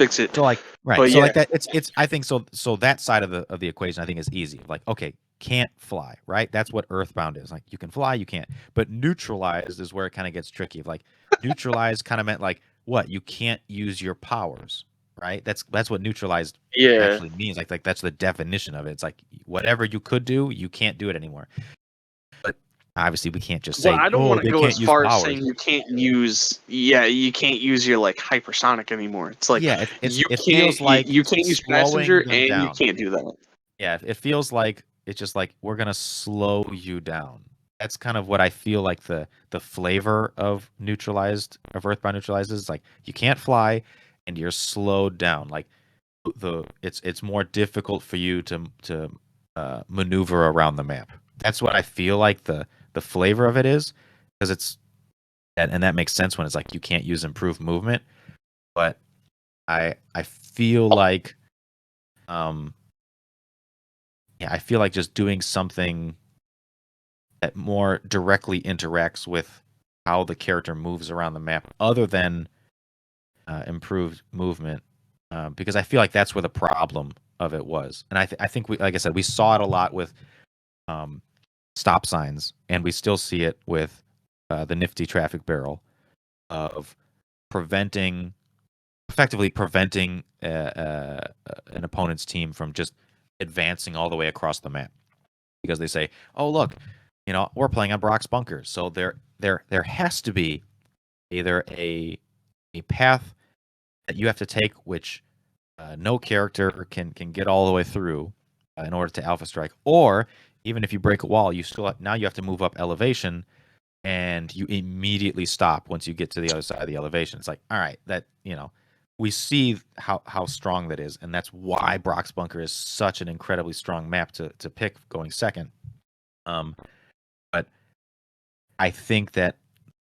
fix it. So like right, But so yeah. like that it's I think so that side of the equation I think is easy. Like okay, can't fly, right? That's what Earthbound is. Like you can fly, you can't. But neutralized is where it kind of gets tricky. Like neutralized kind of meant like what? You can't use your powers, right? That's what neutralized Yeah. actually means. Like that's the definition of it. It's like whatever you could do, you can't do it anymore. But obviously we can't just say, Well, I don't "Oh, want to they go can't as use far as powers." saying you can't use your like hypersonic anymore. It's like Yeah, you it can't feels like you can't use slowing passenger them and you down. can't do that. Yeah, it feels like it's just like we're gonna slow you down. That's kind of what I feel like the flavor of Earthbound neutralized is like you can't fly and you're slowed down. Like it's more difficult for you to maneuver around the map. That's what I feel like the flavor of it is because it's and that makes sense when it's like you can't use improved movement. But I feel like I feel like just doing something that more directly interacts with how the character moves around the map, other than improved movement, because I feel like that's where the problem of it was. And I think we, like I said, we saw it a lot with stop signs, and we still see it with the nifty traffic barrel of effectively preventing an opponent's team from just advancing all the way across the map, because they say, "Oh, look, we're playing on Brock's bunker, so there has to be either a path that you have to take, which no character can get all the way through in order to alpha strike, or even if you break a wall, you have to move up elevation, and you immediately stop once you get to the other side of the elevation." It's like, all right, that we see how strong that is, and that's why Brock's bunker is such an incredibly strong map to pick going second. But I think that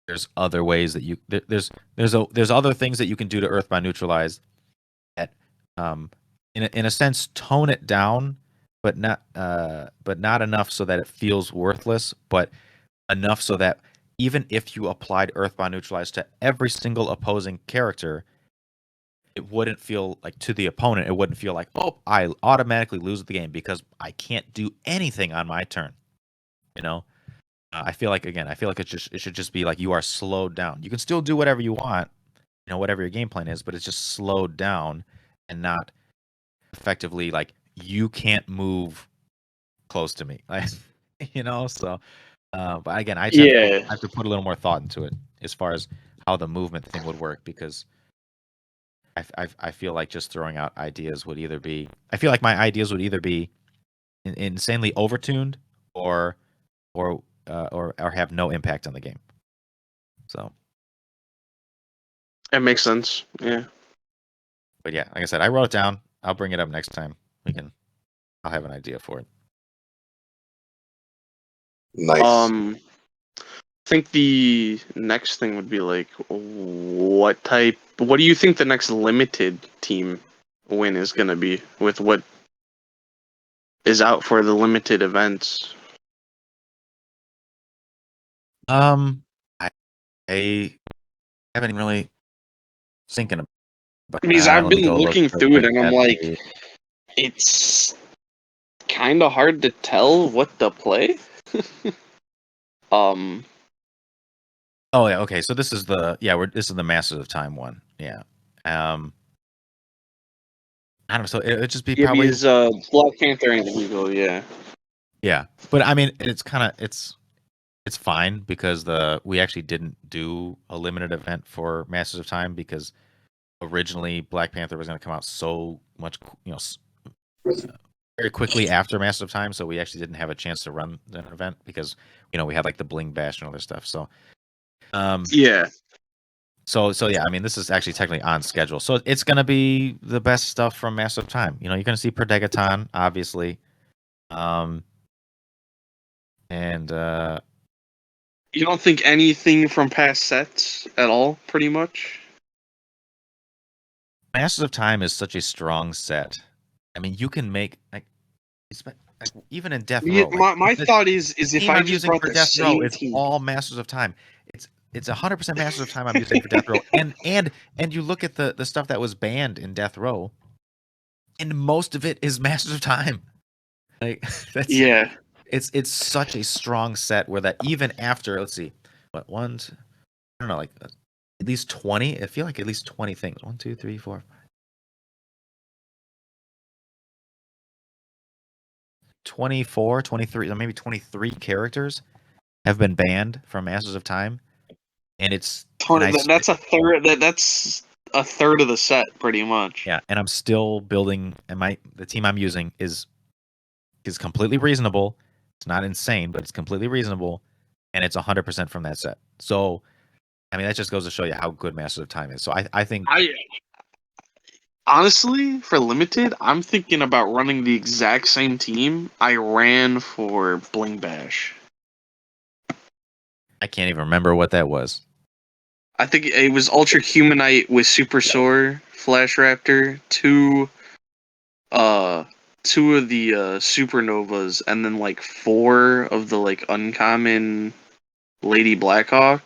there's other ways that there's other things that you can do to Earthbound neutralize that, in a sense, tone it down, but not enough so that it feels worthless, but enough so that even if you applied Earthbound neutralize to every single opposing character, it wouldn't feel like, to the opponent, it wouldn't feel like, oh, I automatically lose the game because I can't do anything on my turn. I feel like it should just be like you are slowed down. You can still do whatever you want, whatever your game plan is, but it's just slowed down and not effectively like you can't move close to me, like So, but again, I just have to put a little more thought into it as far as how the movement thing would work, because I feel like just throwing out ideas would either be my ideas would either be insanely overtuned or have no impact on the game. So It makes sense. Yeah. But yeah, like I said, I wrote it down. I'll bring it up next time. I'll have an idea for it. Nice. I think the next thing would be like, what do you think the next limited team win is going to be with what is out for the limited events? I haven't even really thinking about Because that. I've Let me been go looking look through it and I'm at like, it's kind of hard to tell what to play. Oh yeah, okay. So this is this is the Masters of Time one. Yeah. I don't know. So it would just be probably Black Panther and Eagle, yeah. Yeah, but I mean, it's fine because we actually didn't do a limited event for Masters of Time, because originally Black Panther was going to come out so much, very quickly after Masters of Time, so we actually didn't have a chance to run an event because we had like the Bling Bash and other stuff. So, Yeah. So yeah, I mean, this is actually technically on schedule, so it's going to be the best stuff from Masters of Time. You're going to see Perdegaton, obviously, and You don't think anything from past sets at all, pretty much? Masters of Time is such a strong set. I mean, you can make like even in Death Row. My thought is if team I I'm just using brought for the Death Row same is team. all Masters of Time. it's 100% Masters of Time I'm using for Death Row, and you look at the stuff that was banned in Death Row, and most of it is Masters of Time. Like that's Yeah. it's such a strong set where that even after, let's see, what I don't know, like at least 20. I feel like at least 20 things. 1, 2, 3, 4, 24, 23, or maybe 23 characters have been banned from Masters of Time, and That's a third. That's a third of the set, pretty much. yeah, and I'm still building, and the team I'm using is completely reasonable. It's not insane, but it's completely reasonable, and it's 100% from that set. So, I mean, that just goes to show you how good Masters of Time is. So I think Honestly, for limited, I'm thinking about running the exact same team I ran for Bling Bash. I can't even remember what that was. I think it was Ultra Humanite with Super Soar, Flash Raptor, two of the Supernovas, and then like 4 of the like uncommon Lady Blackhawk.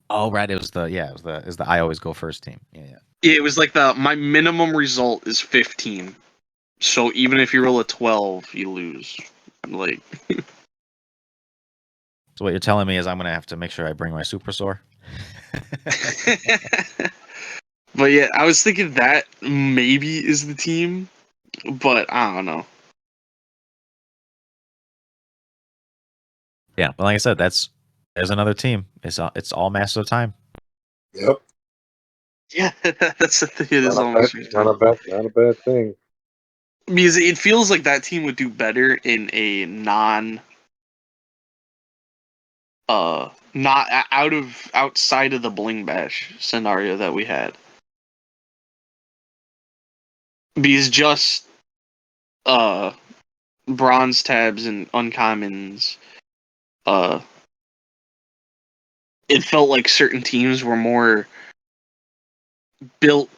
Oh, right, it was the I always go first team. Yeah. Yeah, it was like my minimum result is 15. So even if you roll a 12, you lose. Like So what you're telling me is I'm gonna have to make sure I bring my Super Soar. But yeah, I was thinking that maybe is the team, but I don't know. Yeah, but like I said, there's another team. It's all Masters of Time. Yep. Yeah, that's the thing. It is almost Not a bad thing. because it feels like that team would do better in a not outside of the Bling Bash scenario that we had. Because just bronze tabs and uncommons, it felt like certain teams were more built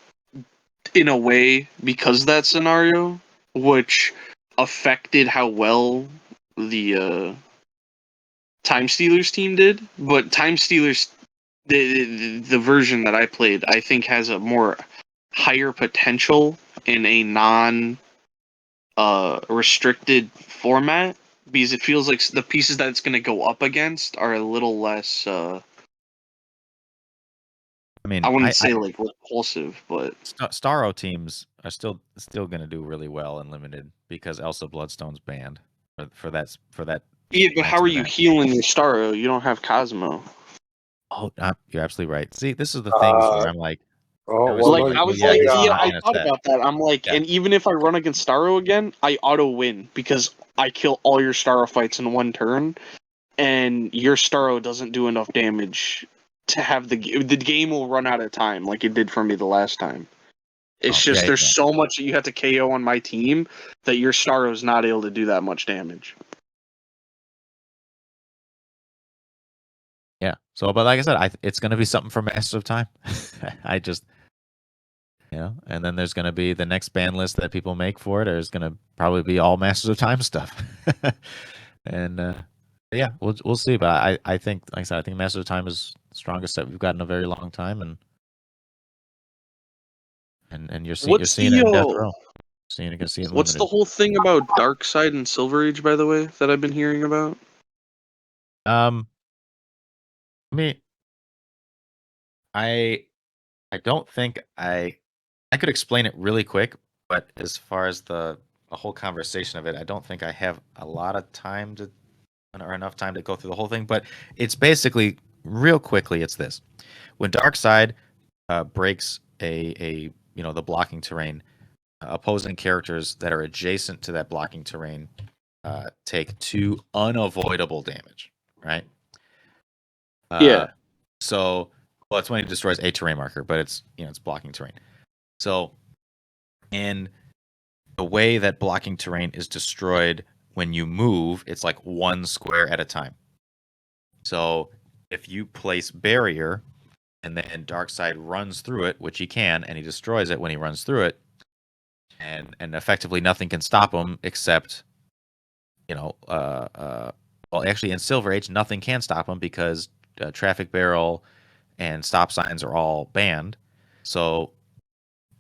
in a way because of that scenario, which affected how well the Time Stealers team did. But Time Stealers, the version that I played, I think has a more higher potential in a non restricted format because it feels like the pieces that it's going to go up against are a little less. I mean, I wouldn't say like repulsive, but Starro teams are still going to do really well in limited because Elsa Bloodstone's banned for that. yeah. But next how are you event. healing your Starro? You don't have Cosmo. Oh, you're absolutely right. See, this is the things where I'm like, Oh, was well, Like I was yeah, like, he's yeah, not I in a thought set. about that. I'm like, Yeah. and even if I run against Starro again, I auto win because I kill all your Starro fights in one turn, and your Starro doesn't do enough damage to have the game will run out of time like it did for me the last time. It's just there's so much that you have to KO on my team that your Starro's not able to do that much damage. Yeah. So, but like I said, it's going to be something for Masters of Time. I just, and then there's going to be the next ban list that people make for it. There's going to probably be all Masters of Time stuff. And yeah, we'll see. But I think, like I said, I think Masters of Time is the strongest set we've got in a very long time, and you're seeing it in Death Row. Seeing it, can see it. What's the whole thing about Dark Side and Silver Age, by the way, that I've been hearing about? I mean, I don't think I could explain it really quick, but as far as the whole conversation of it, I don't think I have a lot of time or enough time to go through the whole thing. But it's basically real quickly. It's this: when Darkseid breaks the blocking terrain, opposing characters that are adjacent to that blocking terrain take 2 unavoidable damage. Right. Yeah. So, well, it's when he destroys a terrain marker, but it's it's blocking terrain. So, in the way that blocking terrain is destroyed when you move, it's like 1 square at a time. So, if you place barrier and then Darkseid runs through it, which he can, and he destroys it when he runs through it, and effectively nothing can stop him except, well, actually in Silver Age, nothing can stop him because traffic barrel, and stop signs are all banned. So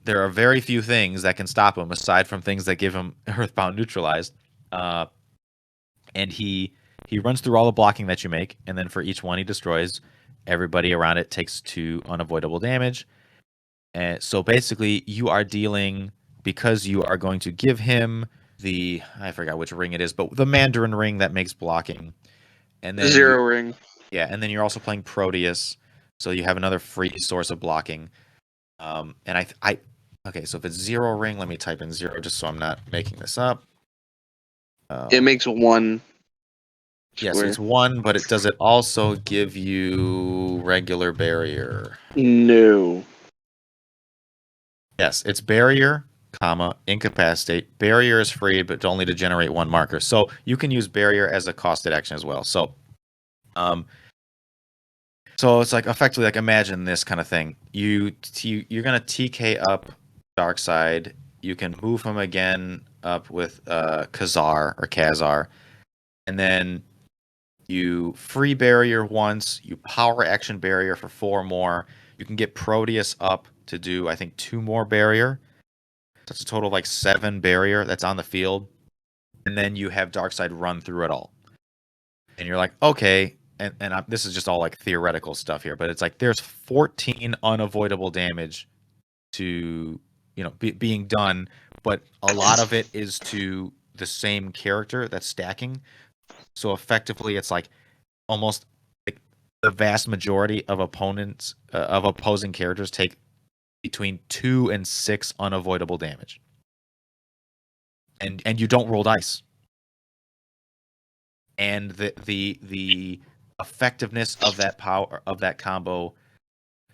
there are very few things that can stop him aside from things that give him Earthbound neutralized. And he runs through all the blocking that you make, and then for each one he destroys, everybody around it takes 2 unavoidable damage. And so basically you are dealing, because you are going to give him the, I forgot which ring it is, but the Mandarin ring that makes blocking. And then Zero ring. Yeah, and then you're also playing Proteus, so you have another free source of blocking. And okay, so if it's 0 ring, let me type in 0 just so I'm not making this up. It makes 1. Yes, Square. it's 1, but does it also give you regular barrier? No. Yes, it's barrier, comma, incapacitate. Barrier is free, but only to generate 1 marker. So you can use barrier as a costed action as well. So it's like effectively like imagine this kind of thing. You're gonna TK up Darkseid. You can move him again up with Khazar, and then you free barrier once. You power action barrier for 4 more. You can get Proteus up to do I think 2 more barrier. That's a total of like 7 barrier that's on the field, and then you have Darkseid run through it all. And you're like, okay. And this is just all like theoretical stuff here, but it's like there's 14 unavoidable damage to being done, but a lot of it is to the same character that's stacking. So effectively, it's like almost like the vast majority of opposing characters take between 2 and 6 unavoidable damage, and you don't roll dice, and the effectiveness of that power of that combo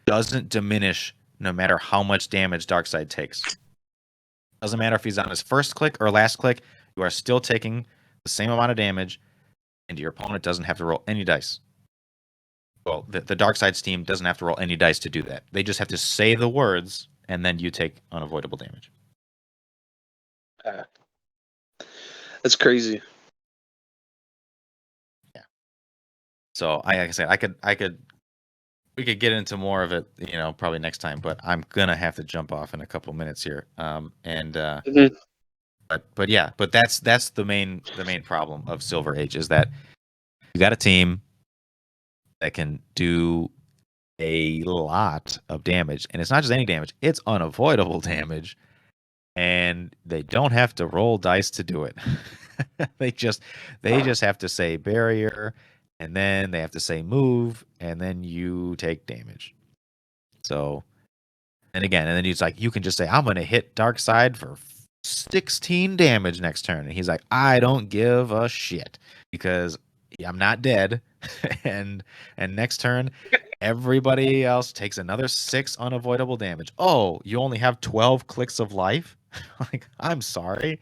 doesn't diminish no matter how much damage Darkseid takes. Doesn't matter if he's on his first click or last click, you are still taking the same amount of damage, and your opponent doesn't have to roll any dice. Well, the Darkseid's team doesn't have to roll any dice to do that. They just have to say the words, and then you take unavoidable damage. That's crazy. So like I said, we could get into more of it, probably next time. But I'm gonna have to jump off in a couple minutes here. But that's the main problem of Silver Age is that you got a team that can do a lot of damage, and it's not just any damage; it's unavoidable damage, and they don't have to roll dice to do it. they just have to say barrier. And then they have to say move, and then you take damage. So, and then he's like, you can just say, I'm going to hit Darkseid for 16 damage next turn. And he's like, I don't give a shit because I'm not dead. and next turn, everybody else takes another 6 unavoidable damage. Oh, you only have 12 clicks of life? Like, I'm sorry.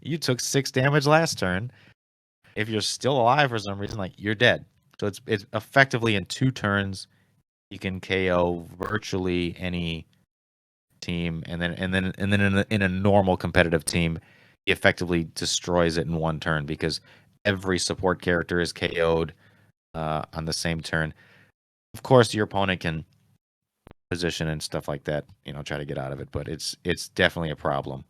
You took 6 damage last turn. If you're still alive for some reason, like you're dead. So it's effectively in 2 turns you can KO virtually any team, and then in a normal competitive team, he effectively destroys it in 1 turn because every support character is KO'd on the same turn. Of course, your opponent can position and stuff like that, try to get out of it, but it's definitely a problem.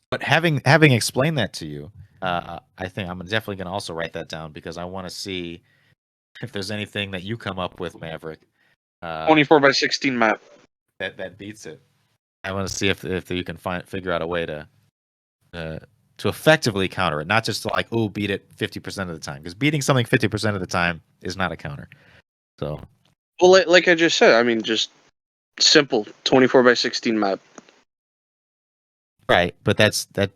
But having explained that to you, I think I'm definitely going to also write that down because I want to see if there's anything that you come up with, Maverick. 24/16 map. That beats it. I want to see if you can figure out a way to effectively counter it, not just to like beat it 50% of the time, because beating something 50% of the time is not a counter. So, well, like I just said, I mean, just simple 24/16 map. Right, but that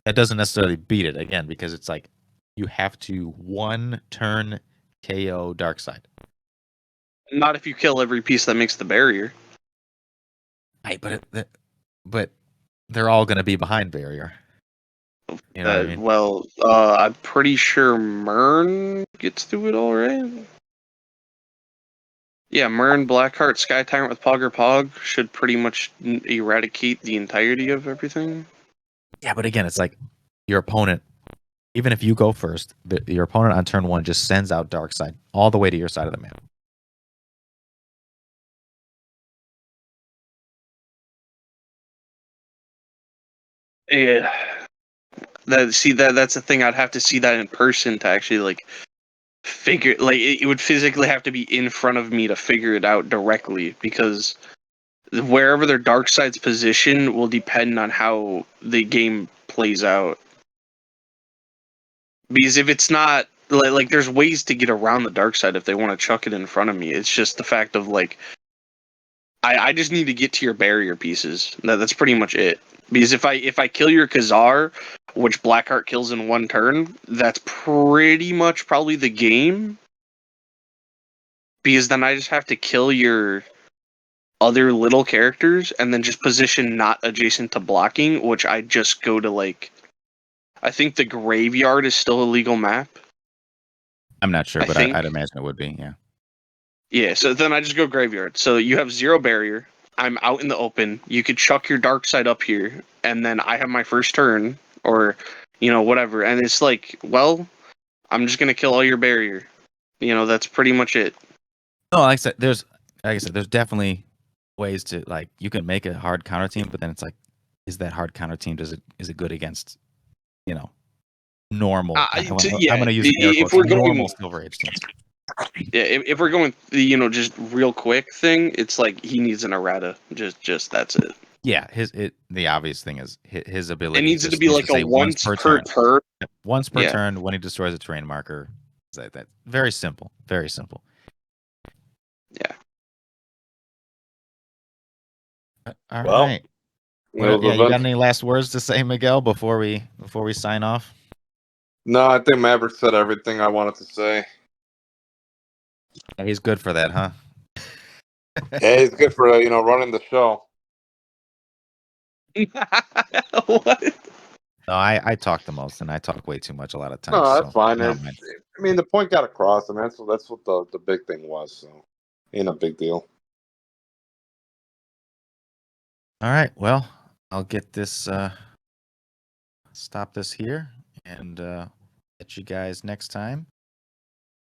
doesn't necessarily beat it again because it's like you have to 1 turn KO Darkseid. Not if you kill every piece that makes the barrier. Right, but they're all going to be behind barrier. You know what I mean? Well, I'm pretty sure Mern gets through it all, right? Yeah, Mern, Blackheart, Sky Tyrant with Pog or Pog should pretty much eradicate the entirety of everything. Yeah, but again, it's like your opponent Even if you go first, your opponent on turn 1 just sends out dark side all the way to your side of the map. Yeah. That's the thing. I'd have to see that in person to actually like figure. Like it would physically have to be in front of me to figure it out directly, because wherever their dark side's position will depend on how the game plays out. Because if it's not like there's ways to get around the dark side if they want to chuck it in front of me. It's just the fact of like I just need to get to your barrier pieces. That's pretty much it. Because if I kill your Khazar, which Blackheart kills in 1 turn, that's pretty much probably the game. Because then I just have to kill your other little characters and then just position not adjacent to blocking, which I just go to like I think the graveyard is still a legal map. I'm not sure, I but think. I'd imagine it would be. Yeah. Yeah, so then I just go graveyard. So you have 0 barrier. I'm out in the open. You could chuck your dark side up here, and then I have my first turn, or whatever. And it's like, well, I'm just gonna kill all your barrier. That's pretty much it. No, like I said, there's definitely ways to like you can make a hard counter team, but then it's like, is that hard counter team is it good against normal? I'm gonna use air if quotes, we're normal going, Silver Age teams. yeah, if we're going, just real quick thing, it's like he needs an errata. Just that's it. Yeah, the obvious thing is his It ability needs just to be needs like to a say once per turn. Yep, once per Yeah. turn when he destroys a terrain marker. That very simple, very simple. Yeah. All Well, right. it was You got event- any last words to say, Miguel, before we sign off? No, I think Maverick said everything I wanted to say. Yeah, he's good for that, huh? Hey, it's good for running the show. What? No, I talk the most, and I talk way too much a lot of times. No, So that's fine. I don't mind. I mean, the point got across. I mean, that's what the big thing was. So, ain't a big deal. All right. Well, I'll get this. Stop this here, and catch you guys next time.